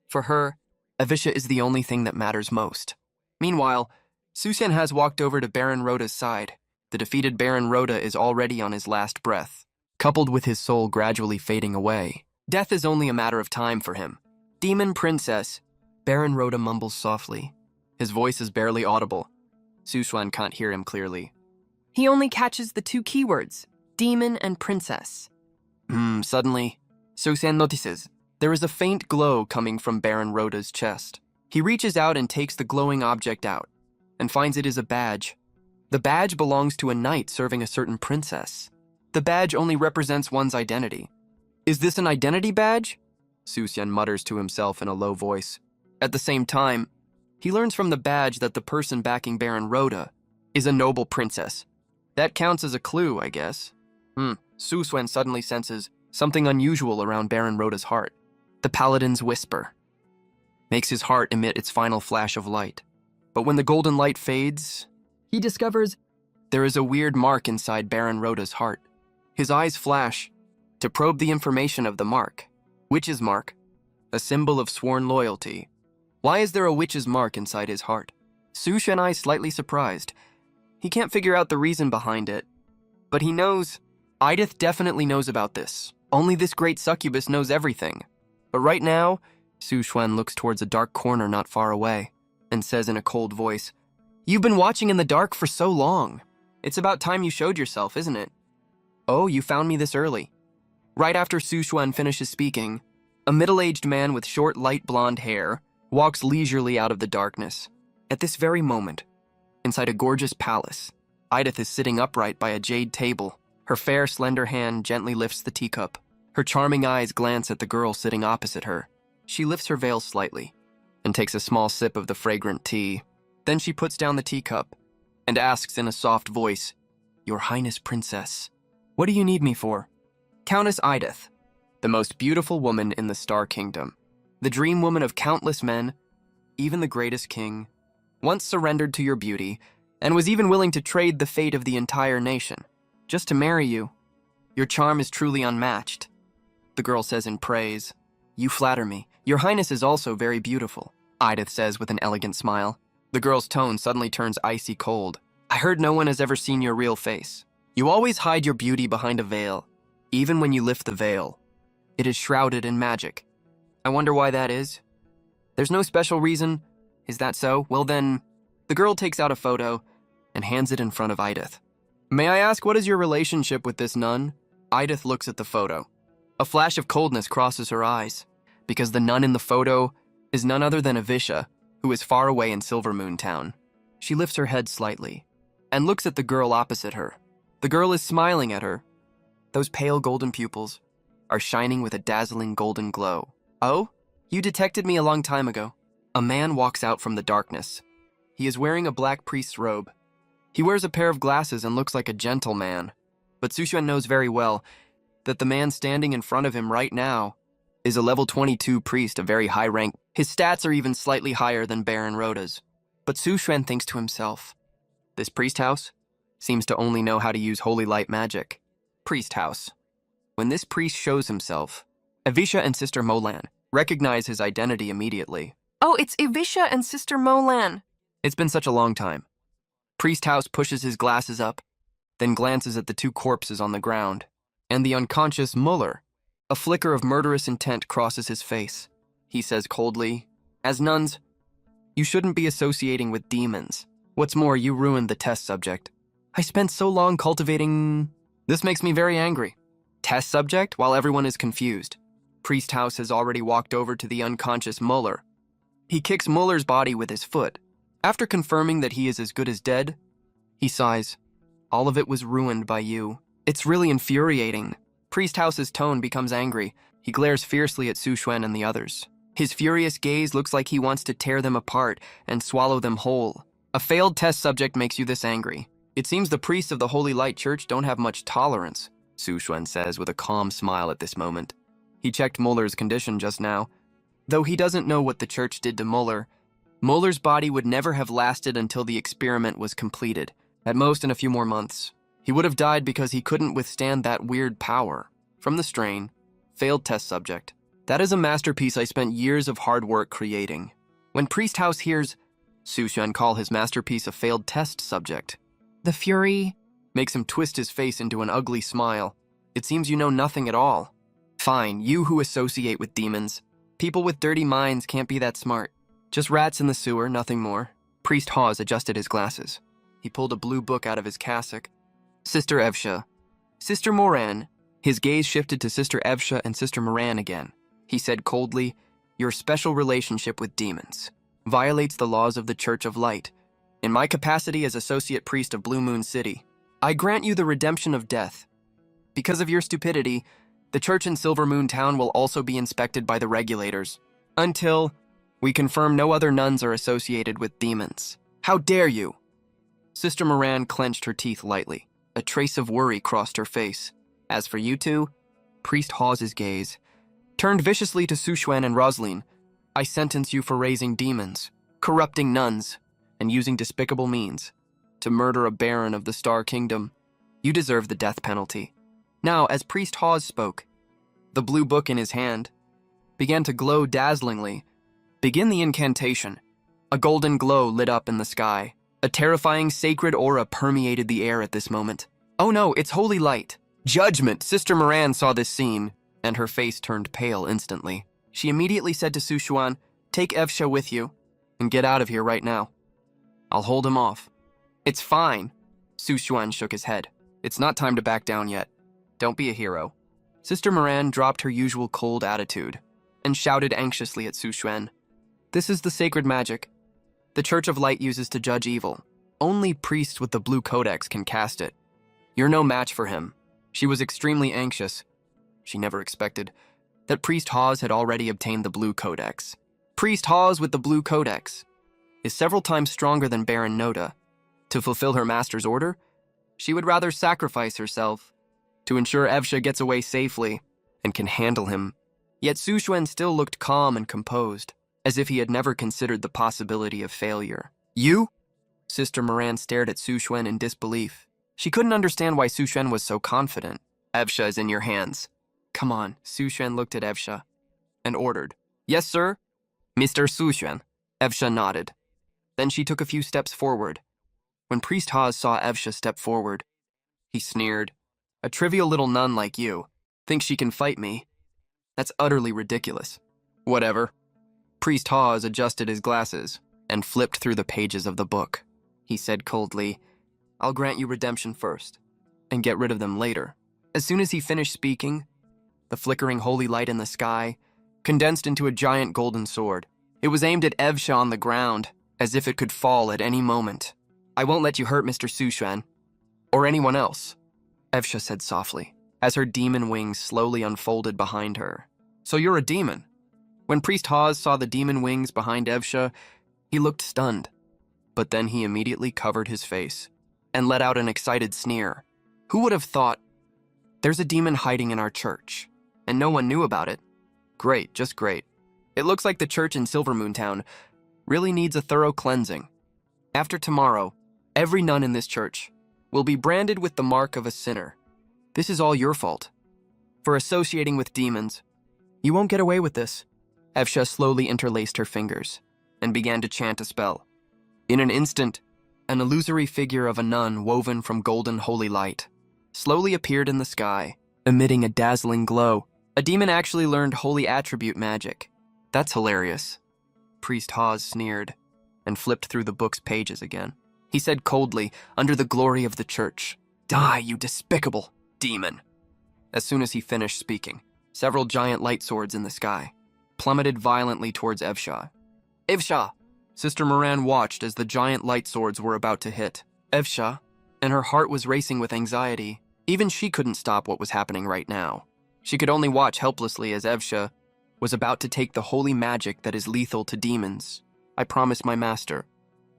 Speaker 1: for her, Avisha is the only thing that matters most. Meanwhile, Susan has walked over to Baron Rhoda's side. The defeated Baron Rhoda is already on his last breath, coupled with his soul gradually fading away. Death is only a matter of time for him. Demon Princess, Baron Rhoda mumbles softly. His voice is barely audible. Sushuan can't hear him clearly.
Speaker 2: he only catches the two keywords, demon and princess.
Speaker 1: Suddenly, Susan notices there is a faint glow coming from Baron Rhoda's chest. He reaches out and takes the glowing object out, and finds it is a badge. The badge belongs to a knight serving a certain princess. The badge only represents one's identity. Is this an identity badge? Susan mutters to himself in a low voice. At the same time, he learns from the badge that the person backing Baron Rhoda is a noble princess. That counts as a clue, I guess. Susuen suddenly senses something unusual around Baron Rhoda's heart. The paladin's whisper makes his heart emit its final flash of light. But when the golden light fades, he discovers there is a weird mark inside Baron Rhoda's heart. His eyes flash to probe the information of the mark. Witch's mark, a symbol of sworn loyalty. Why is there a witch's mark inside his heart? Sush and I slightly surprised. He can't figure out the reason behind it, but he knows. Idith definitely knows about this. Only this great succubus knows everything. But right now, Su Xuan looks towards a dark corner not far away and says in a cold voice, "You've been watching in the dark for so long. It's about time you showed yourself, isn't it?" "Oh, you found me this early." Right after Su Xuan finishes speaking, a middle-aged man with short, light blonde hair walks leisurely out of the darkness. At this very moment, inside a gorgeous palace, Idith is sitting upright by a jade table. Her fair, slender hand gently lifts the teacup. Her charming eyes glance at the girl sitting opposite her. She lifts her veil slightly and takes a small sip of the fragrant tea. Then she puts down the teacup and asks in a soft voice, "Your Highness Princess, what do you need me for?" Countess Idith, the most beautiful woman in the Star Kingdom, the dream woman of countless men, even the greatest king, once surrendered to your beauty and was even willing to trade the fate of the entire nation just to marry you. Your charm is truly unmatched, the girl says in praise. "You flatter me. Your Highness is also very beautiful," Idith says with an elegant smile. The girl's tone suddenly turns icy cold. "I heard no one has ever seen your real face. You always hide your beauty behind a veil. Even when you lift the veil, it is shrouded in magic. I wonder why that is. There's no special reason. Is that so? Well then, the girl takes out a photo and hands it in front of Edith. May I ask, what is your relationship with this nun? Edith looks at the photo. A flash of coldness crosses her eyes, because the nun in the photo is none other than Avisha, who is far away in Silvermoon Town. She lifts her head slightly and looks at the girl opposite her. The girl is smiling at her. Those pale golden pupils are shining with a dazzling golden glow. Oh, you detected me a long time ago. A man walks out from the darkness. He is wearing a black priest's robe. He wears a pair of glasses and looks like a gentleman. But Suxuan knows very well that the man standing in front of him right now is a level 22 priest of very high rank. His stats are even slightly higher than Baron Rhoda's. But Suxuan thinks to himself, this priest house seems to only know how to use holy light magic. Priest house. When this priest shows himself, Avisha and Sister Molan recognize his identity immediately.
Speaker 2: Oh, it's Avisha and Sister Molan.
Speaker 1: It's been such a long time. Priest house pushes his glasses up, then glances at the two corpses on the ground, and the unconscious Muller. A flicker of murderous intent crosses his face. He says coldly, as nuns, you shouldn't be associating with demons. What's more, you ruined the test subject. I spent so long cultivating... This makes me very angry. Test subject while everyone is confused. Priest house has already walked over to the unconscious Muller. He kicks Muller's body with his foot. After confirming that he is as good as dead, he sighs. All of it was ruined by you. It's really infuriating. Priest house's tone becomes angry. He glares fiercely at Suxuan and the others. His furious gaze looks like he wants to tear them apart and swallow them whole. A failed test subject makes you this angry. It seems the priests of the Holy Light Church don't have much tolerance, Suxuan says with a calm smile at this moment. He checked Muller's condition just now. Though he doesn't know what the church did to Muller, Muller's body would never have lasted until the experiment was completed, at most in a few more months. He would have died because he couldn't withstand that weird power. From the strain, failed test subject. That is a masterpiece I spent years of hard work creating. When Priest House hears Suxuan call his masterpiece a failed test subject,
Speaker 2: The fury
Speaker 1: makes him twist his face into an ugly smile. It seems you know nothing at all. Fine, you who associate with demons. People with dirty minds can't be that smart. Just rats in the sewer, nothing more. Priest Hawes adjusted his glasses. He pulled a blue book out of his cassock. Sister Evsha. Sister Moran. His gaze shifted to Sister Evsha and Sister Moran again. He said coldly, your special relationship with demons violates the laws of the Church of Light. In my capacity as Associate Priest of Blue Moon City, I grant you the redemption of death. Because of your stupidity, the church in Silvermoon Town will also be inspected by the regulators, until we confirm no other nuns are associated with demons. How dare you? Sister Moran clenched her teeth lightly. A trace of worry crossed her face. As for you two, Priest Hawes' gaze turned viciously to Suxuan and Rosaline. I sentence you for raising demons, corrupting nuns, and using despicable means to murder a baron of the Star Kingdom. You deserve the death penalty. Now, as Priest Hawes spoke, the blue book in his hand began to glow dazzlingly. Begin the incantation. A golden glow lit up in the sky. A terrifying sacred aura permeated the air at this moment. Oh no, it's holy light. Judgment! Sister Moran saw this scene, and her face turned pale instantly. She immediately said to Suxuan, take Evsha with you, and get out of here right now. I'll hold him off. It's fine. Suxuan shook his head. It's not time to back down yet. Don't be a hero. Sister Moran dropped her usual cold attitude and shouted anxiously at Suxuan. This is the sacred magic the Church of Light uses to judge evil. Only priests with the blue codex can cast it. You're no match for him. She was extremely anxious. She never expected that Priest Hawes had already obtained the blue codex. Priest Hawes with the blue codex is several times stronger than Baron Noda. To fulfill her master's order, she would rather sacrifice herself to ensure Evsha gets away safely and can handle him. Yet Suxuan still looked calm and composed, as if he had never considered the possibility of failure. You? Sister Moran stared at Suxuan in disbelief. She couldn't understand why Suxuan was so confident. Evsha is in your hands. Come on, Suxuan looked at Evsha and ordered. Yes, sir? Mr. Suxuan. Evsha nodded. Then she took a few steps forward. When Priest Hawes saw Evsha step forward, he sneered. A trivial little nun like you thinks she can fight me? That's utterly ridiculous. Whatever. Priest Hawes adjusted his glasses. and flipped through the pages of the book. He said coldly, "I'll grant you redemption first, and get rid of them later." As soon as he finished speaking, the flickering holy light in the sky condensed into a giant golden sword. It was aimed at Evsha on the ground, as if it could fall at any moment. "I won't let you hurt Mr. Sushuan, or anyone else," Evsha said softly, as her demon wings slowly unfolded behind her. "So you're a demon?" When Priest Hawes saw the demon wings behind Evsha, he looked stunned. But then he immediately covered his face and let out an excited sneer. "Who would have thought? There's a demon hiding in our church, and no one knew about it. Great, just great. It looks like the church in Silvermoon Town really needs a thorough cleansing. After tomorrow, every nun in this church will be branded with the mark of a sinner. This is all your fault. For associating with demons, you won't get away with this." Evsha slowly interlaced her fingers and began to chant a spell. In an instant, an illusory figure of a nun woven from golden holy light slowly appeared in the sky, emitting a dazzling glow. A demon actually learned holy attribute magic. That's hilarious. Priest Hawes sneered and flipped through the book's pages again. He said coldly, "Under the glory of the church, die, you despicable demon." As soon as he finished speaking, several giant light swords in the sky plummeted violently towards Evsha. "Evsha!" Sister Moran watched as the giant light swords were about to hit Evsha, and her heart was racing with anxiety. Even she couldn't stop what was happening right now. She could only watch helplessly as Evsha was about to take the holy magic that is lethal to demons. "I promised my master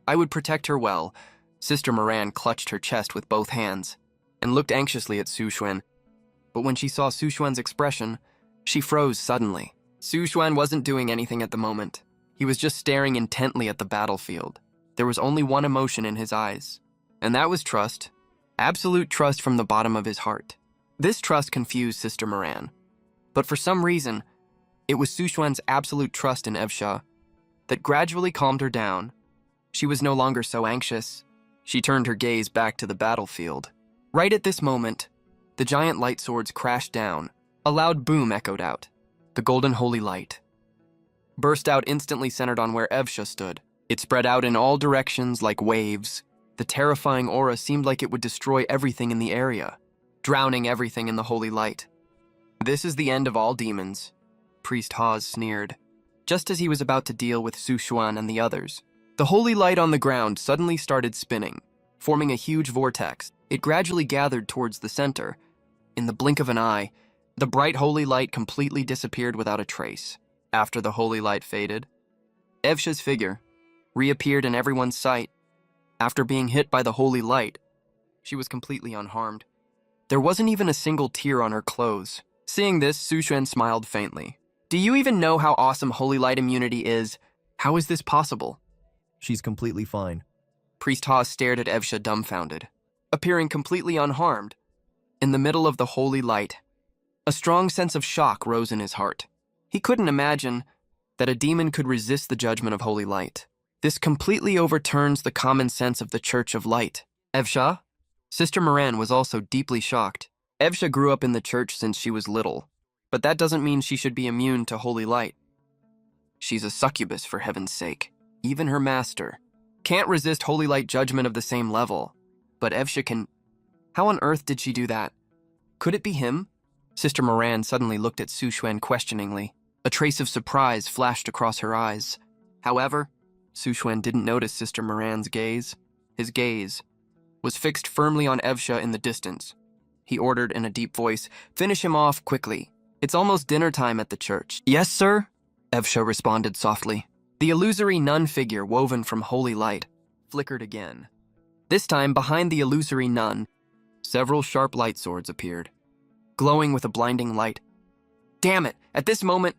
Speaker 1: I would protect her well." Sister Moran clutched her chest with both hands and looked anxiously at Sushuan. But when she saw Sushuan's expression, she froze suddenly. Sushuan wasn't doing anything at the moment. He was just staring intently at the battlefield. There was only one emotion in his eyes, and that was trust. Absolute trust from the bottom of his heart. This trust confused Sister Moran. But for some reason, it was Sushuan's absolute trust in Evsha that gradually calmed her down. She was no longer so anxious. She turned her gaze back to the battlefield. Right at this moment, the giant light swords crashed down. A loud boom echoed out. The golden holy light burst out, instantly centered on where Evsha stood. It spread out in all directions like waves. The terrifying aura seemed like it would destroy everything in the area, drowning everything in the holy light. "This is the end of all demons," Priest Hawes sneered, just as he was about to deal with Sushuan and the others. The holy light on the ground suddenly started spinning, forming a huge vortex. It gradually gathered towards the center. In the blink of an eye, the bright holy light completely disappeared without a trace. After the holy light faded, Evsha's figure reappeared in everyone's sight. After being hit by the holy light, she was completely unharmed. There wasn't even a single tear on her clothes. Seeing this, Sushuan smiled faintly. "Do you even know how awesome holy light immunity is? How is this possible?"
Speaker 3: She's completely fine.
Speaker 1: Priest Hawes stared at Evsha dumbfounded, appearing completely unharmed. In the middle of the holy light, a strong sense of shock rose in his heart. He couldn't imagine that a demon could resist the judgment of holy light. This completely overturns the common sense of the Church of Light. "Evsha?" Sister Moran was also deeply shocked. Evsha grew up in the church since she was little, but that doesn't mean she should be immune to holy light. She's a succubus, for heaven's sake. Even her master can't resist holy light judgment of the same level. But Evsha can. How on earth did she do that? Could it be him? Sister Moran suddenly looked at Sushuan questioningly. A trace of surprise flashed across her eyes. However, Sushuan didn't notice Sister Moran's gaze. His gaze was fixed firmly on Evsha in the distance. He ordered in a deep voice, "Finish him off quickly. It's almost dinner time at the church." "Yes, sir," Evsha responded softly. The illusory nun figure woven from holy light flickered again. This time, behind the illusory nun, several sharp light swords appeared, glowing with a blinding light. Damn it! At this moment,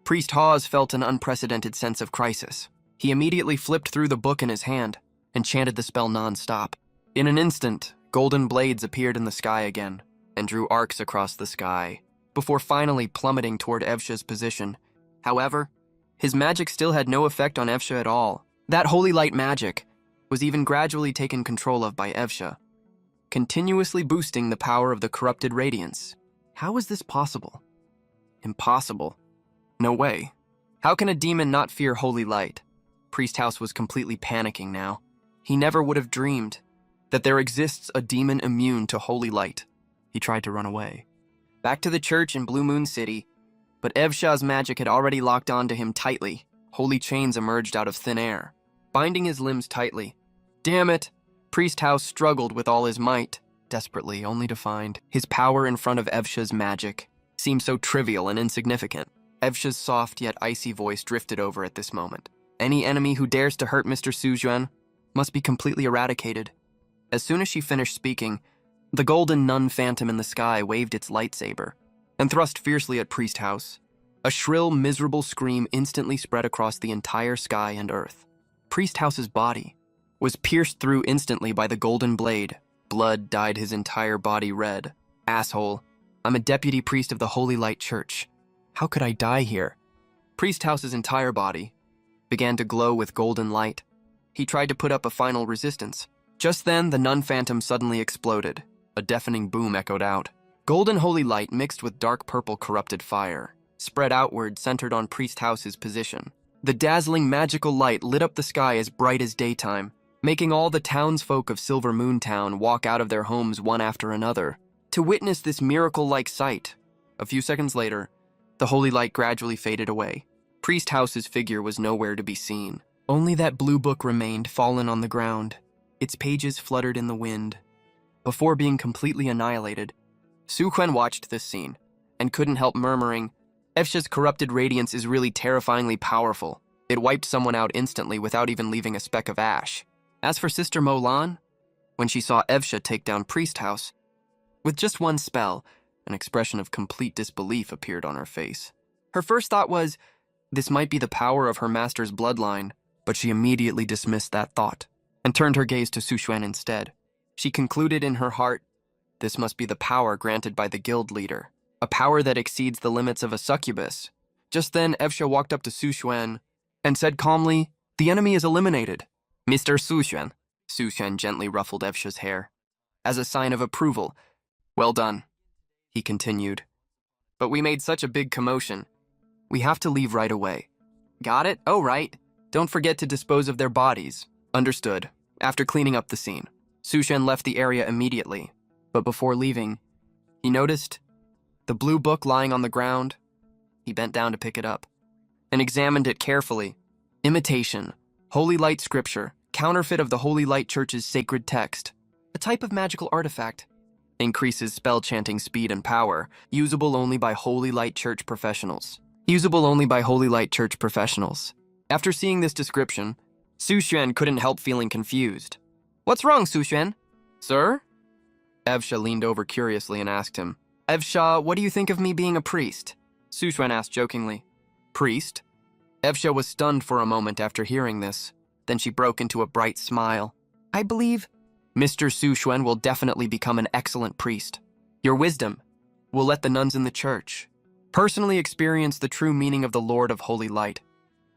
Speaker 1: Priest Hawes felt an unprecedented sense of crisis. He immediately flipped through the book in his hand and chanted the spell non-stop. In an instant, golden blades appeared in the sky again and drew arcs across the sky, before finally plummeting toward Evsha's position. However, his magic still had no effect on Evsha at all. That holy light magic was even gradually taken control of by Evsha, continuously boosting the power of the corrupted radiance. How is this possible? Impossible. No way. How can a demon not fear holy light? Priest House was completely panicking now. He never would have dreamed that there exists a demon immune to holy light. He tried to run away. Back to the church in Blue Moon City, but Evsha's magic had already locked onto him tightly. Holy chains emerged out of thin air, binding his limbs tightly. Damn it! Priest House struggled with all his might, desperately, only to find his power in front of Evsha's magic seemed so trivial and insignificant. Evsha's soft yet icy voice drifted over at this moment. Any enemy who dares to hurt Mr. Sujuan must be completely eradicated. As soon as she finished speaking, the golden nun phantom in the sky waved its lightsaber and thrust fiercely at Priest House. A shrill, miserable scream instantly spread across the entire sky and earth. Priest House's body was pierced through instantly by the golden blade. Blood dyed his entire body red. Asshole, I'm a deputy priest of the Holy Light Church. How could I die here? Priest House's entire body began to glow with golden light. He tried to put up a final resistance. Just then, the nun phantom suddenly exploded. A deafening boom echoed out. Golden holy light mixed with dark purple corrupted fire spread outward, centered on Priest House's position. The dazzling magical light lit up the sky as bright as daytime, making all the townsfolk of Silver Moon Town walk out of their homes one after another to witness this miracle-like sight. A few seconds later, the holy light gradually faded away. Priest House's figure was nowhere to be seen. Only that blue book remained, fallen on the ground. Its pages fluttered in the wind. Before being completely annihilated, Sujuan watched this scene and couldn't help murmuring, Evsha's corrupted radiance is really terrifyingly powerful. It wiped someone out instantly without even leaving a speck of ash. As for Sister Molan, when she saw Evsha take down Priest House, with just one spell, an expression of complete disbelief appeared on her face. Her first thought was, this might be the power of her master's bloodline, but she immediately dismissed that thought and turned her gaze to Sujuan instead. She concluded in her heart, this must be the power granted by the guild leader, a power that exceeds the limits of a succubus. Just then, Evsha walked up to Sujuan and said calmly, the enemy is eliminated. Mr. Sujuan. Sujuan gently ruffled Evsha's hair. As a sign of approval. Well done, he continued. But we made such a big commotion. We have to leave right away. Got it? Oh, right. Don't forget to dispose of their bodies. Understood. After cleaning up the scene, Sujuan left the area immediately. But before leaving, he noticed the blue book lying on the ground. He bent down to pick it up and examined it carefully. Imitation, Holy Light Scripture, counterfeit of the Holy Light Church's sacred text. A type of magical artifact. Increases spell chanting speed and power, usable only by Holy Light Church professionals. Usable only by Holy Light Church professionals. After seeing this description, Sujuan couldn't help feeling confused. What's wrong, Sujuan? Sir? Evsha leaned over curiously and asked him, Evsha, what do you think of me being a priest? Sujuan asked jokingly. Priest? Evsha was stunned for a moment after hearing this. Then she broke into a bright smile. I believe Mr. Sujuan will definitely become an excellent priest. Your wisdom will let the nuns in the church personally experience the true meaning of the Lord of Holy Light,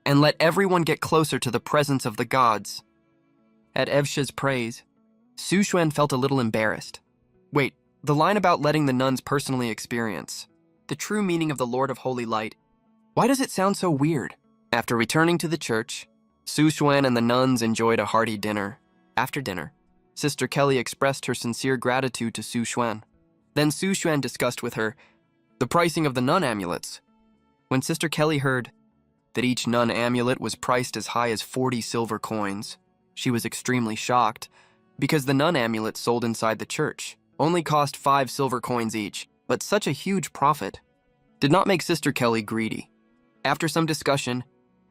Speaker 1: and let everyone get closer to the presence of the gods. At Evsha's praise, Sujuan felt a little embarrassed. Wait, the line about letting the nuns personally experience the true meaning of the Lord of Holy Light, why does it sound so weird? After returning to the church, Sujuan and the nuns enjoyed a hearty dinner. After dinner, Sister Kelly expressed her sincere gratitude to Sujuan. Then Sujuan discussed with her the pricing of the nun amulets. When Sister Kelly heard that each nun amulet was priced as high as 40 silver coins, she was extremely shocked, because the nun amulets sold inside the church only cost 5 silver coins each, but such a huge profit did not make Sister Kelly greedy. After some discussion,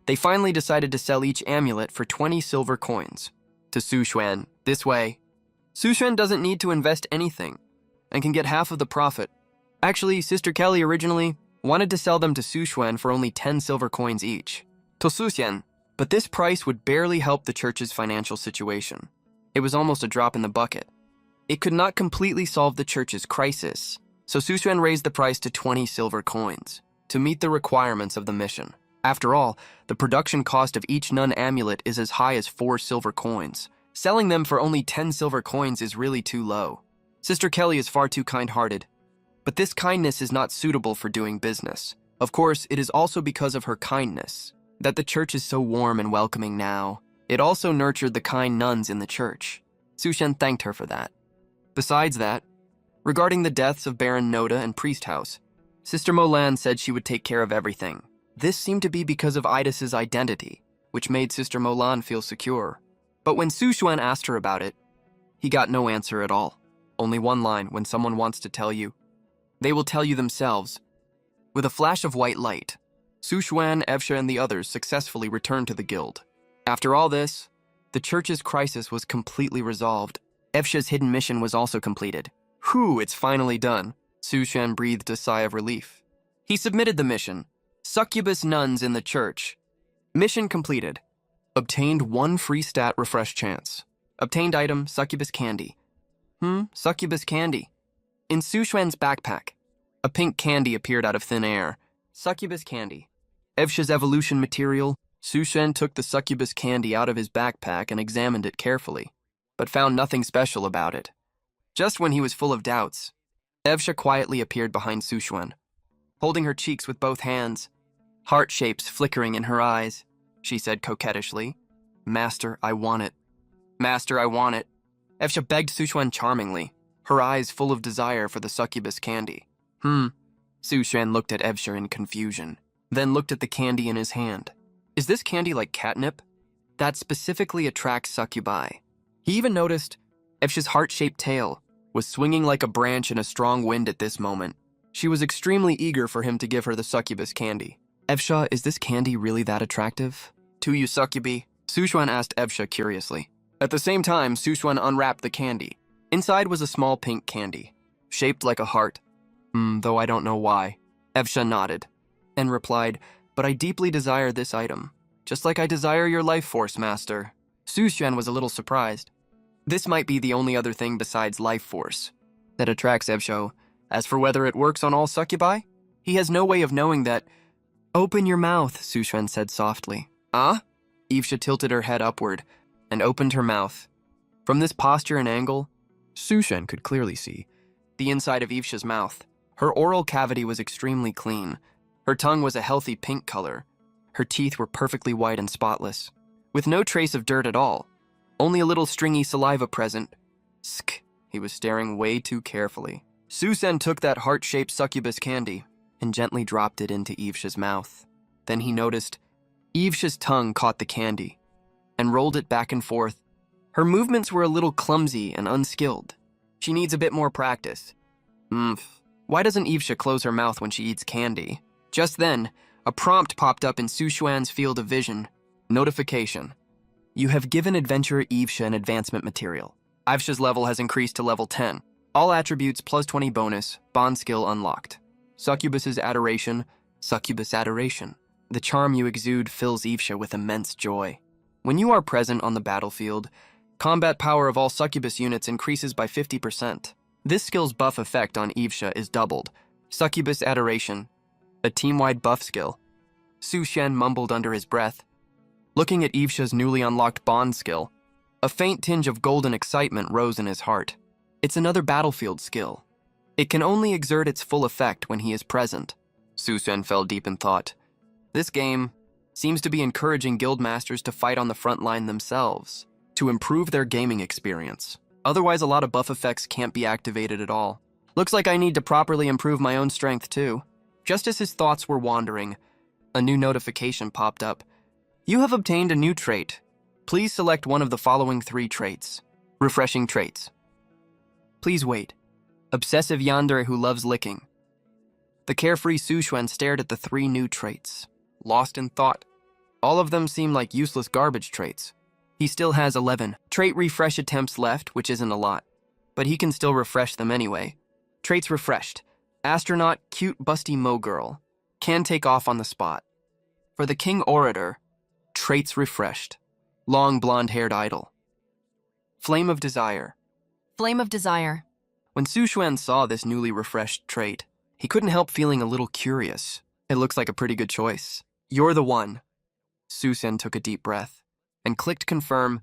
Speaker 1: they finally decided to sell each amulet for 20 silver coins to Sujuan. This way, Sujuan doesn't need to invest anything and can get half of the profit. Actually, Sister Kelly originally wanted to sell them to Sujuan for only 10 silver coins each, to Sujuan, but this price would barely help the church's financial situation. It was almost a drop in the bucket. It could not completely solve the church's crisis, so Sujuan raised the price to 20 silver coins to meet the requirements of the mission. After all, the production cost of each nun amulet is as high as 4 silver coins. Selling them for only 10 silver coins is really too low. Sister Kelly is far too kind-hearted, but this kindness is not suitable for doing business. Of course, it is also because of her kindness that the church is so warm and welcoming now. It also nurtured the kind nuns in the church. Sushen thanked her for that. Besides that, regarding the deaths of Baron Noda and Priest House, Sister Molan said she would take care of everything. This seemed to be because of Idas's identity, which made Sister Molan feel secure. But when Sushuan asked her about it, he got no answer at all. Only one line: when someone wants to tell you, they will tell you themselves. With a flash of white light, Sushuan, Evsha, and the others successfully returned to the guild. After all this, the church's crisis was completely resolved. Evsha's hidden mission was also completed. Whew, it's finally done. Sushuan breathed a sigh of relief. He submitted the mission. Succubus nuns in the church. Mission completed. Obtained 1 free stat refresh chance. Obtained item, succubus candy. Succubus candy. In Sushuan's backpack, a pink candy appeared out of thin air. Succubus candy. Evsha's evolution material. Sushen took the succubus candy out of his backpack and examined it carefully, but found nothing special about it. Just when he was full of doubts, Evsha quietly appeared behind Sushuan, holding her cheeks with both hands, heart shapes flickering in her eyes. She said coquettishly, "Master, I want it. Master, I want it." Evsha begged Sushuan charmingly, her eyes full of desire for the succubus candy. Sushuan looked at Evsha in confusion, then looked at the candy in his hand. Is this candy like catnip? That specifically attracts succubi. He even noticed Evsha's heart-shaped tail was swinging like a branch in a strong wind at this moment. She was extremely eager for him to give her the succubus candy. Evsha, is this candy really that attractive to you, succubi? Sushuan asked Evsha curiously. At the same time, Sushuan unwrapped the candy. Inside was a small pink candy, shaped like a heart. Though I don't know why. Evsha nodded and replied, "But I deeply desire this item, just like I desire your life force, master." Sushuan was a little surprised. This might be the only other thing besides life force that attracts Evsha. As for whether it works on all succubi, he has no way of knowing that. "Open your mouth," Sushuan said softly. Evsha tilted her head upward and opened her mouth. From this posture and angle, Sushuan could clearly see the inside of Evsha's mouth. Her oral cavity was extremely clean. Her tongue was a healthy pink color. Her teeth were perfectly white and spotless, with no trace of dirt at all. Only a little stringy saliva present. Sk. He was staring way too carefully. Susen took that heart-shaped succubus candy and gently dropped it into Evsha's mouth. Then he noticed Evsha's tongue caught the candy and rolled it back and forth. Her movements were a little clumsy and unskilled. She needs a bit more practice. Why doesn't Evsha close her mouth when she eats candy? Just then, a prompt popped up in Sushuan's field of vision. Notification. You have given adventurer Evsha an advancement material. Evsha's level has increased to level 10. All attributes plus 20 bonus, bond skill unlocked. Succubus's adoration, succubus adoration. The charm you exude fills Evsha with immense joy. When you are present on the battlefield, combat power of all succubus units increases by 50%. This skill's buff effect on Evsha is doubled. Succubus adoration, a team-wide buff skill. Sushen mumbled under his breath. Looking at Evsha's newly unlocked bond skill, a faint tinge of golden excitement rose in his heart. It's another battlefield skill. It can only exert its full effect when he is present. Sushen fell deep in thought. This game seems to be encouraging guildmasters to fight on the front line themselves, to improve their gaming experience. Otherwise, a lot of buff effects can't be activated at all. Looks like I need to properly improve my own strength too. Just as his thoughts were wandering, a new notification popped up. You have obtained a new trait. Please select one of the following 3 traits. Refreshing traits. Please wait. Obsessive yandere who loves licking. The carefree Sushuan stared at the 3 new traits, lost in thought. All of them seem like useless garbage traits. He still has 11 trait refresh attempts left, which isn't a lot, but he can still refresh them anyway. Traits refreshed. Astronaut, cute busty mo girl. Can take off on the spot. For the king orator, traits refreshed. Long blonde-haired idol. Flame of desire.
Speaker 2: Flame of desire.
Speaker 1: When Sushuan saw this newly refreshed trait, he couldn't help feeling a little curious. It looks like a pretty good choice. You're the one. Susen took a deep breath and clicked confirm.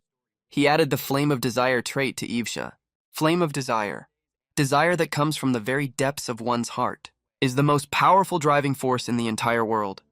Speaker 1: He added the Flame of Desire trait to Evsha. Flame of Desire. Desire that comes from the very depths of one's heart is the most powerful driving force in the entire world.